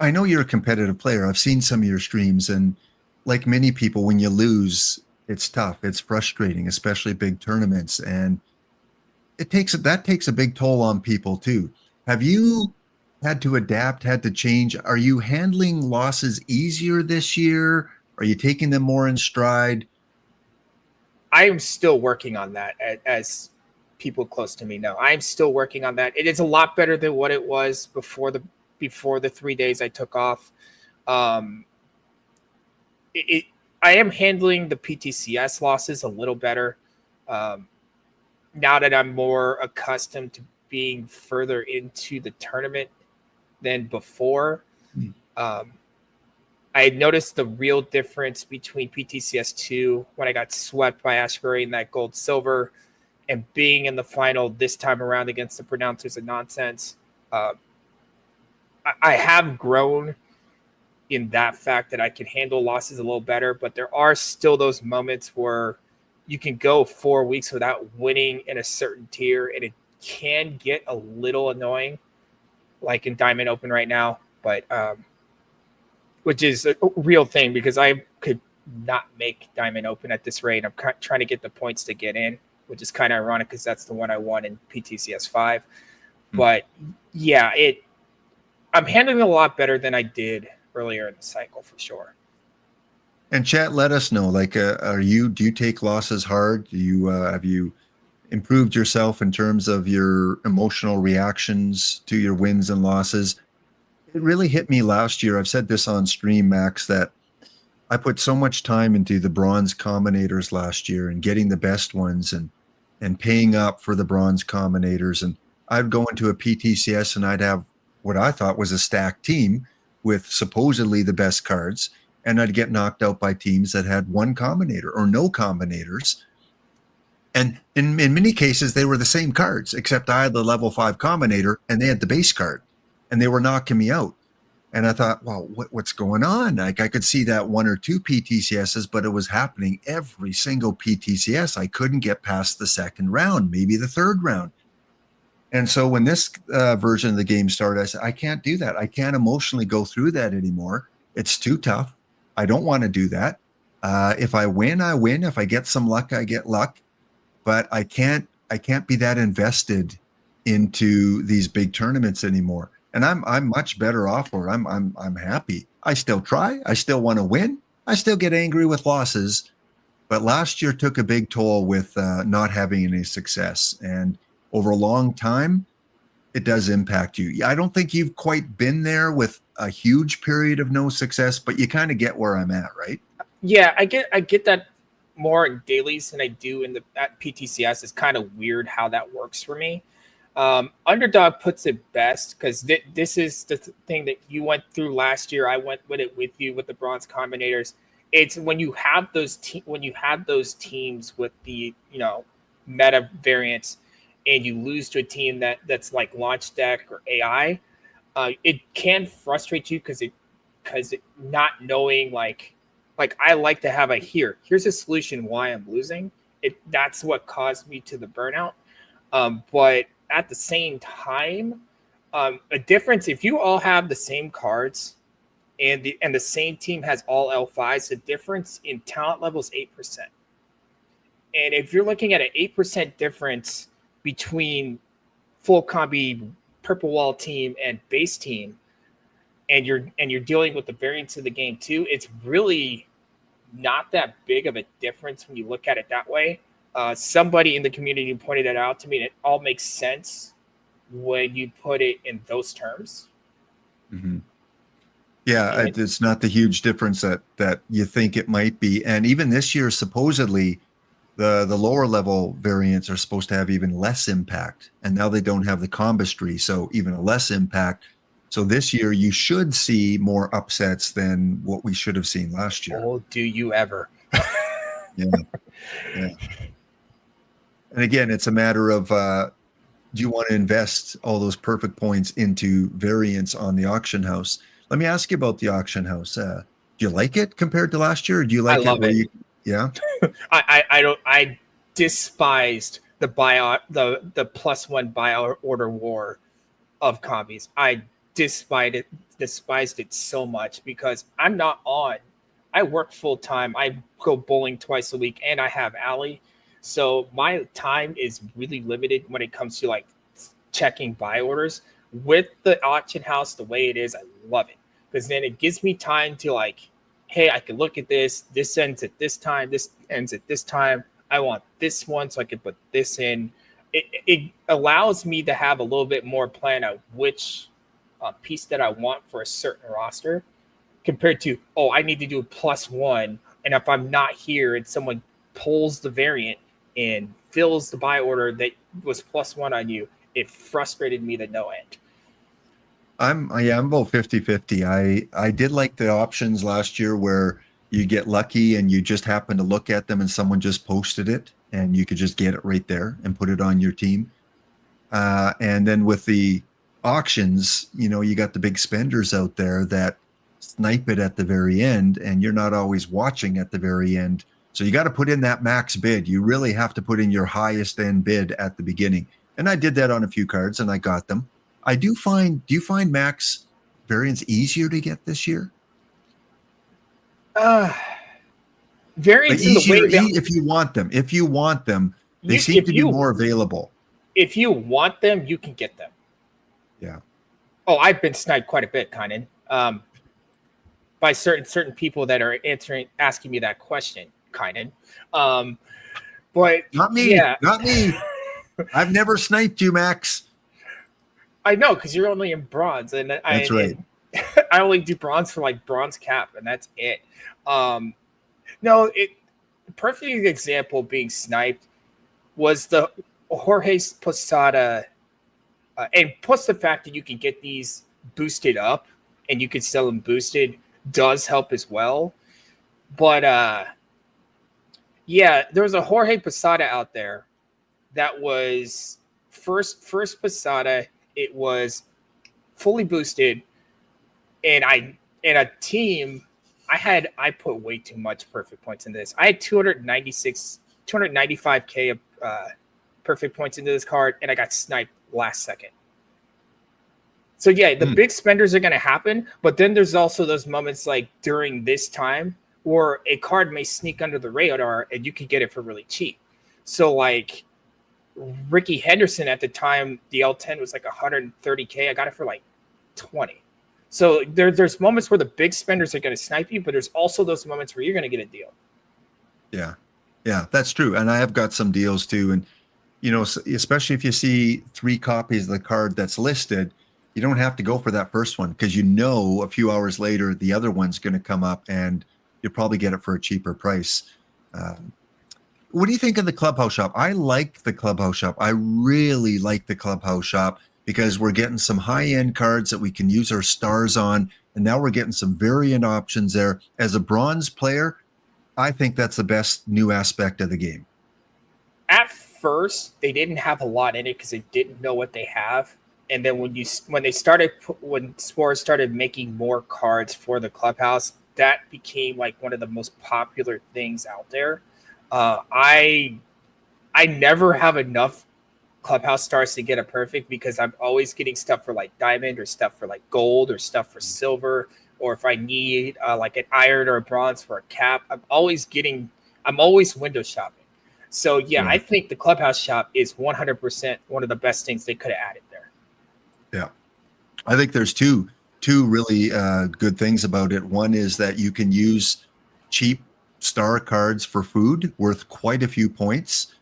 A: I know you're a competitive player. I've seen some of your streams, and like many people, when you lose, it's tough. It's frustrating, especially big tournaments, and that takes a big toll on people too. Have you had to adapt, had to change? Are you handling losses easier this year? Are you taking them more in stride?
D: I am still working on that, as people close to me know. I am still working on that. It is a lot better than what it was before the 3 days I took off. Um, I am handling the PTCS losses a little better now that I'm more accustomed to being further into the tournament than before. I had noticed the real difference between PTCS 2 when I got swept by Ashbury in that gold silver and being in the final this time around against the Pronouncers of Nonsense. I have grown in that fact that I can handle losses a little better, but there are still those moments where you can go 4 weeks without winning in a certain tier, and it can get a little annoying, like in Diamond Open right now. But which is a real thing because I could not make Diamond Open at this rate. I'm trying to get the points to get in, which is kind of ironic because that's the one I won in PTCS 5. But yeah, I'm handling it a lot better than I did earlier in the cycle for sure.
A: And chat, let us know. Like, do you take losses hard? Do you have you improved yourself in terms of your emotional reactions to your wins and losses? It really hit me last year. I've said this on stream, Max, that I put so much time into the bronze combinators last year and getting the best ones and paying up for the bronze combinators. And I'd go into a PTCS and I'd have what I thought was a stacked team with supposedly the best cards. And I'd get knocked out by teams that had one combinator or no combinators. And in many cases, they were the same cards, except I had the level 5 combinator and they had the base card. And they were knocking me out. And I thought, well, what's going on? Like, I could see that 1 or 2 PTCSs, but it was happening every single PTCS. I couldn't get past the second round, maybe the third round. And so when this version of the game started, I said, I can't do that. I can't emotionally go through that anymore. It's too tough. I don't want to do that. If I win, I win. If I get some luck, I get luck. But I can't be that invested into these big tournaments anymore. And I'm much better off, or I'm happy. I still try. I still want to win. I still get angry with losses. But last year took a big toll with not having any success. And over a long time, it does impact you. I don't think you've quite been there with a huge period of no success, but you kind of get where I'm at, right?
D: Yeah, I get that more in dailies than I do at PTCS. It's kind of weird how that works for me. Underdog puts it best because this is the thing that you went through last year. I went with it with you with the bronze combinators. It's when you have those teams with the meta variants, and you lose to a team that's like Launch Deck or AI. It can frustrate you because not knowing like I like to have here's a solution why I'm losing. That's what caused me to the burnout. But at the same time, a difference if you all have the same cards and the same team has all L5s, the difference in talent level is 8%. And if you're looking at an 8% difference between full combi purple wall team and base team, and you're dealing with the variance of the game too, it's really not that big of a difference when you look at it that way. Somebody in the community pointed it out to me, and it all makes sense when you put it in those terms.
A: Mm-hmm. Yeah, it's not the huge difference that you think it might be. And even this year, supposedly, the lower level variants are supposed to have even less impact. And now they don't have the combistry, so even a less impact. So this year, you should see more upsets than what we should have seen last year.
D: Oh, do you ever?
A: Yeah. And again, it's a matter of do you want to invest all those perfect points into variants on the auction house? Let me ask you about the auction house. Do you like it compared to last year? Or do you like
D: I love it?
A: Yeah.
D: I despised the buyout, the +1 buyout order war of combis. I despised it so much because I'm not on. I work full time. I go bowling twice a week, and I have Allie, so my time is really limited when it comes to like checking buy orders. With the auction house the way it is, I love it because then it gives me time to like hey, I can look at this. This ends at this time. This ends at this time. I want this one, so I can put this in. It allows me to have a little bit more plan of which piece that I want for a certain roster, compared to, oh, I need to do a +1, and if I'm not here and someone pulls the variant and fills the buy order that was +1 on you, it frustrated me to no end.
A: I'm about 50-50. I did like the options last year where you get lucky and you just happen to look at them and someone just posted it and you could just get it right there and put it on your team. And then with the auctions, you got the big spenders out there that snipe it at the very end, and you're not always watching at the very end. So you got to put in that max bid. You really have to put in your highest end bid at the beginning. And I did that on a few cards and I got them. Do you find max variants easier to get this year?
D: Variants in the way that,
A: if you want them, they seem to be more available.
D: If you want them, you can get them.
A: Yeah.
D: Oh, I've been sniped quite a bit, Kynan, by certain people that are asking me that question, Kynan. But
A: not me.
D: Yeah.
A: Not me. I've never sniped you, Max.
D: I know, because you're only in bronze, and
A: that's right.
D: I only do bronze for like bronze cap, and that's it. No, perfect example of being sniped was the Jorge Posada, and plus the fact that you can get these boosted up and you can sell them boosted does help as well. But yeah, there was a Jorge Posada out there that was first Posada. It was fully boosted, and I put way too much perfect points in this. I had 295K of perfect points into this card, and I got sniped last second. So yeah, the big spenders are going to happen, but then there's also those moments like during this time where a card may sneak under the radar and you can get it for really cheap. So like Ricky Henderson at the time, the L10 was like 130K. I got it for like 20. So there's moments where the big spenders are going to snipe you, but there's also those moments where you're going to get a deal.
A: Yeah, that's true. And I have got some deals too. And, especially if you see 3 copies of the card that's listed, you don't have to go for that first one because a few hours later, the other one's going to come up and you'll probably get it for a cheaper price. What do you think of the Clubhouse shop? I like the Clubhouse shop. I really like the Clubhouse shop because we're getting some high-end cards that we can use our stars on, and now we're getting some variant options there. As a bronze player, I think that's the best new aspect of the game.
D: At first, they didn't have a lot in it because they didn't know what they have. And then when Spores started making more cards for the Clubhouse, that became like one of the most popular things out there. I never have enough Clubhouse stars to get a perfect because I'm always getting stuff for like diamond or stuff for like gold or stuff for silver, or if I need like an iron or a bronze for a cap, I'm always window shopping. So yeah, I think the Clubhouse shop is 100% one of the best things they could have added there.
A: Yeah, I think there's two really good things about it. One is that you can use cheap star cards for food worth quite a few points.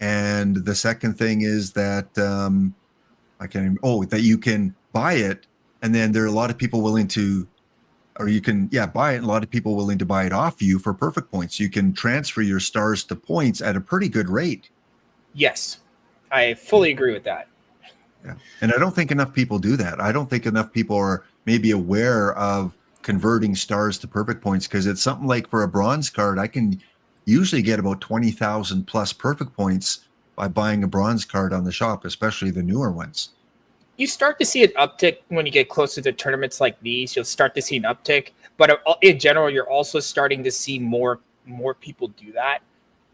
A: And the second thing is that that you can buy it, and then there are a lot of people willing to, or you can buy it, and a lot of people willing to buy it off you for perfect points. You can transfer your stars to points at a pretty good rate.
D: Yes, I fully agree with that.
A: Yeah, and I don't think enough people do that. I don't think enough people are maybe aware of converting stars to perfect points, because it's something like for a bronze card, I can usually get about 20,000 plus perfect points by buying a bronze card on the shop, especially the newer ones.
D: You start to see an uptick when you get closer to tournaments like these. You'll start to see an uptick, but in general, you're also starting to see more people do that,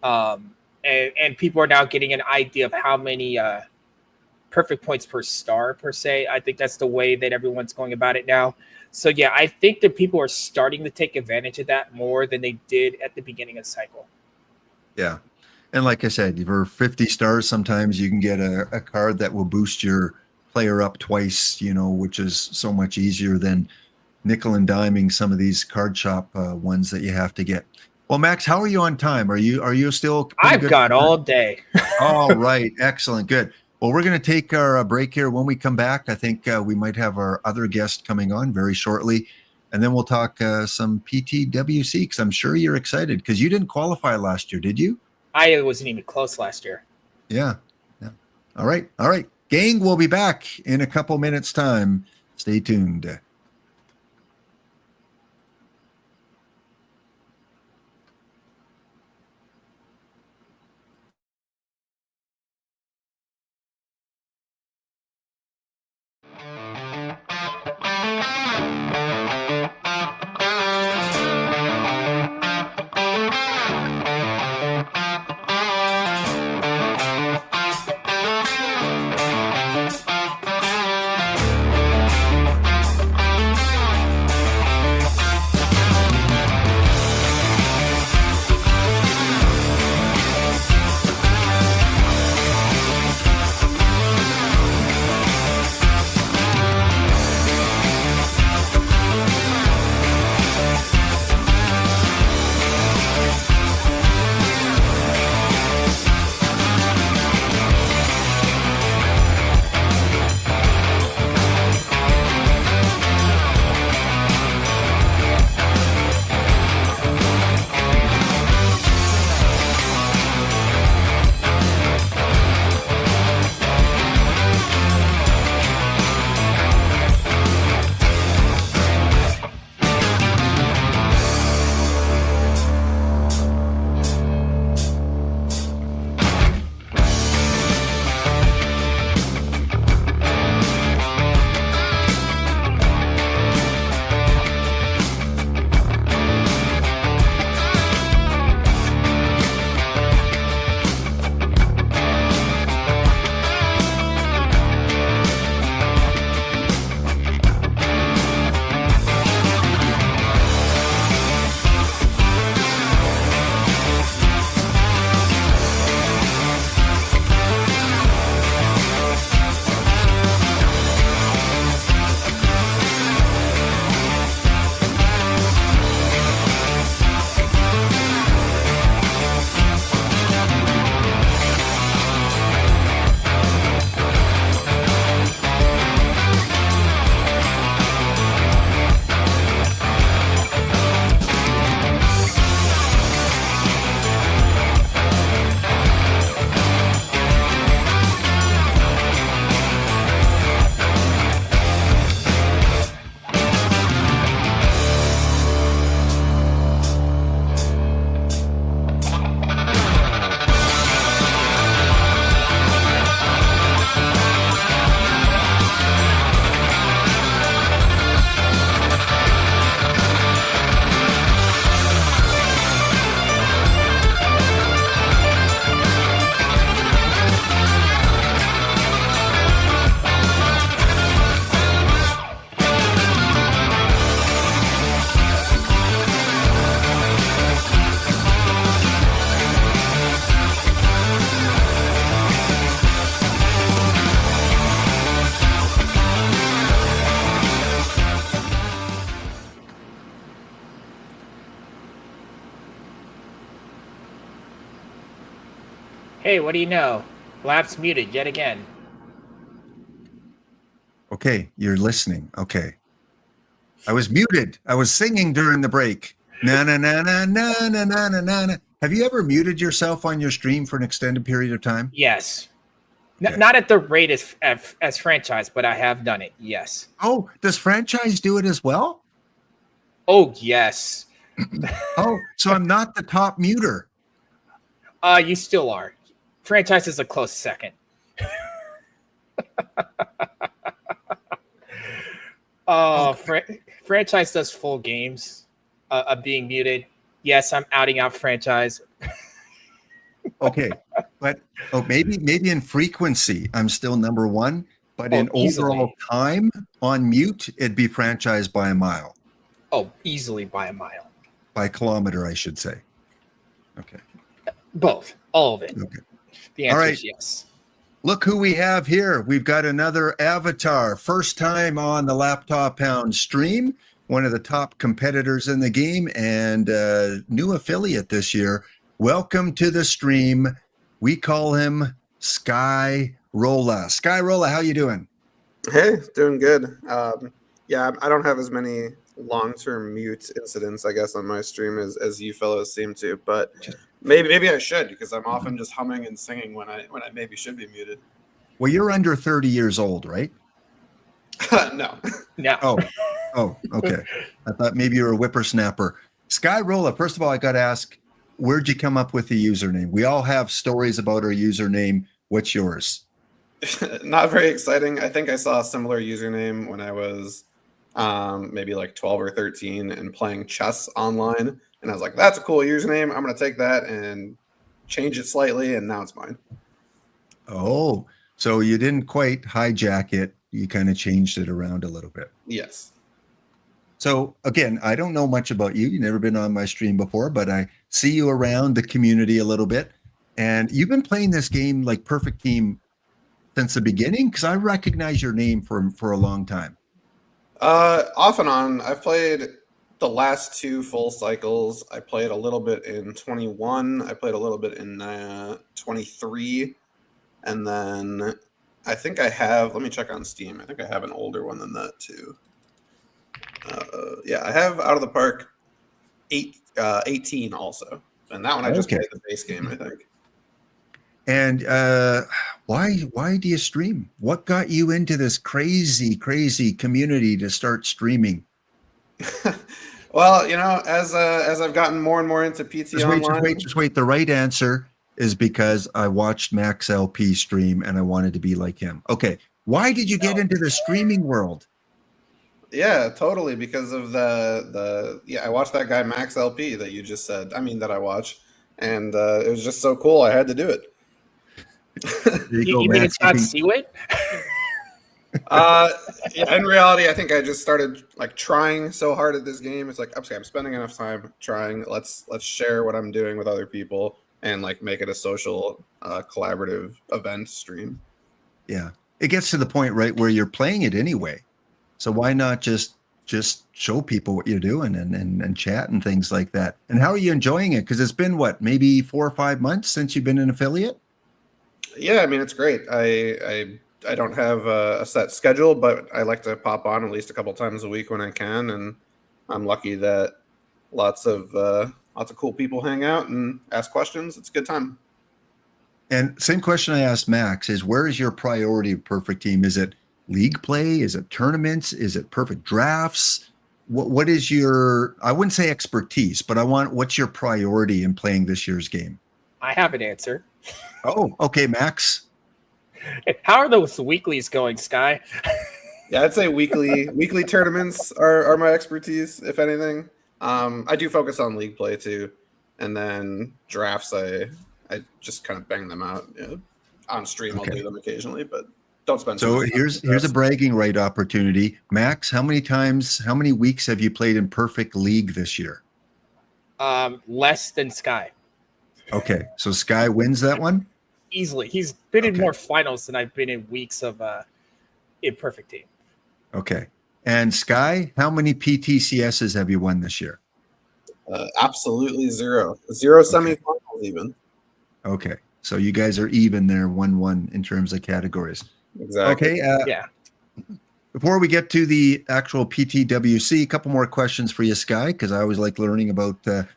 D: and people are now getting an idea of how many perfect points per star per se. I think that's the way that everyone's going about it now. So yeah, I think that people are starting to take advantage of that more than they did at the beginning of the cycle.
A: Yeah. And like I said, for 50 stars, sometimes you can get a card that will boost your player up twice, which is so much easier than nickel and diming some of these card shop ones that you have to get. Well, Max, how are you on time? Are you still pretty
D: I've
A: good
D: got
A: for
D: all day.
A: All right. Excellent. Good. Well, we're going to take our break here. When we come back, I think we might have our other guest coming on very shortly. And then we'll talk some PTWC because I'm sure you're excited because you didn't qualify last year, did you?
D: I wasn't even close last year.
A: Yeah. All right. Gang, we'll be back in a couple minutes' time. Stay tuned.
D: Hey, what do you know? Lap's muted yet again.
A: Okay, you're listening. Okay. I was muted. I was singing during the break. Na na na na na na na na na na. Have you ever muted yourself on your stream for an extended period of time?
D: Yes.
A: Okay.
D: Not at the rate as franchise, but I have done it. Yes.
A: Oh, does franchise do it as well?
D: Oh, yes.
A: Oh, so I'm not the top muter.
D: You still are. Franchise is a close second. Franchise does full games of being muted. Yes, I'm outing out franchise.
A: Okay, but maybe in frequency I'm still number one, but in
D: easily.
A: overall time on mute, it'd be franchise by a mile.
D: Oh, easily by a mile.
A: By kilometer, I should say. Okay.
D: Both. All of it.
A: Okay.
D: The answer
A: All right.
D: is yes.
A: Look who we have here. We've got another avatar. First time on the Laptop Pound stream. one of the top competitors in the game and new affiliate this year. Welcome to the stream. We call him Sky Rolla. Sky Rolla, how you doing?
E: Hey, doing good. Yeah, I don't have as many long-term mute incidents, I guess, on my stream as you fellows seem to, but maybe I should, because I'm often just humming and singing when I maybe should be muted.
A: Well, you're under 30 years old, right?
E: No.
D: No.
A: Oh, okay. I thought maybe you were a whippersnapper. Sky Rolla, first of all, I got to ask, where'd you come up with the username? We all have stories about our username. What's yours?
E: Not very exciting. I think I saw a similar username when I was maybe like 12 or 13 and playing chess online. And I was like, that's a cool username. I'm going to take that and change it slightly. And now it's mine.
A: Oh, so you didn't quite hijack it. You kind of changed it around a little bit.
E: Yes.
A: So again, I don't know much about you. You've never been on my stream before, but I see you around the community a little bit. And you've been playing this game like Perfect Team since the beginning, because I recognize your name for a long time.
E: Off and on. I've played the last 2 full cycles. I played a little bit in 21. I played a little bit in 23. And then I think I have, let me check on Steam. I think I have an older one than that too. Yeah, I have Out of the Park 18 also. And that one I just played the base game, I think.
A: And why do you stream? What got you into this crazy community to start streaming?
E: Well, you know, as I've gotten more and more into PT Online.
A: Just wait. The right answer is because I watched Max LP stream and I wanted to be like him. Okay. Why did you get into the streaming world?
E: Yeah, totally. Because of I watched that guy Max LP that you just said. I mean, that I watch, and it was just so cool. I had to do it.
D: You mean it's not Seawit?
E: Yeah, in reality, I think I just started like trying so hard at this game. It's like, okay, I'm spending enough time trying. Let's share what I'm doing with other people and like make it a social, collaborative event stream.
A: Yeah, it gets to the point, right, where you're playing it anyway. So why not just show people what you're doing and chat and things like that? And how are you enjoying it? Because it's been what, maybe 4 or 5 months since you've been an affiliate?
E: Yeah, I mean, it's great. I don't have a set schedule, but I like to pop on at least a couple times a week when I can, and I'm lucky that lots of cool people hang out and ask questions. It's a good time.
A: And same question I asked Max is, where is your priority of Perfect Team? Is it league play? Is it tournaments? Is it perfect drafts? What is your, I wouldn't say expertise, but what's your priority in playing this year's game?
D: I have an answer.
A: Oh, okay, Max.
D: How are those weeklies going, Sky?
E: Yeah, I'd say weekly tournaments are my expertise, if anything. I do focus on league play too, and then drafts. I just kind of bang them out. You know, on stream. Okay. I'll do them occasionally, but don't spend.
A: So here's a bragging right opportunity, Max. How many weeks have you played in Perfect League this year?
D: Less than Sky.
A: Okay, so Sky wins that one
D: easily. He's been in more finals than I've been in weeks of in Perfect Team.
A: Okay, and Sky, how many PTCSs have you won this year?
E: Absolutely zero semifinals even.
A: Okay, so you guys are even there, 1-1 in terms of categories.
E: Exactly.
A: Okay.
D: Yeah.
A: Before we get to the actual PTWC, a couple more questions for you, Sky, because I always like learning about the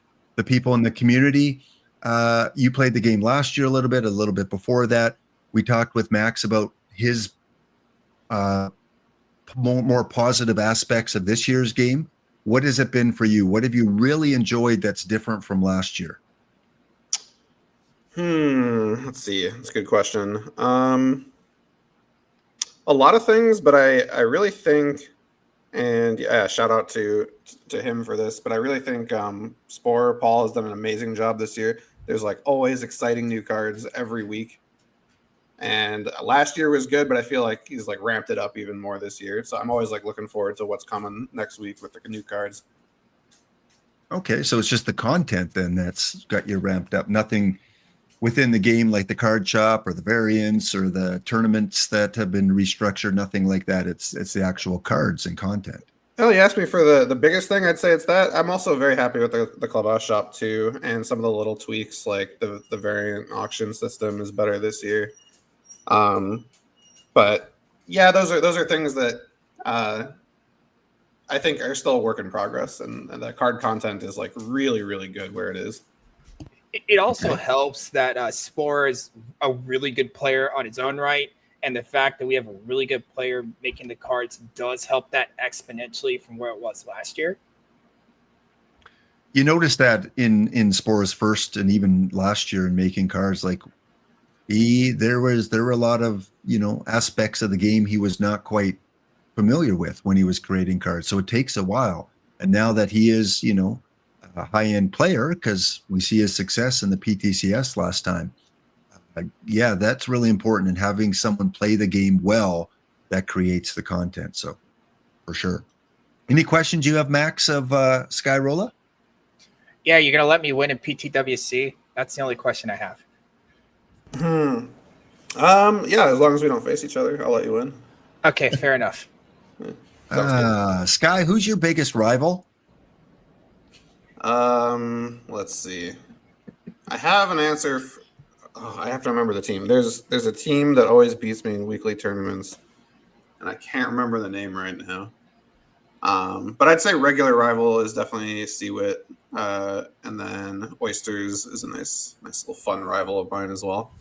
A: people in the community. You played the game last year a little bit before that. We talked with Max about his more positive aspects of this year's game. What has it been for you? What have you really enjoyed that's different from last year?
E: Let's see. That's a good question. A lot of things, but I really think, and yeah, shout out to him for this, but I really think Spore Paul has done an amazing job this year. There's like always exciting new cards every week. And last year was good, but I feel like he's like ramped it up even more this year. So I'm always like looking forward to what's coming next week with the new cards.
A: Okay, so it's just the content then that's got you ramped up. Nothing within the game like the card shop or the variants or the tournaments that have been restructured, nothing like that. It's the actual cards and content.
E: Oh, you asked me for the biggest thing. I'd say it's that. I'm also very happy with the clubhouse shop too, and some of the little tweaks like the variant auction system is better this year. Um, but yeah, those are things that uh, I think are still a work in progress, and the card content is like really good where it is.
D: It also helps that Spore is a really good player on his own right, and the fact that we have a really good player making the cards does help that exponentially from where it was last year.
A: You notice that in Spore's first and even last year in making cards, like there were a lot of aspects of the game he was not quite familiar with when he was creating cards. So it takes a while. And now that he is, a high-end player, because we see his success in the PTCS last time, yeah, that's really important. And having someone play the game well, that creates the content. So for sure. Any questions you have, Max, of Skyrola?
D: Yeah, you're gonna let me win in PTWC? That's the only question I have.
E: Yeah, as long as we don't face each other, I'll let you win.
D: Okay, fair enough.
A: Sky, who's your biggest rival?
E: Let's see. I have an answer. I have to remember the team. There's a team that always beats me in weekly tournaments, and I can't remember the name right now. But I'd say regular rival is definitely Seawit, and then Oysters is a nice little fun rival of mine as well.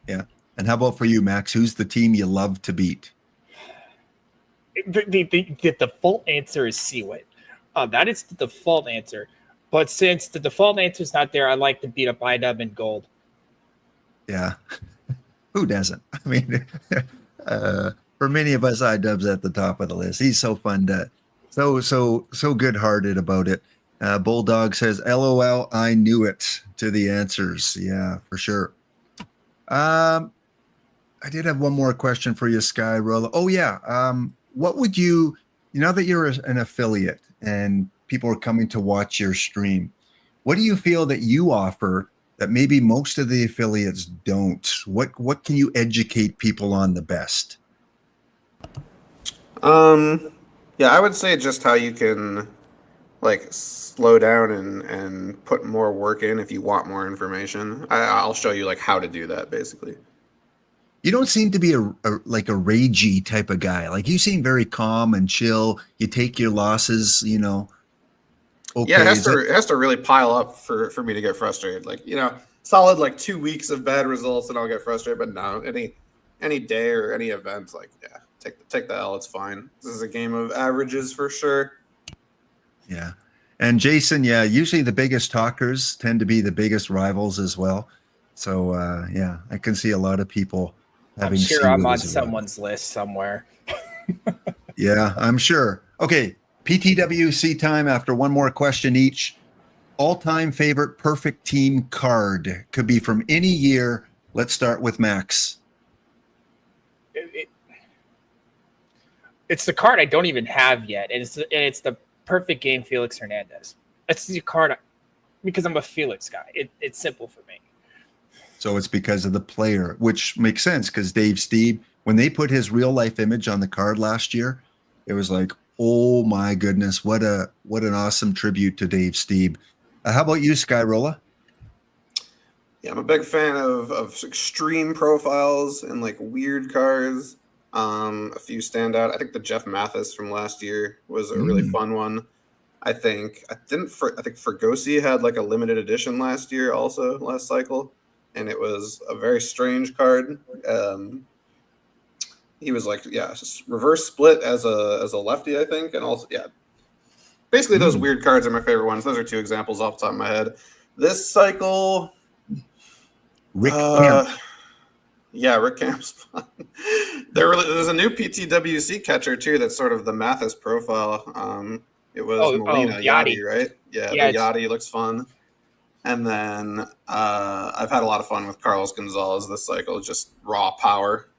A: Yeah. And how about for you, Max? Who's the team you love to beat?
D: The default answer is Seawit. That is the default answer. But since the default answer is not there, I like to beat up IDub in gold.
A: Yeah. Who doesn't? I mean, for many of us, IDub's at the top of the list. He's so fun to, so good-hearted about it. Bulldog says, LOL, I knew it, to the answers. Yeah, for sure. I did have one more question for you, Skyrola. Oh, yeah. What would you, now that you're an affiliate and people are coming to watch your stream, what do you feel that you offer that maybe most of the affiliates don't? What can you educate people on the best?
E: Yeah, I would say just how you can like slow down and put more work in if you want more information. I'll show you like how to do that basically.
A: You don't seem to be a ragey type of guy. Like you seem very calm and chill. You take your losses, Okay,
E: yeah, it has to really pile up for me to get frustrated. Like, solid like 2 weeks of bad results and I'll get frustrated. But no, any day or any event, like, yeah, take the L. It's fine. This is a game of averages for sure.
A: Yeah. And Jason, yeah, usually the biggest talkers tend to be the biggest rivals as well. So yeah, I can see a lot of people having.
D: I'm sure I'm on someone's list somewhere.
A: Yeah, I'm sure. Okay, PTWC time after one more question each. All-time favorite perfect team card could be from any year. Let's start with Max.
D: It's the card I don't even have yet, and it's the perfect game Felix Hernandez. That's the card because I'm a Felix guy. It's simple for me.
A: So it's because of the player, which makes sense because Dave Steeb, when they put his real life image on the card last year, it was like, oh my goodness, what an awesome tribute to Dave Steeb. How about you, Skyrola?
E: Yeah, I'm a big fan of extreme profiles and like weird cards. A few stand out. I think the Jeff Mathis from last year was a really fun one. I think Fergosi had like a limited edition last cycle, and it was a very strange card. He was like, yeah, reverse split as a lefty, I think, and also basically those weird cards are my favorite ones. Those are two examples off the top of my head. This cycle,
A: Rick Kemp.
E: Yeah, Rick Camp's fun. There's a new PTWC catcher too that's sort of the Mathis profile. It was Molina Yachty, right? Yeah, the Yachty looks fun. And then I've had a lot of fun with Carlos Gonzalez this cycle, just raw power.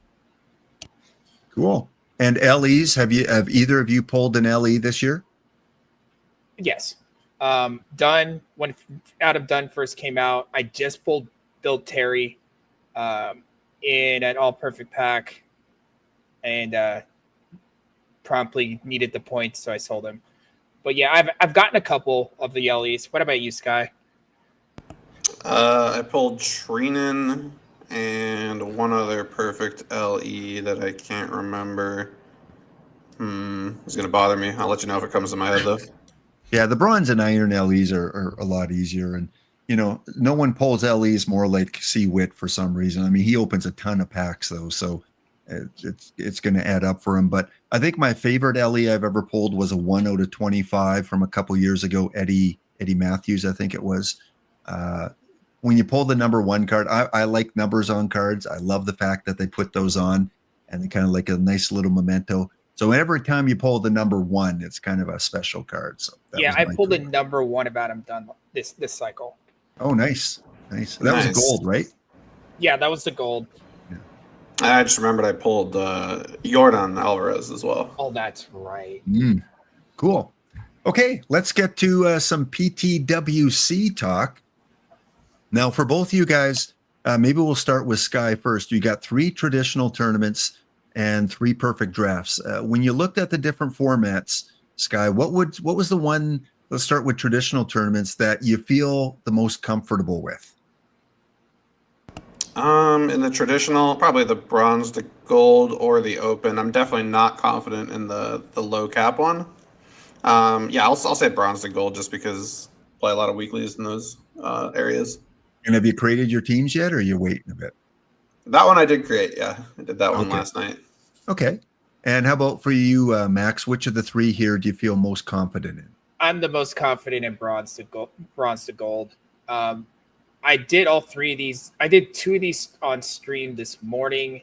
A: Cool. And LEs, have either of you pulled an LE this year?
D: Yes. Dunn, when Adam Dunn first came out, I just pulled Bill Terry in an all perfect pack, and promptly needed the points, so I sold him. But yeah, I've gotten a couple of the LEs. What about you, Sky?
E: I pulled Treenan and one other perfect LE that I can't remember. It's gonna bother me. I'll let you know if it comes to my head though.
A: Yeah, the bronze and iron LEs are a lot easier, and no one pulls LEs more like C Wit for some reason. I mean, he opens a ton of packs though, so it's going to add up for him. But I think my favorite LE I've ever pulled was a 1 out of 25 from a couple years ago. Eddie Matthews, I think it was. When you pull the number 1 card, I like numbers on cards. I love the fact that they put those on, and they kind of like a nice little memento. So every time you pull the number 1, it's kind of a special card. So
D: yeah, I pulled the number 1 about him done this cycle.
A: Oh, nice. That was a gold, right?
D: Yeah, that was the gold.
A: Yeah.
E: I just remembered I pulled Jordan Alvarez as well.
D: Oh, that's right.
A: Cool. Okay, let's get to some PTWC talk. Now, for both you guys, maybe we'll start with Sky first. You got 3 traditional tournaments and 3 perfect drafts. When you looked at the different formats, Sky, what was the one? Let's start with traditional tournaments that you feel the most comfortable with.
E: In the traditional, probably the bronze to gold or the open. I'm definitely not confident in the low cap one. Yeah, I'll say bronze to gold just because I play a lot of weeklies in those areas.
A: And have you created your teams yet, or are you waiting a bit?
E: That one I did create. Yeah, I did that one last night. Okay.
A: And how about for you, Max? Which of the 3 here do you feel most confident in?
D: I'm the most confident in bronze to gold. I did all 3 of these. I did 2 of these on stream this morning.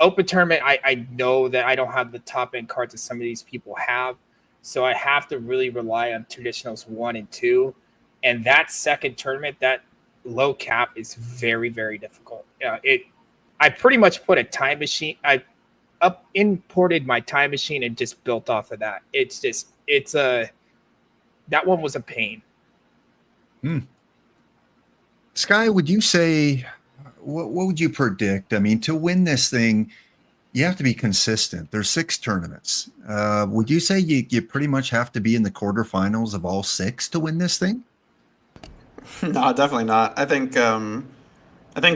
D: Open tournament, I know that I don't have the top end cards that some of these people have, so I have to really rely on traditionals 1 and 2. And that second tournament, that low cap is very, very difficult. I pretty much put a time machine. I imported my time machine and just built off of that. That one was a pain.
A: Sky, would you say, what would you predict? I mean, to win this thing, you have to be consistent. There's 6 tournaments. Would you say you pretty much have to be in the quarterfinals of all 6 to win this thing?
E: No, definitely not. I think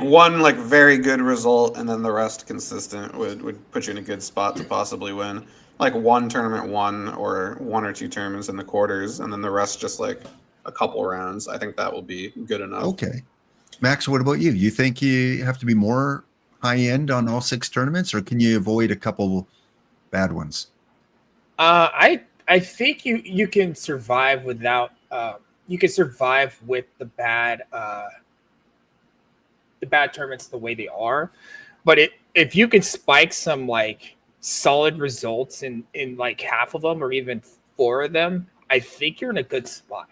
E: one like very good result and then the rest consistent would put you in a good spot to possibly win. Like 1 tournament 1 or 1 or 2 tournaments in the quarters, and then the rest just like a couple rounds. I think that will be good enough.
A: Okay. Max, what about you? You think you have to be more high end on all 6 tournaments, or can you avoid a couple bad ones?
D: I think you can survive without you can survive with the bad tournaments the way they are, but if you can spike some like solid results in like half of them or even 4 of them, I think you're in a good spot.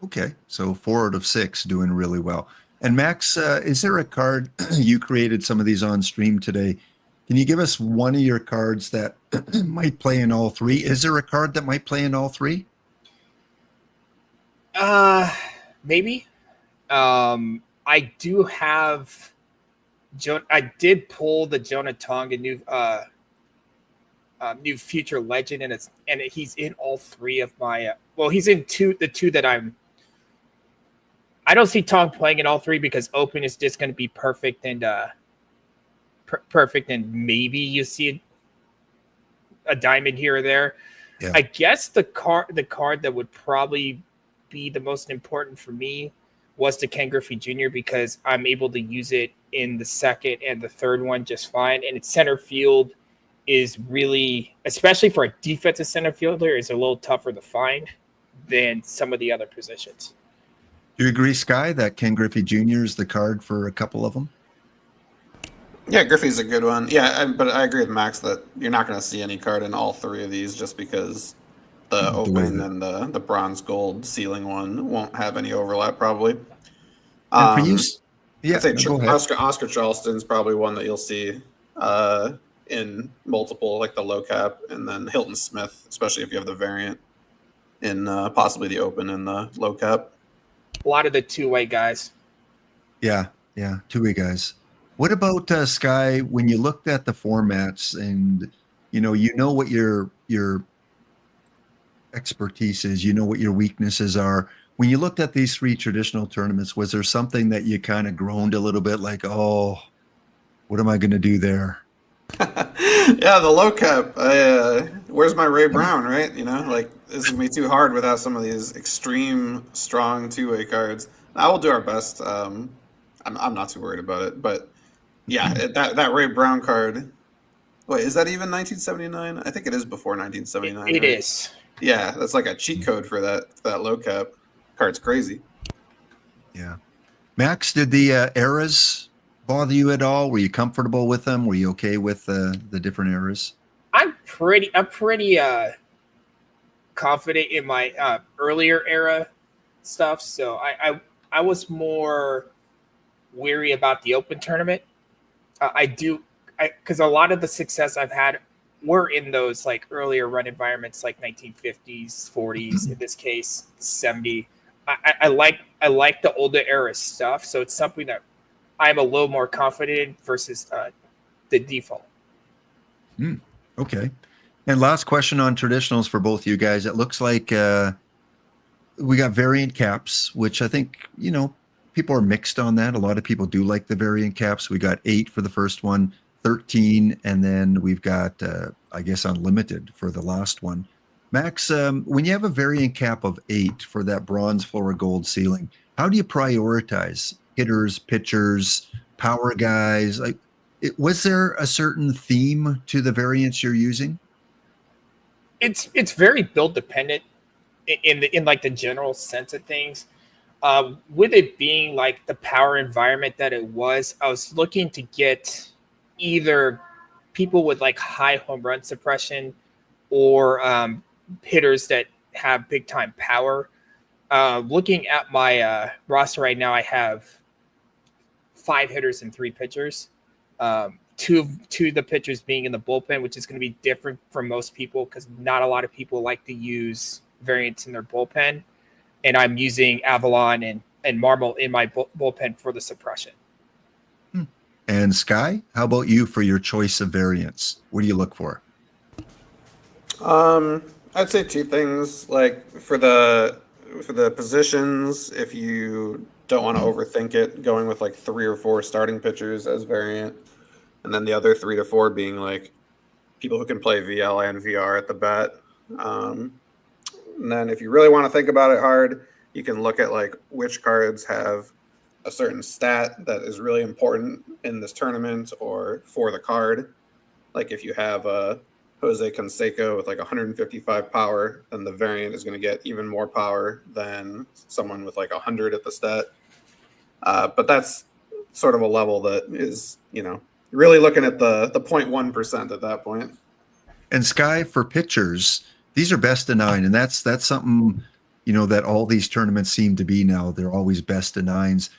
A: Okay, so 4 out of 6 doing really well. And Max, is there a card you created some of these on stream today? Can you give us one of your cards that might play in all 3? Is there a card that might play in all 3?
D: Maybe. I do have I did pull the Jonah Tonga new future legend, and he's in all 3 of my he's in the 2 that I don't see Tong playing in all 3 because open is just going to be perfect and maybe you see a diamond here or there. Yeah. I guess the card that would probably be the most important for me was the Ken Griffey Jr. because I'm able to use it in the second and the third one just fine. And its center field is really, especially for a defensive center fielder, is a little tougher to find than some of the other positions.
A: Do you agree, Sky, that Ken Griffey Jr. is the card for a couple of them?
E: Yeah, Griffey's a good one. Yeah, but I agree with Max that you're not going to see any card in all 3 of these just because the open and the bronze gold ceiling one won't have any overlap probably.
A: And for you, yeah,
E: I'd say Oscar Charleston's probably one that you'll see in multiple, like the low cap, and then Hilton Smith, especially if you have the variant in possibly the open and the low cap.
D: A lot of the 2-way guys.
A: Yeah, 2-way guys. What about Sky? When you looked at the formats and you know what your expertise is, you know what your weaknesses are. When you looked at these three traditional tournaments, was there something that you kind of groaned a little bit like, oh, what am I going to do there?
E: Yeah, the low cap. Where's my Ray Brown, right? Like this is gonna be too hard without some of these extreme strong two-way cards. I will do our best. I'm not too worried about it, but yeah, that Ray Brown card. Wait, is that even 1979? I think it is before 1979.
D: It
E: right?
D: is.
E: Yeah, that's like a cheat code for that low cap card's crazy.
A: Yeah. Max, did the eras bother you at all? Were you comfortable with them? Were you okay with the different eras?
D: I'm pretty confident in my earlier era stuff. So I was more weary about the open tournament. Because a lot of the success I've had were in those like earlier run environments, like 1950s, 40s, in this case, 70. I like the older era stuff, so it's something that I'm a little more confident in versus the default.
A: Okay. And last question on traditionals for both you guys. It looks like we got variant caps, which I think, people are mixed on that. A lot of people do like the variant caps. We got 8 for the first one, 13, and then we've got, I guess, unlimited for the last one. Max, when you have a variant cap of 8 for that bronze floor gold ceiling, how do you prioritize hitters, pitchers, power guys? Like, was there a certain theme to the variants you're using?
D: It's very build dependent in like the general sense of things. With it being like the power environment that it was, I was looking to get either people with like high home run suppression or hitters that have big time power. Looking at my roster right now, I have 5 hitters and 3 pitchers. Two of the pitchers being in the bullpen, which is going to be different from most people because not a lot of people like to use variants in their bullpen. And I'm using Avalon and Marble in my bullpen for the suppression.
A: And Sky, how about you for your choice of variants? What do you look for?
E: I'd say 2 things. Like for the positions, if you don't want to overthink it, going with like 3 or 4 starting pitchers as variant, and then the other 3 to 4 being like people who can play VL and VR at the bat. And then if you really want to think about it hard, you can look at like which cards have a certain stat that is really important in this tournament or for the card. Like if you have a Jose Canseco with like 155 power, then the variant is going to get even more power than someone with like 100 at the stat. But that's sort of a level that is, really looking at the 0.1% at that point.
A: And Sky, for pitchers, these are best of 9, and that's something that all these tournaments seem to be now. They're always best of 9s.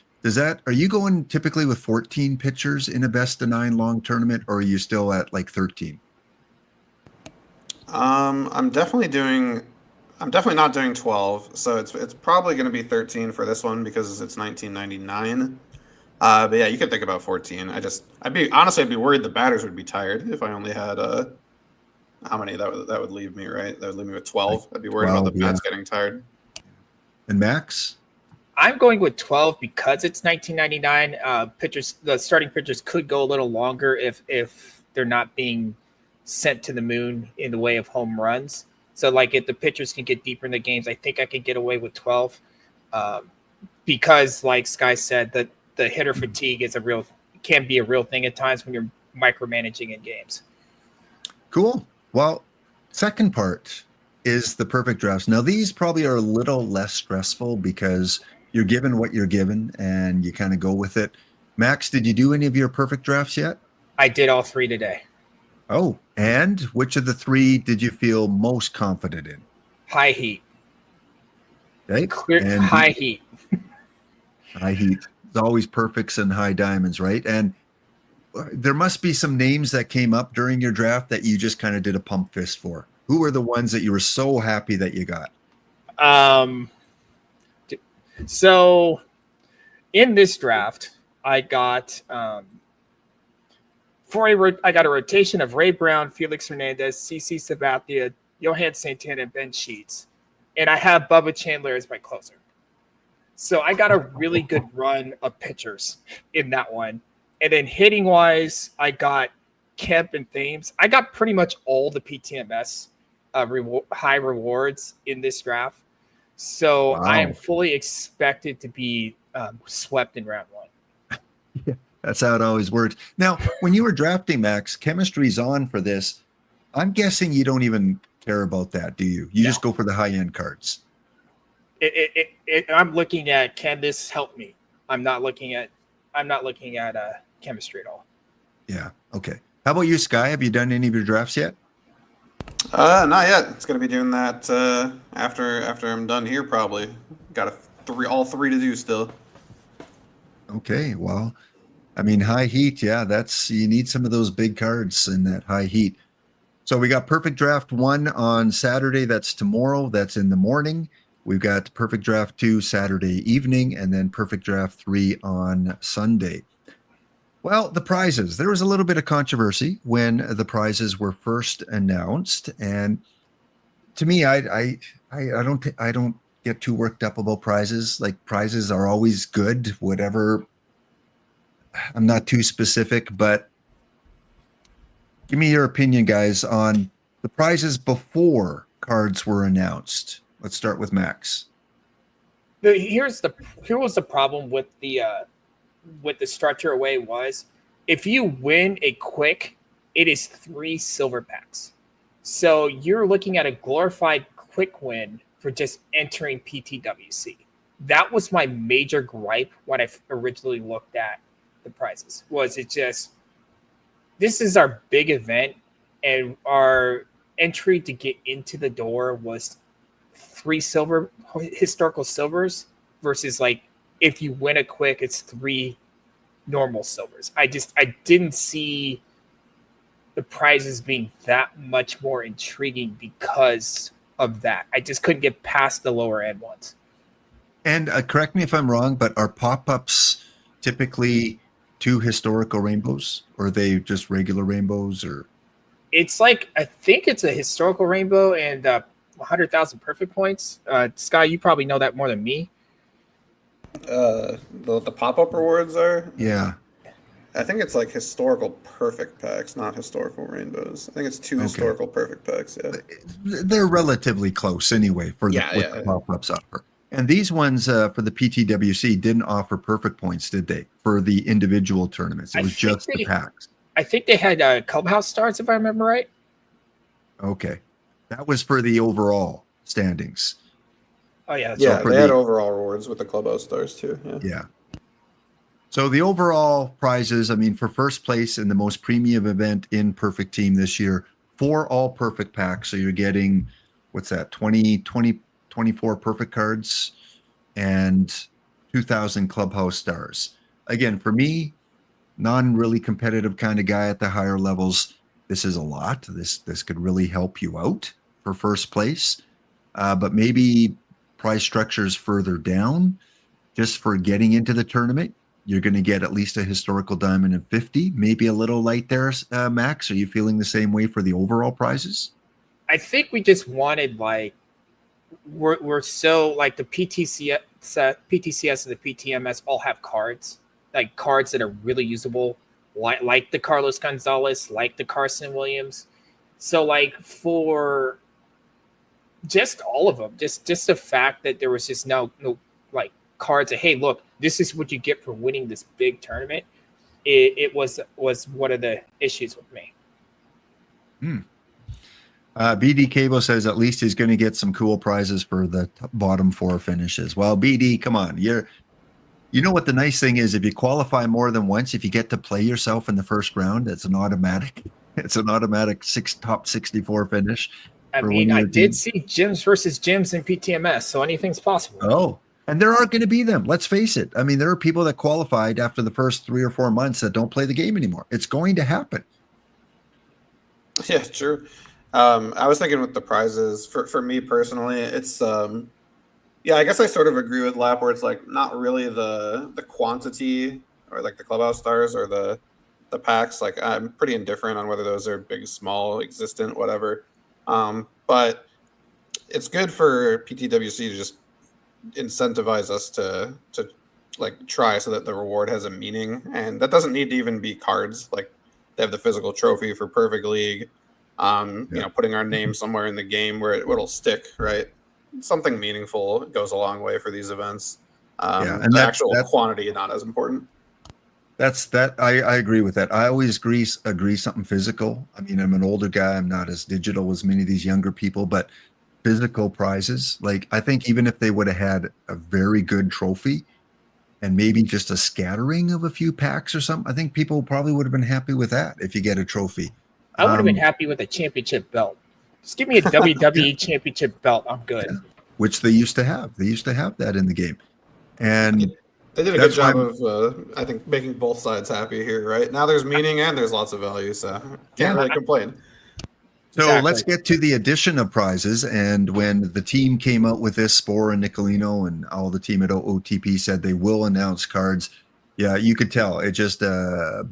A: Are you going typically with 14 pitchers in a best of 9 long tournament, or are you still at like 13?
E: I'm definitely not doing 12, so it's probably going to be 13 for this one because it's 1999. But yeah, you could think about 14. I'd be worried the batters would be tired if I only had how many that would leave me, right? That would leave me with 12. I'd be worried
A: 12,
E: about the bats getting tired.
A: And Max?
D: I'm going with 12 because it's 1999. The starting pitchers could go a little longer if they're not being sent to the moon in the way of home runs. So like if the pitchers can get deeper in the games, I think I could get away with 12. Because like Sky said, that the hitter fatigue can be a real thing at times when you're micromanaging in games.
A: Cool. Well, second part is the perfect drafts. Now, these probably are a little less stressful because you're given what you're given and you kind of go with it. Max, did you do any of your perfect drafts yet?
D: I did all 3 today.
A: Oh, and which of the 3 did you feel most confident in?
D: High heat.
A: Okay.
D: Clear high heat.
A: High heat. It's always perfects and high diamonds, right? And there must be some names that came up during your draft that you just kind of did a pump fist for. Who were the ones that you were so happy that you got?
D: So in this draft, I got I got a rotation of Ray Brown, Felix Hernandez, CC Sabathia, Johan Santana, and Ben Sheets. And I have Bubba Chandler as my closer. So I got a really good run of pitchers in that one. And then hitting wise, I got Kemp and Thames. I got pretty much all the PTMS high rewards in this draft. So
A: Wow.
D: I am fully expected to be swept in round one.
A: Yeah, that's how it always works. Now, when you were drafting, Max, chemistry's on for this. I'm guessing you don't even care about that, do you? You just go for the high-end cards.
D: I'm looking at, can this help me? I'm not looking at chemistry at all.
A: Yeah. Okay. How about you, Sky? Have you done any of your drafts yet?
E: Not yet. It's gonna be doing that after I'm done here. Probably got all three to do still.
A: Okay. Well, I mean, high heat. Yeah, you need some of those big cards in that high heat. So we got Perfect Draft 1 on Saturday. That's tomorrow. That's in the morning. We've got Perfect Draft 2 Saturday evening, and then Perfect Draft 3 on Sunday. Well, the prizes. There was a little bit of controversy when the prizes were first announced, and to me, I don't get too worked up about prizes. Like, prizes are always good, whatever. I'm not too specific, but give me your opinion, guys, on the prizes before cards were announced. Let's start with Max.
D: Here was the problem with the structure away was if you win a quick, it is 3 silver packs. So you're looking at a glorified quick win for just entering PTWC. That was my major gripe when I originally looked at the prizes. Was it just, this is our big event, and our entry to get into the door was 3 historical silvers versus, like, if you win a quick, it's 3 normal silvers. I didn't see the prizes being that much more intriguing because of that. I just couldn't get past the lower end ones.
A: And correct me if I'm wrong, but are pop-ups typically 2 historical rainbows, or are they just regular rainbows? Or
D: it's like, I think it's a historical rainbow and 100,000 perfect points. Sky, you probably know that more than me.
E: The pop-up rewards are,
A: yeah,
E: I think it's like historical perfect packs, not historical rainbows. I think it's 2 historical perfect packs. Yeah,
A: they're relatively close anyway for the pop-ups offer. And these ones for the PTWC didn't offer perfect points, did they? For the individual tournaments, it was just the packs.
D: I think they had clubhouse stars, if I remember right.
A: Okay, that was for the overall standings.
D: Oh yeah,
E: yeah. They had overall rewards with the clubhouse stars too.
A: Yeah. So the overall prizes, I mean, for first place in the most premium event in Perfect Team this year, 4 all perfect packs. So you're getting, what's that, 24 perfect cards and 2,000 clubhouse stars. Again, for me, non-really competitive kind of guy at the higher levels, this is a lot. This could really help you out for first place. But maybe prize structures further down, just for getting into the tournament, you're going to get at least a historical diamond of 50, maybe a little light there, Max. Are you feeling the same way for the overall prizes?
D: I think we just wanted, like, we're so, like, the PTCS and the PTMS all have cards, like cards that are really usable, like the Carlos Gonzalez, like the Carson Williams. So, like, for just all of them, just the fact that there was just no like cards that, hey, look, this is what you get for winning this big tournament. It was one of the issues with me.
A: BD Cable says at least he's going to get some cool prizes for the bottom 4 finishes. Well, BD, come on. You know what the nice thing is? If you qualify more than once, if you get to play yourself in the first round, it's an automatic top 64 finish.
D: I mean, I did see gyms versus gyms in PTMS, so anything's possible.
A: Oh, and there are going to be them. Let's face it. I mean, there are people that qualified after the first 3 or 4 months that don't play the game anymore. It's going to happen.
E: Yeah, true. I was thinking with the prizes, for me personally, it's yeah, I guess I sort of agree with Lap, where it's like not really the quantity or like the clubhouse stars or the the packs. Like I'm pretty indifferent on whether those are big, small, existent, whatever. But it's good for PTWC to just incentivize us to like try so that the reward has a meaning, and that doesn't need to even be cards. Like they have the physical trophy for Perfect League. Putting our name somewhere in the game where it'll stick, right? Something meaningful goes a long way for these events.
A: And
E: the actual quantity is not as important.
A: I agree with that. I always agree something physical. I mean, I'm an older guy. I'm not as digital as many of these younger people, but physical prizes. Like I think even if they would have had a very good trophy and maybe just a scattering of a few packs or something, I think people probably would have been happy with that if you get a trophy.
D: I would have been happy with a championship belt. Just give me a WWE championship belt. I'm good.
A: Yeah, which they used to have. They used to have that in the game. And
E: they did a good job of, I think, making both sides happy here, right? Now there's meaning and there's lots of value, so can't really complain.
A: So let's get to the addition of prizes. And when the team came out with this, Spore and Nicolino and all the team at OOTP said they will announce cards. Yeah, you could tell. It just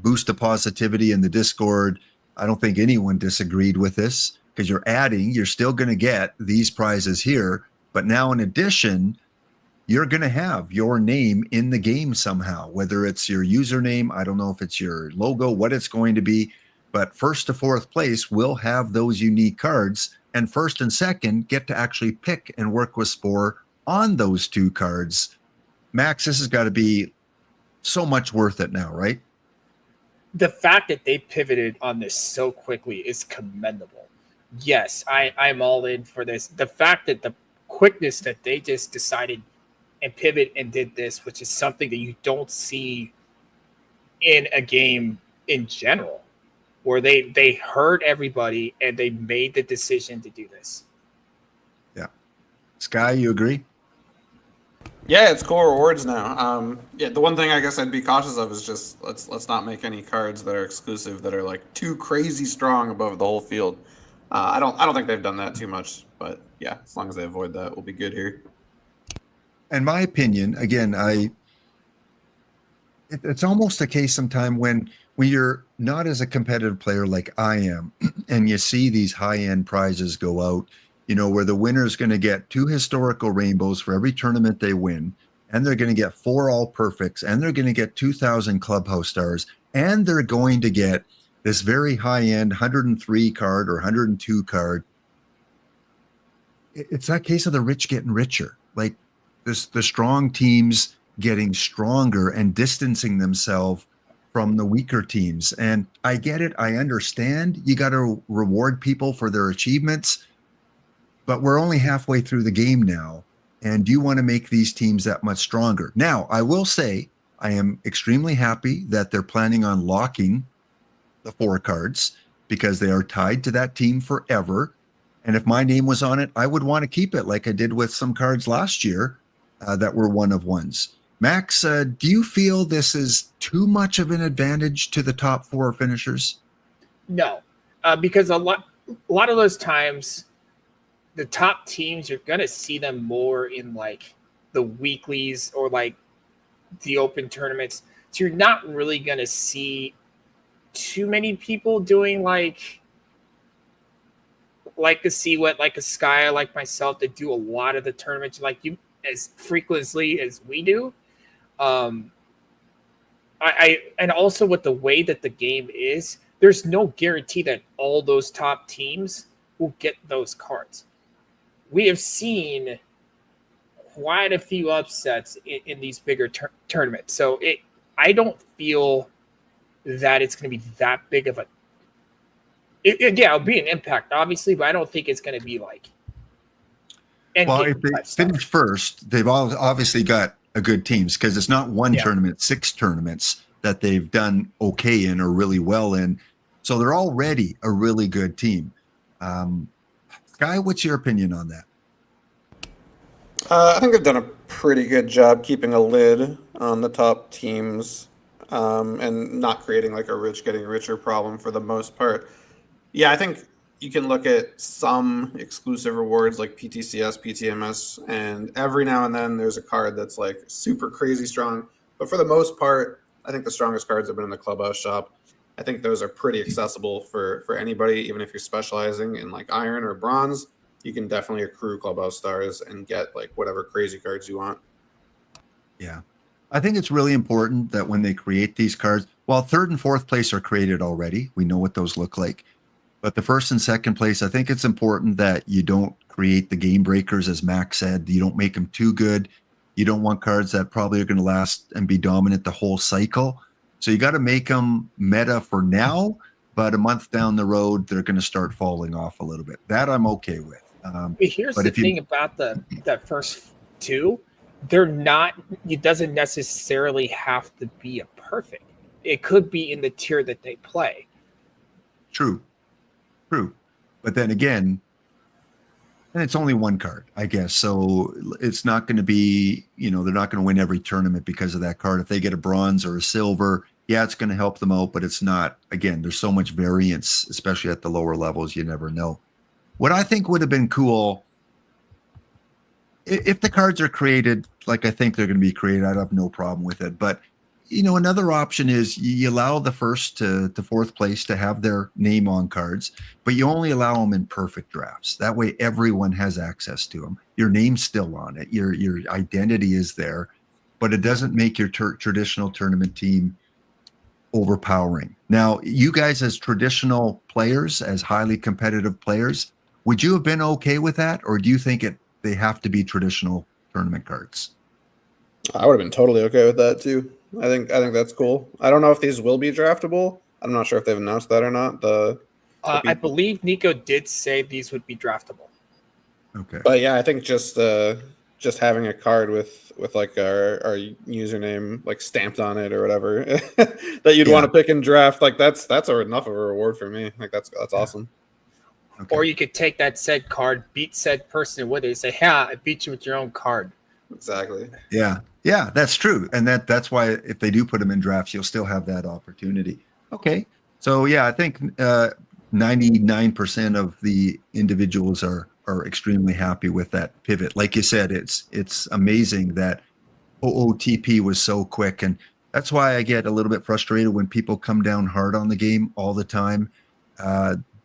A: boost of positivity in the Discord. I don't think anyone disagreed with this because you're still going to get these prizes here. But now in addition, you're going to have your name in the game somehow, whether it's your username. I don't know if it's your logo, what it's going to be. But first to fourth place will have those unique cards. And first and second get to actually pick and work with Spore on those two cards. Max, this has got to be so much worth it now, right?
D: The fact that they pivoted on this so quickly is commendable. Yes, I'm all in for this. The fact that the quickness that they just decided and pivot and did this, which is something that you don't see in a game in general, where they heard everybody and they made the decision to do this.
A: Yeah. Sky, you agree?
E: Yeah, it's cool rewards now. The one thing I guess I'd be cautious of is just let's not make any cards that are exclusive that are like too crazy strong above the whole field. I don't think they've done that too much, but yeah, as long as they avoid that, we'll be good here.
A: In my opinion, again, it's almost a case sometime when you're not as a competitive player like I am, and you see these high-end prizes go out, where the winner is going to get 2 historical rainbows for every tournament they win, and they're going to get 4 all perfects, and they're going to get 2,000 clubhouse stars, and they're going to get this very high-end 103 card or 102 card. It's that case of the rich getting richer. Like the strong teams getting stronger and distancing themselves from the weaker teams. And I get it. I understand you got to reward people for their achievements, but we're only halfway through the game now. And you want to make these teams that much stronger. Now, I will say I am extremely happy that they're planning on locking the 4 cards because they are tied to that team forever. And if my name was on it, I would want to keep it like I did with some cards last year that were one of ones. Max, do you feel this is too much of an advantage to the top 4 finishers?
D: No, because a lot of those times, the top teams, you're going to see them more in like the weeklies or like the open tournaments. So you're not really going to see too many people doing like a C-Wet, like a Sky, like myself, that do a lot of the tournaments like you as frequently as we do. And also with the way that the game is, there's no guarantee that all those top teams will get those cards. We have seen quite a few upsets in these bigger tournaments. So I don't feel that it's going to be that big of a it'll be an impact, obviously, but I don't think it's going to be like.
A: Well, if they finish first, they've obviously got a good teams because it's not one tournament, 6 tournaments that they've done okay in or really well in. So they're already a really good team. Sky, what's your opinion on that?
E: I think they've done a pretty good job keeping a lid on the top teams and not creating like a rich getting richer problem for the most part. Yeah, I think you can look at some exclusive rewards like PTCS, PTMS, and every now and then there's a card that's like super crazy strong. But for the most part, I think the strongest cards have been in the clubhouse shop. I think those are pretty accessible for anybody, even if you're specializing in like iron or bronze. You can definitely accrue clubhouse stars and get like whatever crazy cards you want.
A: Yeah. I think it's really important that when they create these cards, while third and fourth place are created already, we know what those look like. But the first and second place, I think it's important that you don't create the game breakers, as Max said. You don't make them too good. You don't want cards that probably are going to last and be dominant the whole cycle. So you got to make them meta for now, but a month down the road, they're going to start falling off a little bit. That I'm okay with.
D: But here's
A: but
D: the
A: if you-
D: thing about that first two, they're not. It doesn't necessarily have to be a perfect. It could be in the tier that they play.
A: True. But then again, and it's only one card, I guess. So it's not going to be, they're not going to win every tournament because of that card. If they get a bronze or a silver, yeah, it's going to help them out, but it's not. Again, there's so much variance, especially at the lower levels. You never know. What I think would have been cool, if the cards are created like I think they're going to be created, I'd have no problem with it. But another option is you allow the first to fourth place to have their name on cards, but you only allow them in perfect drafts. That way, everyone has access to them. Your name's still on it. Your identity is there, but it doesn't make your traditional tournament team overpowering. Now, you guys as traditional players, as highly competitive players, would you have been okay with that, or do you think they have to be traditional tournament cards?
E: I would have been totally okay with that too. I think that's cool. I don't know if these will be draftable. I'm not sure if they've announced that or not.
D: I believe Nico did say these would be draftable.
A: Okay.
E: But yeah, I think just having a card with like our username like stamped on it or whatever that you'd want to pick and draft, like that's enough of a reward for me. Like that's awesome.
A: Okay.
D: Or you could take that said card, beat said person with it, say, "Yeah, I beat you with your own card."
E: Exactly.
A: Yeah, that's true. And that's why if they do put them in drafts, you'll still have that opportunity. Okay. So yeah, I think 99% of the individuals are extremely happy with that pivot. Like you said, it's amazing that OOTP was so quick. And that's why I get a little bit frustrated when people come down hard on the game all the time.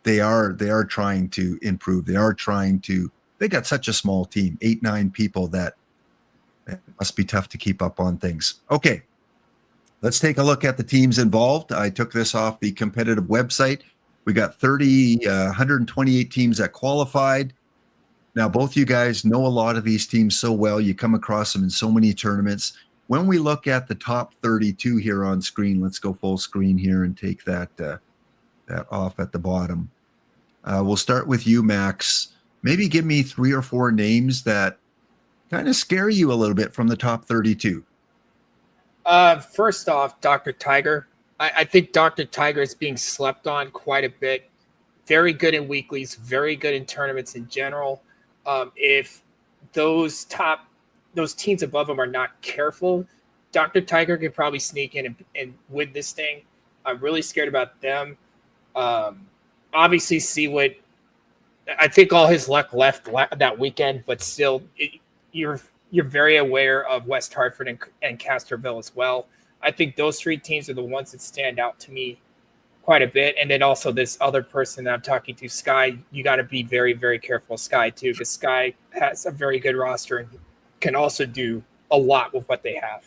A: They are trying to improve. They got such a small team, 8-9 people, that it must be tough to keep up on things. Okay, let's take a look at the teams involved. I took this off the competitive website. We got 128 teams that qualified. Now, both you guys know a lot of these teams so well. You come across them in so many tournaments. When we look at the top 32 here on screen, let's go full screen here and take that off at the bottom. We'll start with you, Max. Maybe give me 3 or 4 names that kind of scare you a little bit from the top 32.
D: First off, Dr. Tiger. I think Dr. Tiger is being slept on quite a bit. Very good in weeklies, very good in tournaments in general. If those teams above him are not careful, Dr. Tiger could probably sneak in and win this thing. I'm really scared about them. Obviously, Seawood, I think all his luck left that weekend, but still, you're very aware of West Hartford and Casterville as well. I think those 3 teams are the ones that stand out to me quite a bit. And then also this other person that I'm talking to, Sky, you got to be very, very careful of Sky too, because Sky has a very good roster and can also do a lot with what they have.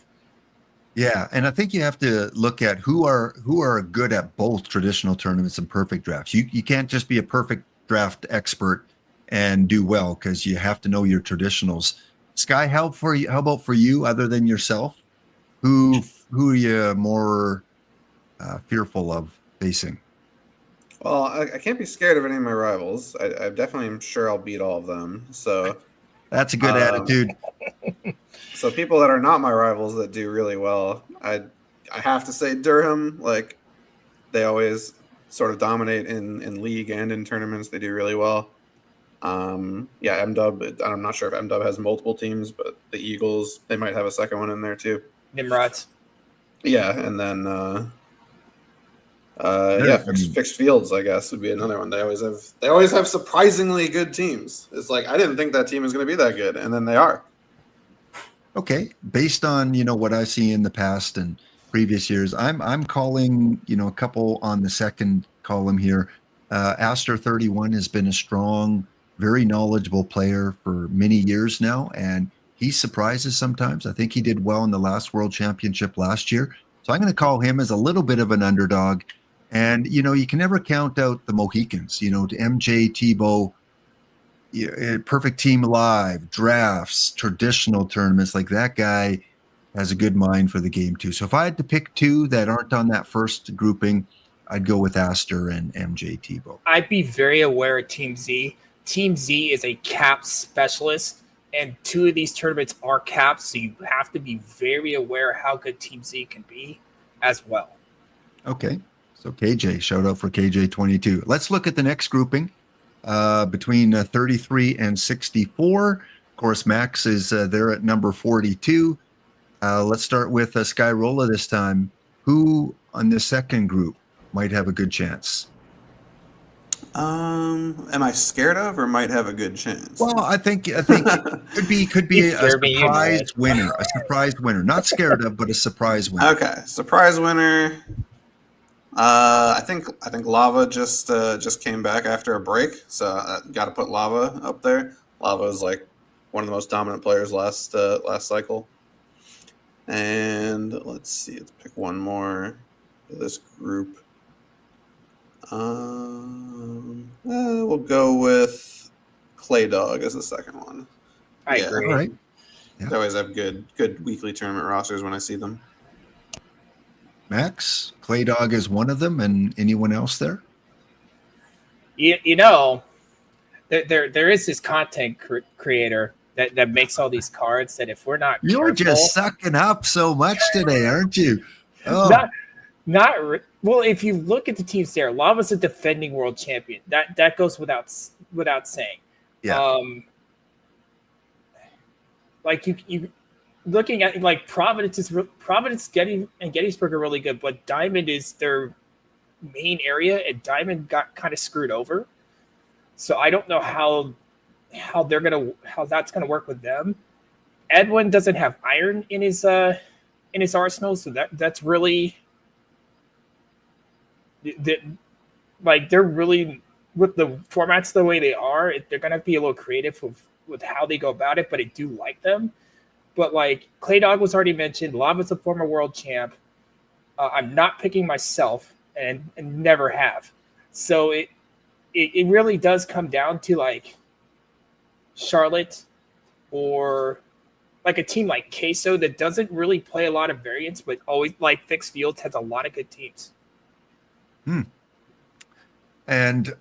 A: Yeah, and I think you have to look at who are good at both traditional tournaments and perfect drafts. You can't just be a perfect draft expert and do well, because you have to know your traditionals. Sky, how about for you, other than yourself? Who are you more fearful of facing?
E: Well, I can't be scared of any of my rivals. I definitely am sure I'll beat all of them. So
A: that's a good attitude.
E: So people that are not my rivals that do really well, I have to say Durham. Like, they always sort of dominate in league and in tournaments. They do really well. Yeah, MW. I'm not sure if MW has multiple teams, but the Eagles, they might have a second one in there too.
D: Nimrods.
E: Yeah, and then Fixed Fields, I guess, would be another one. They always have surprisingly good teams. It's like I didn't think that team was going to be that good, and then they are.
A: Okay, based on what I see in the past and previous years. I'm calling, a couple on the second column here. Aster 31 has been a strong, very knowledgeable player for many years now, and he surprises sometimes. I think he did well in the last World Championship last year. So I'm going to call him as a little bit of an underdog. And, you can never count out the Mohicans, to MJ, Tebow, perfect team live, drafts, traditional tournaments. Like that guy has a good mind for the game too. So if I had to pick two that aren't on that first grouping, I'd go with Aster and MJ Tebow.
D: I'd be very aware of Team Z. Team Z is a cap specialist, and two of these tournaments are capped, so you have to be very aware how good Team Z can be as well.
A: Okay. So KJ, shout out for KJ22. Let's look at the next grouping between 33 and 64. Of course, Max is there at number 42. Let's start with Skyrola this time. Who on the second group might have a good chance?
E: Am I scared of or might have a good chance?
A: Well, I think it could be a surprise winner. A surprise winner. Not scared of, but a surprise winner.
E: Okay. Surprise winner. I think Lava just came back after a break, so got to put Lava up there. Lava is like one of the most dominant players last cycle. And let's see, let's pick one more for this group. We'll go with Clay Dog as the second one.
D: I agree.
A: All right. Yeah.
E: They always have good weekly tournament rosters when I see them.
A: Max, Clay Dog is one of them, and anyone else there?
D: There is this content creator that makes all these cards that if we're not
A: You're
D: careful,
A: just sucking up so much today, aren't you? Oh.
D: Well, if you look at the teams there, Lava's a defending world champion. That goes without saying.
A: Yeah.
D: Like you looking at like Providence, and Gettysburg are really good, but Diamond is their main area, and Diamond got kind of screwed over. So I don't know how that's gonna work with them. Edwin doesn't have iron in his arsenal, so that's really they're really, with the formats the way they are, they're gonna be a little creative with how they go about it, but I do like them. But like Clay Dog was already mentioned, Lava's a former world champ. I'm not picking myself and never have. So it really does come down to like Charlotte or like a team like Queso that doesn't really play a lot of variants, but always like Fixed Fields has a lot of good teams.
A: And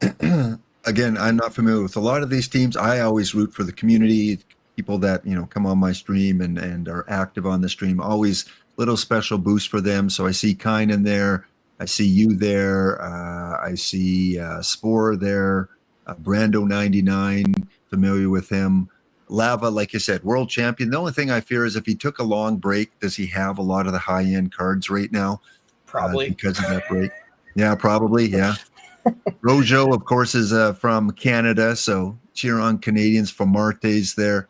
A: again, I'm not familiar with a lot of these teams. I always root for the community, people that come on my stream and are active on the stream. Always little special boost for them. So I see Kine in there. I see you there. I see Spore there. Brando 99, familiar with him. Lava, like you said, world champion. The only thing I fear is if he took a long break, does he have a lot of the high-end cards right now?
D: Probably.
A: Because of that break. Yeah, probably. Yeah. Rojo, of course, is from Canada. So cheer on Canadians from Marte's there.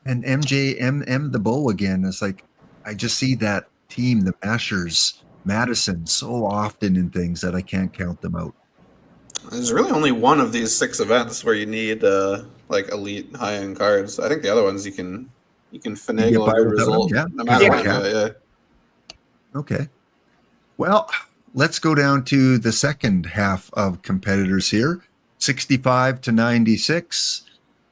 A: And M the Bow again. It's like, I just see that team, the Mashers, Madison, so often in things that I can't count them out.
E: There's really only one of these 6 events where you need like elite high-end cards. I think the other ones you can finagle a good result.
A: Yeah.
E: No matter what.
A: Okay. Well, let's go down to the second half of competitors here, 65 to 96.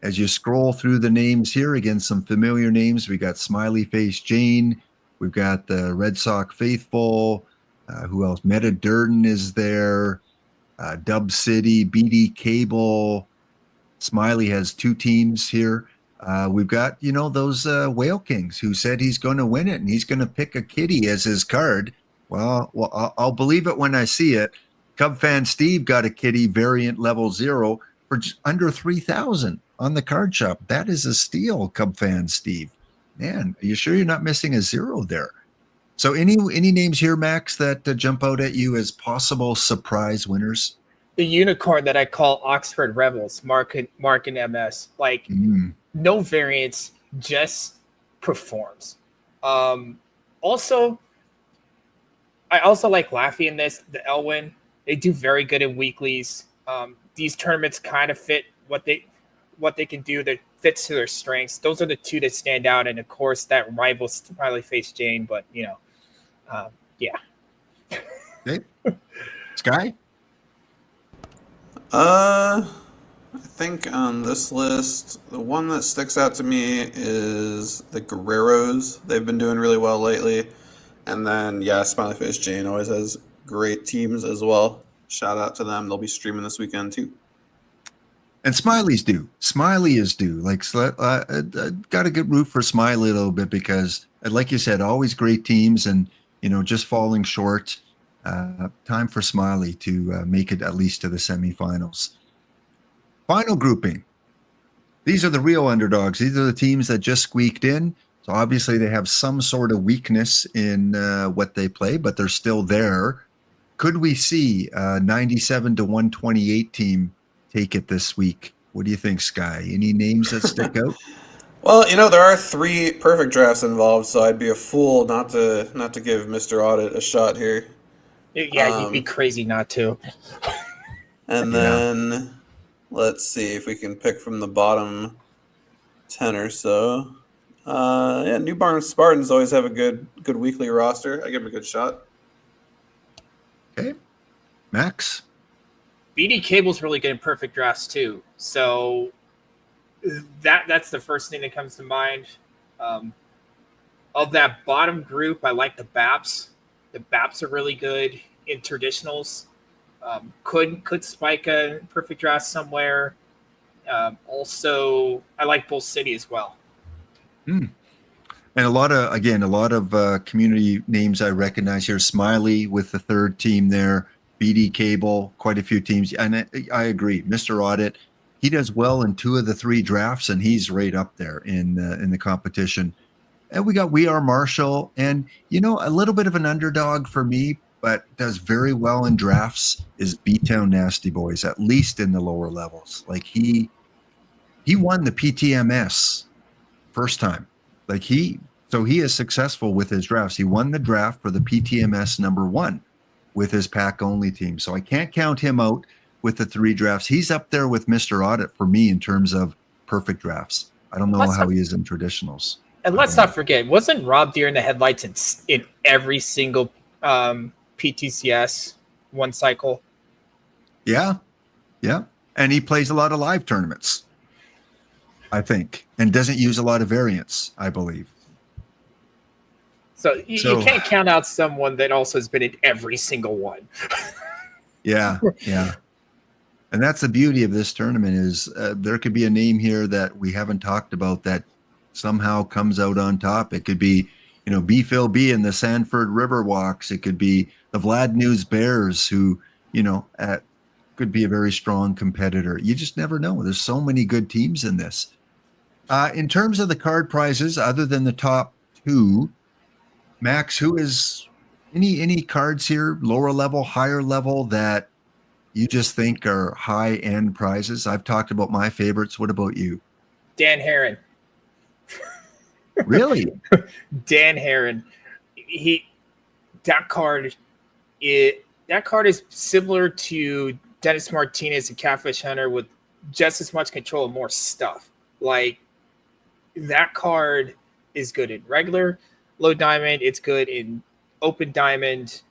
A: As you scroll through the names here, again, some familiar names. We got Smiley Face Jane. We've got the Red Sox Faithful. Who else? Meta Durden is there. Dub City, BD Cable. Smiley has 2 teams here. We've got, those Whale Kings who said he's going to win it and he's going to pick a kitty as his card. Well, I'll believe it when I see it. Cub fan Steve got a kitty variant level 0 for just under 3,000 on the card shop. That is a steal, Cub fan Steve. Man, are you sure you're not missing a 0 there? So any names here, Max, that jump out at you as possible surprise winners?
D: The unicorn that I call Oxford Rebels, Mark and MS, like no variants, just performs. Also, I also like Laffy in this. The Elwyn, they do very good in weeklies. These tournaments kind of fit what they can do that fits to their strengths. Those are the two that stand out, and of course that rival Smiley Face Jane. But yeah.
A: Okay. Sky?
E: I think on this list, the one that sticks out to me is the Guerreros. They've been doing really well lately. And then, yeah, Smiley Face Jane always has great teams as well. Shout out to them. They'll be streaming this weekend too.
A: And Smiley's due. Smiley is due. Like, got to get root for Smiley a little bit because, like you said, always great teams and, just falling short. Time for Smiley to make it at least to the semifinals. Final grouping. These are the real underdogs. These are the teams that just squeaked in. So obviously they have some sort of weakness in what they play, but they're still there. Could we see a 97 to 128 team take it this week? What do you think, Sky? Any names that stick out?
E: Well, there are 3 perfect drafts involved, so I'd be a fool not to give Mr. Audit a shot here.
D: Yeah, you'd be crazy not to.
E: And then let's see if we can pick from the bottom 10 or so. New Barn Spartans always have a good weekly roster. I give them a good shot.
A: Okay. Max?
D: BD Cable's really good in perfect drafts too. So that's the first thing that comes to mind. Of that bottom group, I like the BAPs. The BAPs are really good in traditionals. Could spike a perfect draft somewhere. Also, I like Bull City as well.
A: And a lot of community names I recognize here. Smiley with the third team there. BD Cable, quite a few teams. And I agree. Mr. Audit, he does well in 2 of the 3 drafts, and he's right up there in the competition. And we got We Are Marshall, and a little bit of an underdog for me, but does very well in drafts is B-Town Nasty Boys, at least in the lower levels. Like he won the PTMS first time. So he is successful with his drafts. He won the draft for the PTMS #1 with his pack only team. So I can't count him out with the 3 drafts. He's up there with Mr. Audit for me in terms of perfect drafts. I don't know how he is in traditionals.
D: And let's not forget, wasn't Rob Deere in the headlights in every single PTCS one cycle?
A: Yeah. And he plays a lot of live tournaments, I think, and doesn't use a lot of variants, I believe.
D: So you can't count out someone that also has been in every single one.
A: Yeah. And that's the beauty of this tournament is there could be a name here that we haven't talked about that somehow comes out on top. It could be, B-Phil B and the Sanford Riverwalks. It could be the Vlad News Bears who, could be a very strong competitor. You just never know. There's so many good teams in this. In terms of the card prizes, other than the top 2, Max, who is any cards here, lower level, higher level, that you just think are high end prizes? I've talked about my favorites. What about you?
D: Dan Heron.
A: Really?
D: Dan Heron. That card is similar to Dennis Martinez and Catfish Hunter with just as much control and more stuff. Like, that card is good in regular, low diamond. It's good in open diamond.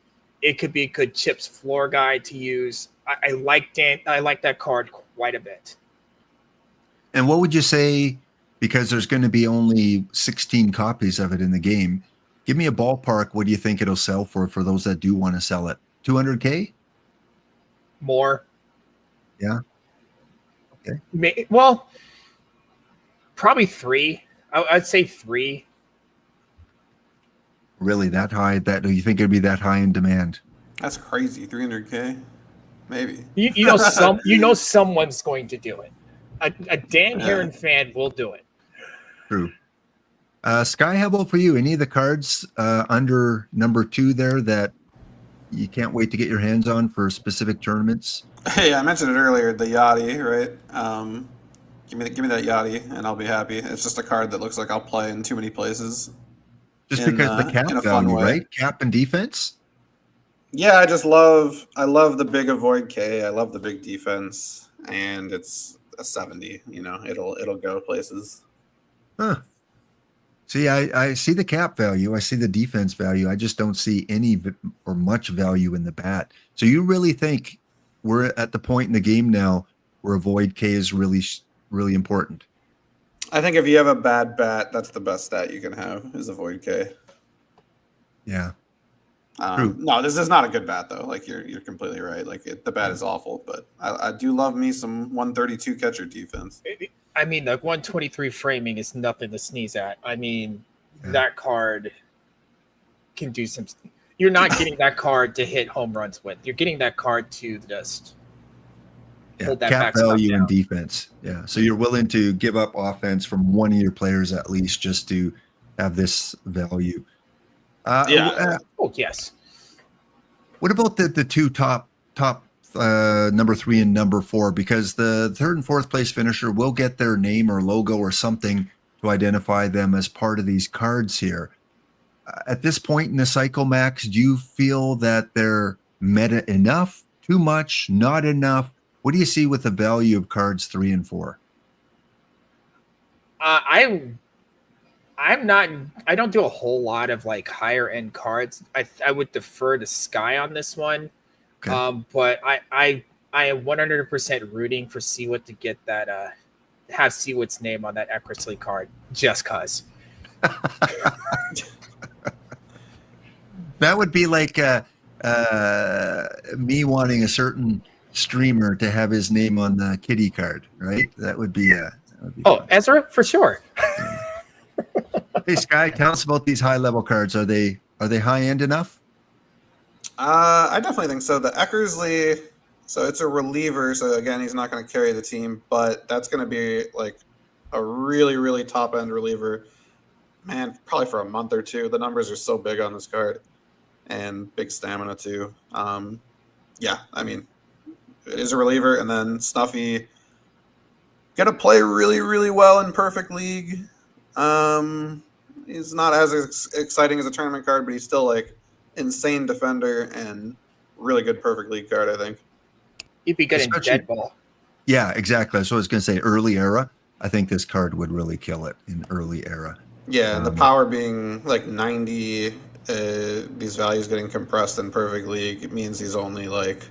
D: It could be a good chips floor guide to use. I like that card quite a bit.
A: And what would you say, because there's going to be only 16 copies of it in the game, give me a ballpark. What do you think it'll sell for those that do want to sell it? 200K?
D: More.
A: Yeah. Okay.
D: Well, probably 3. I'd say 3.
A: Really that high? Do you think it'd be that high in demand?
E: That's crazy. 300K, maybe.
D: You know someone's going to do it. A Dan Heron fan will do it.
A: True. Sky, how about for you? Any of the cards under number 2 there that you can't wait to get your hands on for specific tournaments?
E: Hey, I mentioned it earlier, the Yachty, right? Give me that Yachty, and I'll be happy. It's just a card that looks like I'll play in too many places.
A: Just because the cap
E: in a fun
A: value,
E: way.
A: right? Cap and defense?
E: Yeah, I love the big avoid K. I love the big defense, and it's a 70. You know, it'll go places.
A: Huh. See, I see the cap value. I see the defense value. I just don't see any or much value in the bat. So you really think we're at the point in the game now where avoid K is really important?
E: I think if you have a bad bat, that's the best stat you can have is avoid K.
A: Yeah. True.
E: No, this is not a good bat though. Like you're completely right. Like the bat is awful, but I do love me some 132 catcher defense.
D: I mean, like 123 framing is nothing to sneeze at. I mean,
A: Yeah.
D: that card can do some. You're not getting that card to hit home runs with. You're getting that card to just
A: Yeah.
D: hold that
A: Cap
D: backstop
A: value and
D: down.
A: defense. Yeah. So you're willing to give up offense from one of your players at least just to have this value.
D: Oh yes.
A: What about the two top number 3 and number 4? Because the third and fourth place finisher will get their name or logo or something to identify them as part of these cards here. At this point in the cycle, Max, do you feel that they're meta enough, too much, not enough? What do you see with the value of cards 3 and 4?
D: I'm not. I don't do a whole lot of like higher end cards. I would defer to Sky on this one.
A: Okay.
D: But I am 100% rooting for Seawood to get that. Have Seawood's name on that Eckersley card just cause.
A: That would be like me wanting a certain streamer to have his name on the kitty card, right? That would be
D: Oh, Ezra for sure.
A: Hey, Sky, tell us about these high level cards. Are they high end enough?
E: I definitely think so. The Eckersley, so it's a reliever. So again, he's not going to carry the team, but that's going to be like a really, really top end reliever. Man, probably for a month or two. The numbers are so big on this card, and big stamina too. Yeah, I mean, it is a reliever, and then Snuffy gonna play really, really well in Perfect League. He's not as exciting as a tournament card, but he's still like insane defender and really good Perfect League card, I think.
D: He'd be good
A: Especially-
D: in dead ball.
A: Yeah, exactly. That's what I was going to say. Early era, I think this card would really kill it in early era.
E: Yeah, and the power being like 90, these values getting compressed in Perfect League, it means he's only like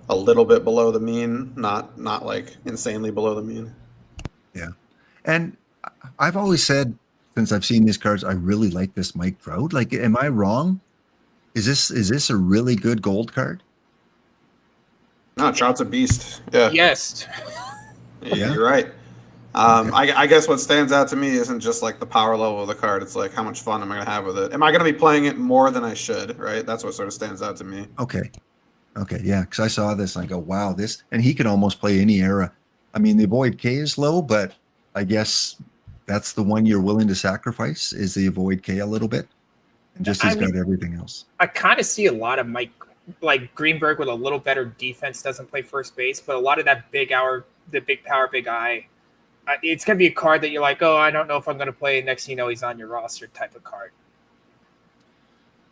E: a little bit below the mean, not like insanely below the mean.
A: Yeah. And I've always said, since I've seen these cards, I really like this Mike Trout. Like, am I wrong? Is this a really good gold card?
E: No, Trout's a beast. Yeah.
D: Yes.
A: Yeah.
E: You're right. I guess what stands out to me isn't just like the power level of the card. It's like, how much fun am I going to have with it? Am I going to be playing it more than I should? Right. That's what sort of stands out to me.
A: Okay. Yeah. Because I saw this and I go, wow, this, and he can almost play any era. I mean, the avoid K is low, but I guess that's the one you're willing to sacrifice is the avoid K a little bit. And just he's got everything else.
D: I kind of see a lot of Mike, like Greenberg with a little better defense, doesn't play first base, but a lot of that the big power, big eye. It's going to be a card that you're like, oh, I don't know if I'm going to play. Next thing you know, he's on your roster type of card.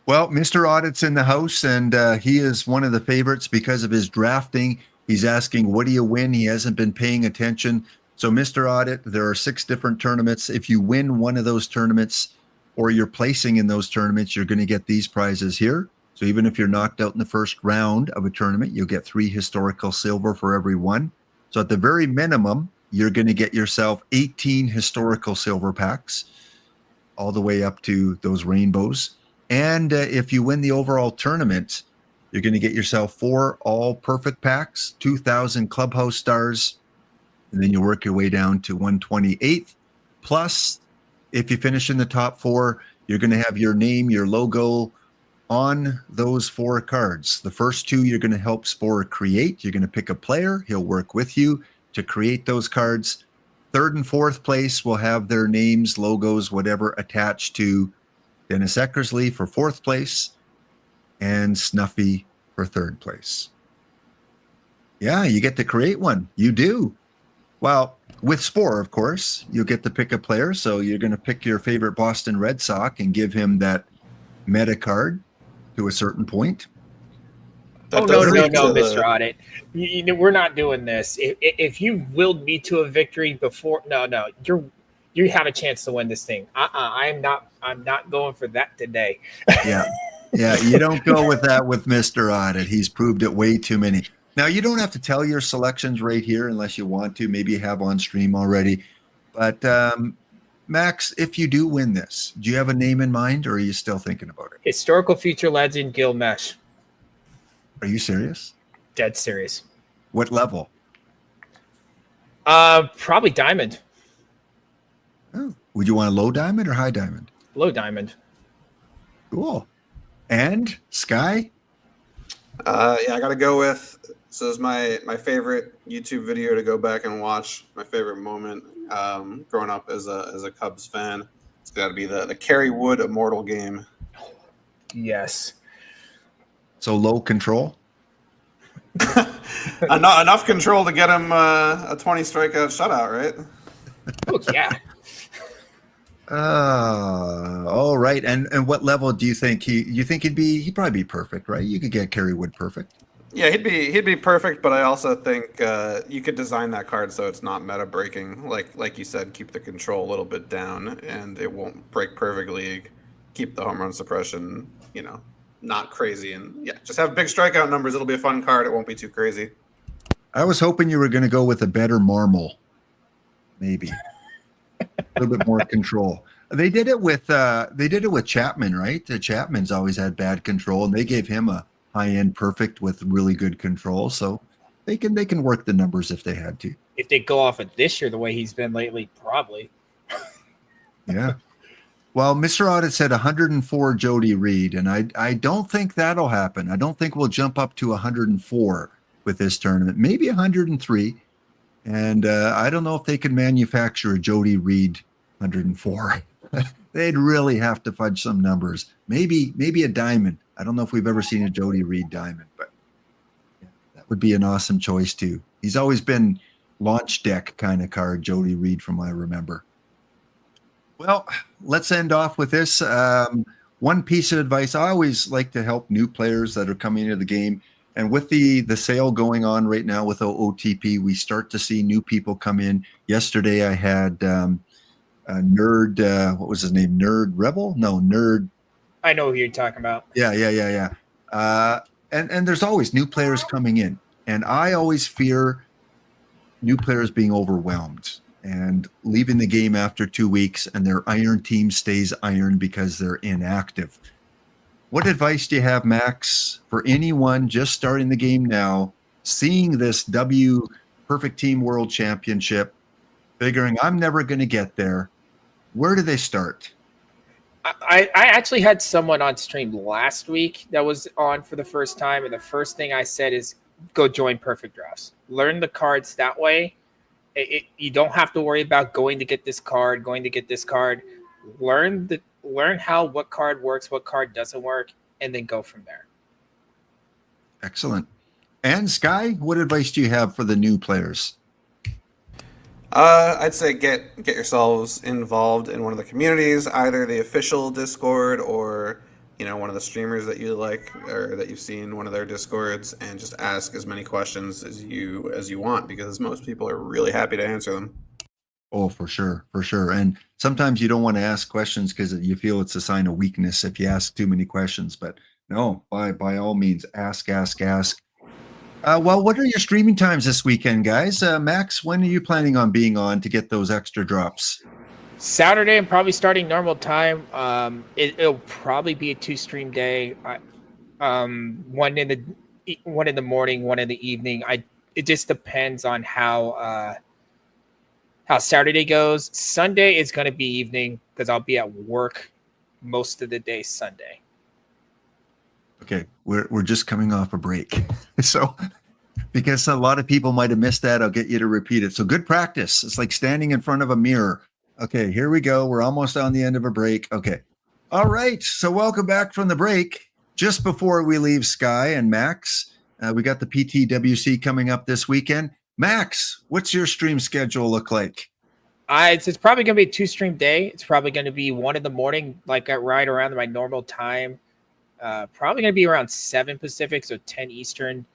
A: Well, Mr. Audit's in the house, and he is one of the favorites because of his drafting. He's asking, what do you win? He hasn't been paying attention. So, Mr. Audit, there are 6 different tournaments. If you win one of those tournaments or you're placing in those tournaments, you're going to get these prizes here. So even if you're knocked out in the first round of a tournament, you'll get 3 historical silver for every one. So at the very minimum, you're going to get yourself 18 historical silver packs all the way up to those rainbows. And if you win the overall tournament, you're going to get yourself 4 all perfect packs, 2,000 clubhouse stars, and then you work your way down to 128th. Plus, if you finish in the top 4, you're going to have your name, your logo on those 4 cards. The first 2 you're going to help Spore create. You're going to pick a player. He'll work with you to create those cards. 3rd and 4th place will have their names, logos, whatever attached to Dennis Eckersley for 4th place and Snuffy for 3rd place. Yeah, you get to create one. You do. Well, with Spore, of course, you'll get to pick a player. So you're going to pick your favorite Boston Red Sox and give him that meta card to a certain point.
D: Oh,
E: does
D: no,
E: lead to
D: Mr.
E: the-
D: Audit. We're not doing this. If you willed me to a victory before, no, you have a chance to win this thing. I'm not going for that today.
A: Yeah. Yeah. You don't go with that with Mr. Audit. He's proved it way too many. Now, you don't have to tell your selections right here unless you want to. Maybe you have on stream already. But Max, if you do win this, do you have a name in mind or are you still thinking about it?
D: Historical future legend Gil Mesh.
A: Are you serious?
D: Dead serious.
A: What level?
D: Probably diamond.
A: Oh, would you want a low diamond or high diamond?
D: Low diamond.
A: Cool. And Sky?
E: Yeah, I got to go with. So this is my favorite YouTube video to go back and watch. My favorite moment growing up as a Cubs fan. It's got to be the Kerry Wood Immortal game.
D: Yes.
A: So low control?
E: Enough control to get him a 20 strikeout shutout, right?
D: Oh, yeah.
A: All right. And what level do you think he'd probably be perfect, right? You could get Kerry Wood perfect.
E: Yeah, he'd be perfect, but I also think you could design that card so it's not meta breaking. Like you said, keep the control a little bit down, and it won't break perfectly. Keep the home run suppression, not crazy, and yeah, just have big strikeout numbers. It'll be a fun card. It won't be too crazy.
A: I was hoping you were going to go with a better Marmol, maybe a little bit more control. They did it with Chapman, right? Chapman's always had bad control, and they gave him a high-end perfect with really good control. So they can work the numbers if they had to.
D: If they go off of this year the way he's been lately, probably.
A: Yeah. Well, Mr. Audit said 104 Jody Reed, and I don't think that'll happen. I don't think we'll jump up to 104 with this tournament. Maybe 103. And I don't know if they can manufacture a Jody Reed 104. They'd really have to fudge some numbers. Maybe a diamond. I don't know if we've ever seen a Jody Reed diamond, but yeah, that would be an awesome choice too. He's always been launch deck kind of card, Jody Reed, from what I remember. Well, let's end off with this. One piece of advice. I always like to help new players that are coming into the game. And with the sale going on right now with OOTP, we start to see new people come in. Yesterday, I had Nerd, what was his name? Nerd Rebel? No, Nerd.
D: I know who you're talking about.
A: Yeah. And there's always new players coming in. And I always fear new players being overwhelmed and leaving the game after 2 weeks and their iron team stays iron because they're inactive. What advice do you have, Max, for anyone just starting the game now, seeing this W Perfect Team World Championship, figuring I'm never going to get there? Where do they start?
D: I actually had someone on stream last week that was on for the first time, and the first thing I said is go join Perfect Drafts. Learn the cards that way. You don't have to worry about going to get this card. Learn what card works, what card doesn't work, and then go from there.
A: Excellent. And Sky, what advice do you have for the new players?
E: I'd say get yourselves involved in one of the communities, either the official Discord or one of the streamers that you like or that you've seen one of their Discords, and just ask as many questions as you want, because most people are really happy to answer them.
A: Oh, for sure. And sometimes you don't want to ask questions because you feel it's a sign of weakness if you ask too many questions. But no, by all means, ask. Well, what are your streaming times this weekend, guys? Max, when are you planning on being on to get those extra drops?
D: Saturday, I'm probably starting normal time. It'll probably be a 2-stream day. One in the morning, one in the evening. It just depends on how Saturday goes. Sunday is going to be evening because I'll be at work most of the day Sunday.
A: Okay, we're just coming off a break. So because a lot of people might have missed that, I'll get you to repeat it. So good practice. It's like standing in front of a mirror. Okay, here we go. We're almost on the end of a break. Okay. All right. So welcome back from the break. Just before we leave Sky and Max, we got the PTWC coming up this weekend. Max, what's your stream schedule look like?
D: It's probably going to be a 2-stream day. It's probably going to be 1 in the morning, like right around my normal time. Probably going to be around 7 Pacific, so 10 Eastern.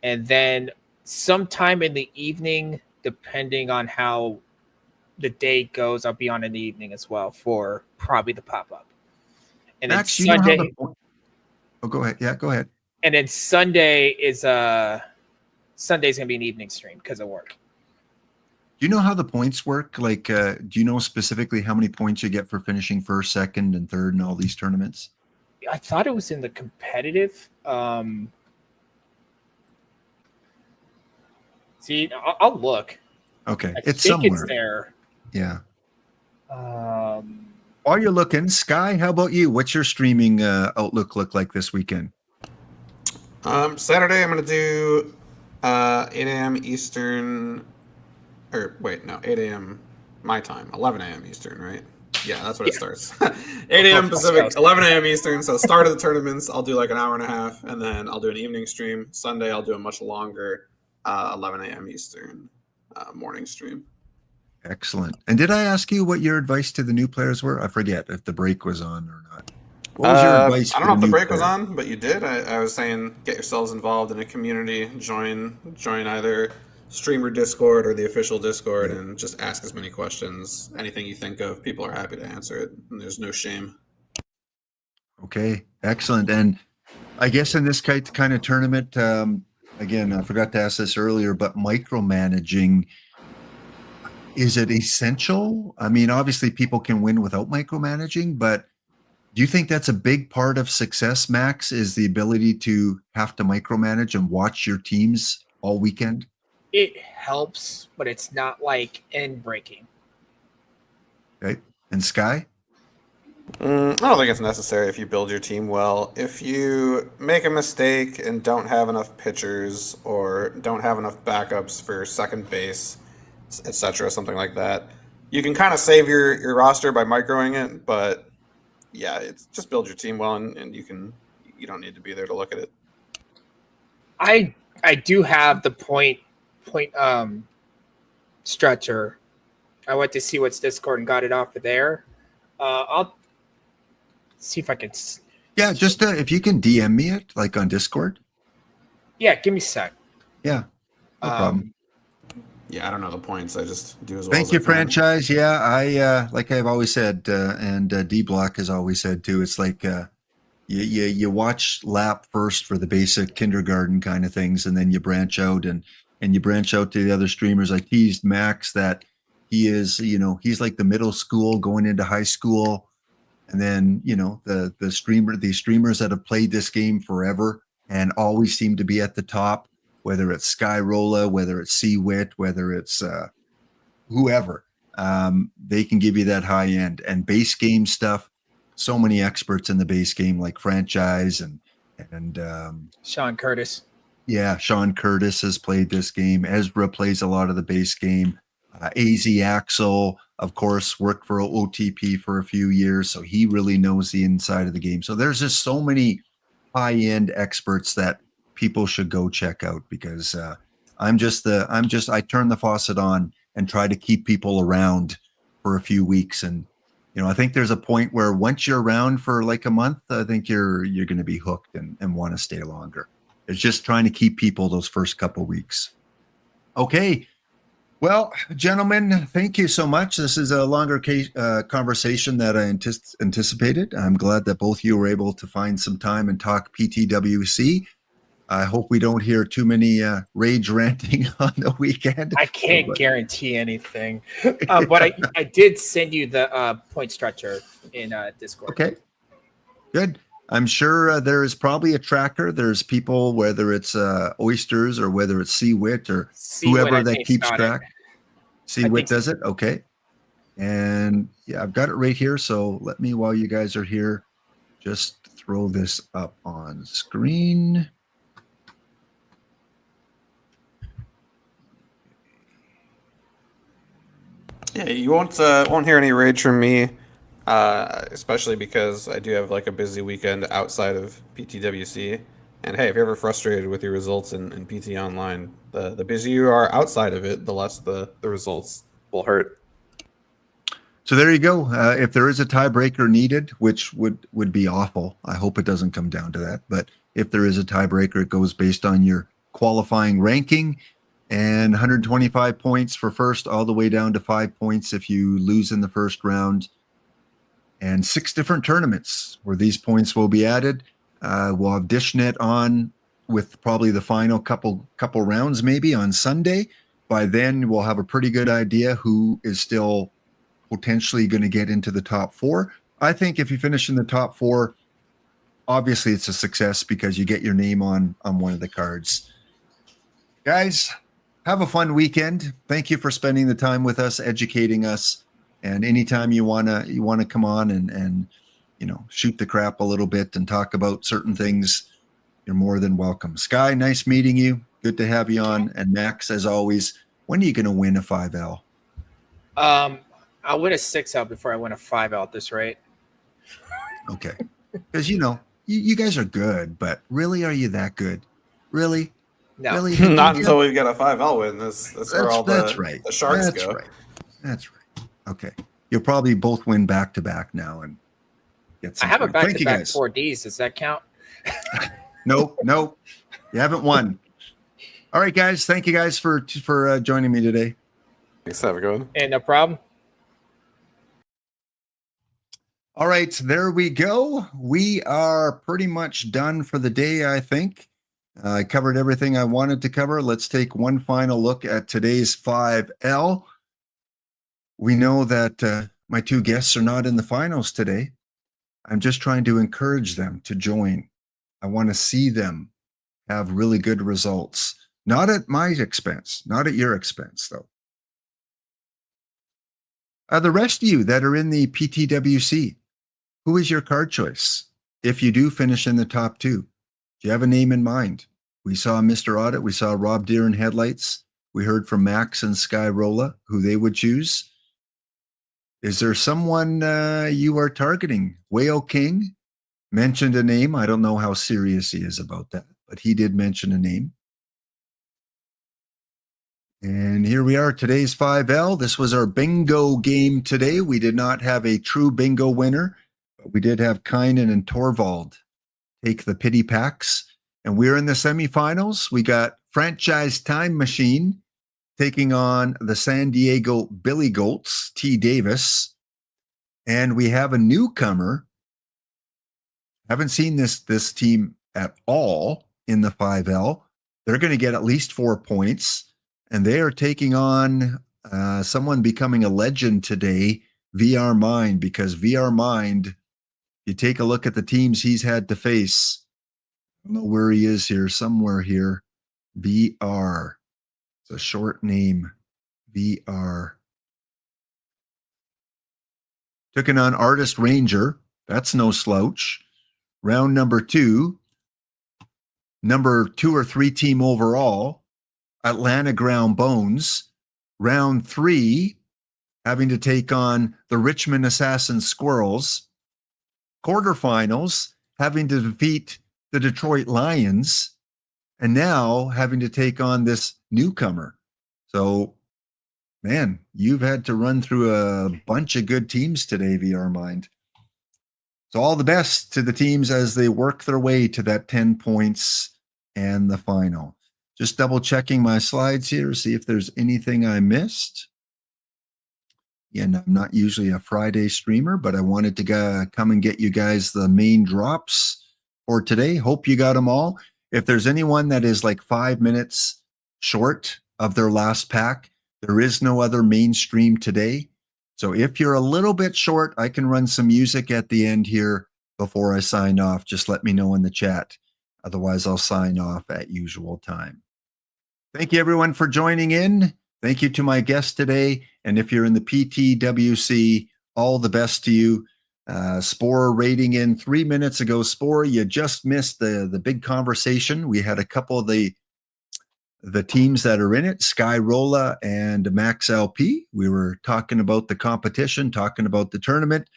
D: And then sometime in the evening, depending on how the day goes, I'll be on in the evening as well for probably the pop-up. And
A: Max,
D: then
A: you know how
D: Sunday,
A: oh, go ahead. Yeah, go ahead.
D: and then Sunday is Sunday's gonna be an evening stream because of work.
A: Do you know how the points work? Like, do you know specifically how many points you get for finishing first, second, and third in all these tournaments?
D: I thought it was in the competitive. See, I'll look.
A: Okay,
D: I
A: it's
D: think
A: somewhere.
D: it's there.
A: Yeah.
D: Um,
A: While you're looking, Sky, how about you? What's your streaming outlook look like this weekend?
E: Saturday I'm gonna do 8 a.m. Eastern, or wait, no, 8 a.m. my time, 11 a.m. Eastern, right? Yeah, that's what it starts. 8 a.m. Pacific, 11 a.m. Eastern. So start of the tournaments, I'll do like an hour and a half, and then I'll do an evening stream. Sunday, I'll do a much longer 11 a.m. Eastern morning stream.
A: Excellent. And did I ask you what your advice to the new players were? I forget if the break was on or not. What was your advice?
E: I don't know if the
A: new
E: break was
A: players?
E: on, but you did. I was saying get yourselves involved in a community, join either streamer Discord or the official Discord, and just ask as many questions. Anything you think of, people are happy to answer it, and there's no shame.
A: Okay, excellent. And I guess in this kind of tournament, again, I forgot to ask this earlier, but micromanaging, is it essential? I mean, obviously people can win without micromanaging, but do you think that's a big part of success, Max, is the ability to have to micromanage and watch your teams all weekend?
D: it helps, but it's not like end breaking.
A: Okay. And Sky?
E: I don't think it's necessary if you build your team well. If you make a mistake and don't have enough pitchers or don't have enough backups for second base, etc., something like that, you can kind of save your roster by microing it. But yeah, it's just build your team well, and you don't need to be there to look at it.
D: I do have the point stretcher. I went to see what's Discord and got it off of there. I'll see if I can.
A: Yeah, just if you can DM me it, like on Discord.
D: Yeah, give me a sec.
A: Yeah, no problem.
E: Yeah, I don't know the points. I just do as well.
A: Thank
E: as
A: you,
E: I can.
A: franchise. Yeah, I like I've always said, and D Block has always said too. It's like you watch lap first for the basic kindergarten kind of things, and then you branch out and you branch out to the other streamers. I teased Max that he is, he's like the middle school going into high school, and then these streamers that have played this game forever and always seem to be at the top. Whether it's Skyrola, whether it's C-Wit, whether it's whoever, they can give you that high end and base game stuff. So many experts in the base game, like franchise and
D: Sean Curtis.
A: Yeah, Sean Curtis has played this game. Ezra plays a lot of the base game. AZ Axel, of course, worked for OOTP for a few years, so he really knows the inside of the game. So there's just so many high-end experts that people should go check out, because I turn the faucet on and try to keep people around for a few weeks. And I think there's a point where once you're around for like a month, I think you're going to be hooked and want to stay longer. It's just trying to keep people those first couple weeks. Okay. Well, gentlemen, thank you so much. This is a longer conversation that I anticipated. I'm glad that both of you were able to find some time and talk PTWC. I hope we don't hear too many rage ranting on the weekend.
D: I can't guarantee anything, but I did send you the point stretcher in Discord.
A: Okay, good. I'm sure there is probably a tracker. There's people, whether it's Oysters or whether it's C-Wit or whoever that keeps track. C-Wit does it? Okay. And yeah, I've got it right here. So let me, while you guys are here, just throw this up on screen.
E: Yeah, you won't hear any rage from me, especially because I do have like a busy weekend outside of PTWC. And hey, if you're ever frustrated with your results in PT Online, the busier you are outside of it, the less the results will hurt.
A: So there you go. If there is a tiebreaker needed, which would be awful, I hope it doesn't come down to that. But if there is a tiebreaker, it goes based on your qualifying ranking, and 125 points for first, all the way down to 5 points if you lose in the first round. And 6 different tournaments where these points will be added. We'll have DishNet on with probably the final couple rounds maybe on Sunday. By then, we'll have a pretty good idea who is still potentially going to get into the top 4. I think if you finish in the top 4, obviously it's a success because you get your name on one of the cards. Guys, have a fun weekend. Thank you for spending the time with us, educating us. And anytime you wanna come on and shoot the crap a little bit and talk about certain things, you're more than welcome. Sky, nice meeting you. Good to have you on. And Max, as always, when are you going to win a 5L?
D: I'll win a 6L before I win a 5L at this rate.
A: Okay. Because, you guys are good, but really, are you that good? Really?
D: No.
A: Really?
E: Not until we get a 5L win. That's where all the sharks go.
A: Right. That's right. Okay. You'll probably both win back-to-back now and get some.
D: I have a
A: Thank you,
D: back-to-back
A: guys.
D: 4Ds. Does that count?
A: No. You haven't won. All right, guys. Thank you guys for joining me today.
E: Thanks. Have a good one.
D: And no problem.
A: All right, there we go. We are pretty much done for the day, I think. I covered everything I wanted to cover. Let's take one final look at today's 5L. We know that my 2 guests are not in the finals today. I'm just trying to encourage them to join. I want to see them have really good results. Not at my expense, not at your expense, though. The rest of you that are in the PTWC, who is your card choice? If you do finish in the top 2, do you have a name in mind? We saw Mr. Audit. We saw Rob Deere in Headlights. We heard from Max and Sky Rolla who they would choose. Is there someone you are targeting? Whale King mentioned a name. I don't know how serious he is about that, but he did mention a name. And here we are, today's 5L. This was our bingo game today. We did not have a true bingo winner, but we did have Kynan and Torvald take the pity packs. And we're in the semifinals. We got Franchise Time Machine taking on the San Diego Billy Goats, T. Davis. And we have a newcomer. Haven't seen this team at all in the 5L. They're going to get at least 4 points. And they are taking on someone becoming a legend today, VR Mind, because VR Mind, you take a look at the teams he's had to face. I don't know where he is here, somewhere here. VR. It's a short name. VR. Taking on Artist Ranger. That's no slouch. Round number 2. Number 2 or 3 team overall. Atlanta Ground Bones. Round 3, having to take on the Richmond Assassin Squirrels. Quarterfinals, having to defeat the Detroit Lions. And now having to take on this newcomer. So, man, you've had to run through a bunch of good teams today, VR Mind. So all the best to the teams as they work their way to that 10 points and the final. Just double checking my slides here, see if there's anything I missed. Again, I'm not usually a Friday streamer, but I wanted to come and get you guys the main drops for today. Hope you got them all. If there's anyone that is like 5 minutes short of their last pack, there is no other mainstream today. So if you're a little bit short, I can run some music at the end here before I sign off. Just let me know in the chat. Otherwise, I'll sign off at usual time. Thank you, everyone, for joining in. Thank you to my guest today. And if you're in the PTWC, all the best to you. Spore rating in 3 minutes ago. Spore, you just missed the big conversation. We had a couple of the teams that are in it, Sky Rolla and Max LP. We were talking about the competition, talking about the tournament.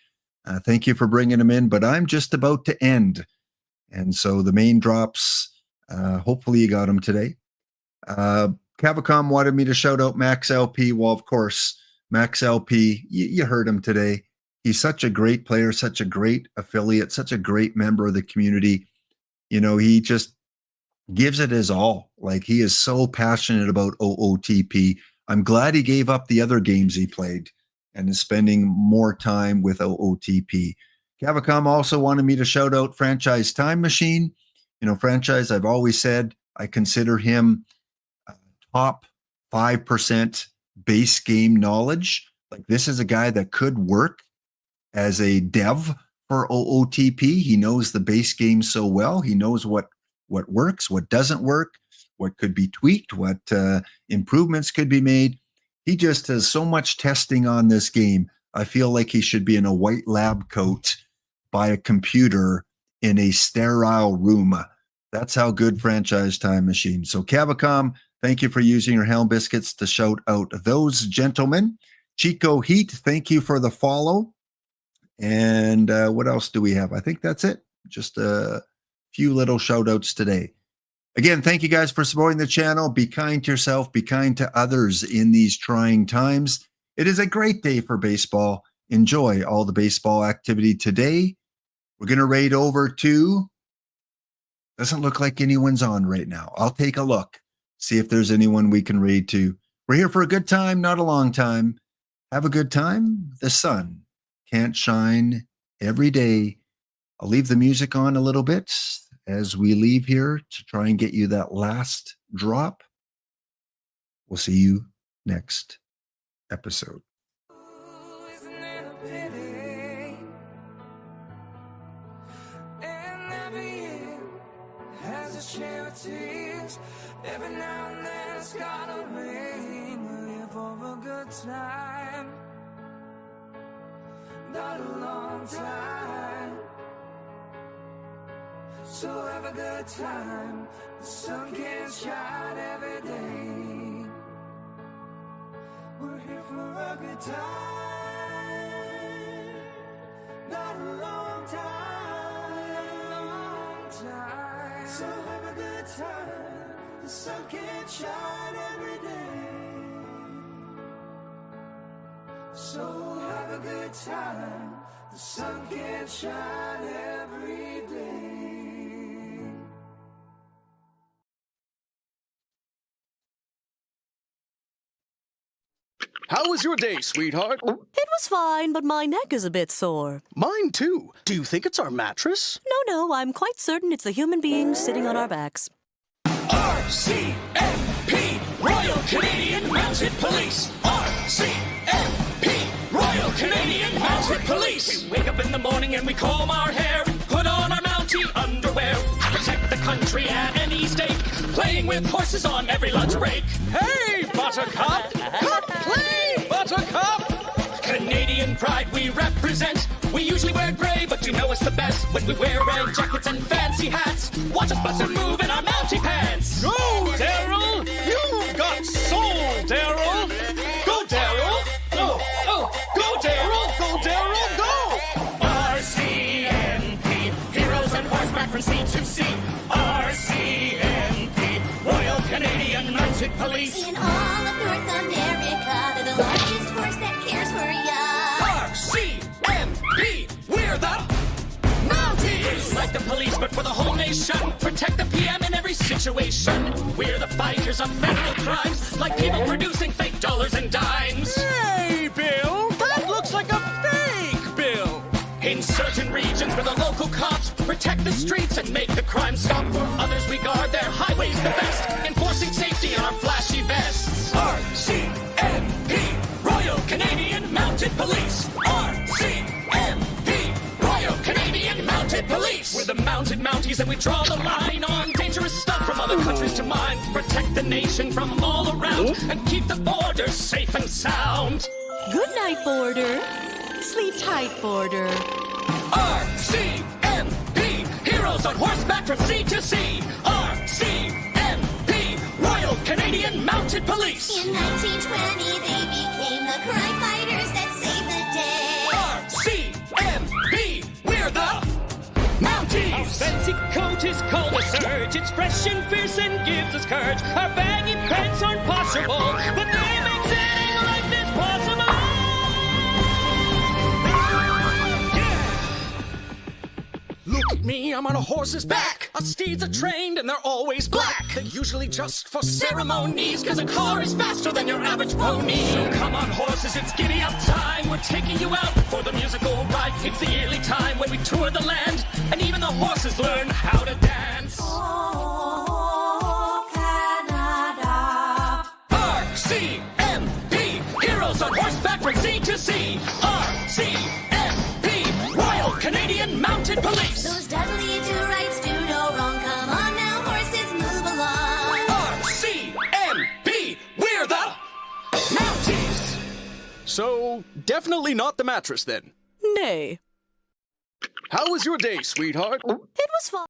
A: Thank you for bringing them in, but I'm just about to end. And so the main drops, hopefully you got them today. Cavacom wanted me to shout out Max LP. Well, of course, Max LP, you heard him today. He's such a great player, such a great affiliate, such a great member of the community. You know, he just gives it his all. Like, he is so passionate about OOTP. I'm glad he gave up the other games he played and is spending more time with OOTP. Cavacom also wanted me to shout out Franchise Time Machine. You know, Franchise, I've always said I consider him top 5% base game knowledge. Like, this is a guy that could work as a dev for OOTP. He knows the base game so well. He knows what works, what doesn't work, what could be tweaked, what improvements could be made. He just has so much testing on this game. I feel like he should be in a white lab coat by a computer in a sterile room. That's how good Franchise Time Machine. So Cavacom, thank you for using your Helm Biscuits to shout out those gentlemen. Chico Heat, thank you for the follow. And what else do we have? I think that's it. Just a few little shout outs today. Again, thank you guys for supporting the channel. Be kind to yourself. Be kind to others in these trying times. It is a great day for baseball. Enjoy all the baseball activity today. We're going to raid over to... Doesn't look like anyone's on right now. I'll take a look. See if there's anyone we can raid to. We're here for a good time, not a long time. Have a good time. The sun can't shine every day. I'll leave the music on a little bit as we leave here to try and get you that last drop. We'll see you next episode.
F: Isn't it a pity? And every year has a share of tears. Every now and then it's gotta rain. We're here for a good time, not a long time. So have a good time. The sun can't shine every day. We're here for a good time, not a long time. So have a good time. The sun can't shine every day. So have a good time. The sun can't shine every day.
G: How was your day, sweetheart?
H: It was fine, but my neck is a bit sore.
G: Mine too. Do you think it's our mattress?
H: No, I'm quite certain it's the human beings sitting on our backs.
F: RCMP, Royal Canadian Mounted Police. RCMP, Royal Canadian Mounted Police. We wake up in the morning and we comb our hair, put on our Mountie underwear, protect the country at any stake, playing with horses on every lunch break.
G: Hey, Buttercup! Come play, Buttercup!
F: Canadian pride we represent. We usually wear gray, but you know it's the best when we wear red jackets and fancy hats. Watch us bust and move in our Mountie pants.
G: Go, Daryl! You've got soul, Daryl! Go, Daryl! Go! Oh, go, Daryl! Go, Daryl! Go!
F: RCMP, heroes on horseback from sea to sea. RCMP, Royal Canadian Mounted Police.
I: In all of North America, they're the largest force that cares for ya.
F: RCMP, we're the Mounties. Like the police, but for the whole nation. Protect the PM in every situation. We're the fighters of federal crimes, like people producing fake dollars and dimes.
G: Hey, Bill! That looks like a fake bill!
F: In certain regions where the local cops protect the streets and make the crime stop. For others we guard their highways the best, enforcing safety in our flashy vests. RCMP, Royal Canadian Mounted Police. RCMP, Royal Canadian Mounted Police. We're the mounted Mounties and we draw the line on dangerous stuff from other countries to mine. Protect the nation from all around and keep the borders safe and sound.
H: Good night, border. Sleep tight, border.
F: RCMP, heroes on horseback from sea to sea. RCMP, Royal Canadian Mounted Police.
I: In 1920, they became the crime fighters that saved the day.
F: RCMP, we're the Mounties.
J: Our fancy coat is called a surge. It's fresh and fierce and gives us courage. Our baggy pants aren't possible, but they make sitting like this possible.
F: me, I'm on a horse's back. Our steeds are trained and they're always black. They're usually just for ceremonies, cause a car is faster than your average pony. So come on horses, it's giddy up time. We're taking you out for the musical ride. It's the yearly time when we tour the land, and even the horses learn how to dance.
I: Oh, Canada.
F: RCMP, heroes on horseback from sea to sea. RCMP, Royal Canadian Mounted Police.
I: Those Dudley do-rights do no wrong. Come on now, horses, move along.
F: RCMP, we're the Mounties.
G: So, definitely not the mattress then.
H: Nay.
G: How was your day, sweetheart?
H: It was fun.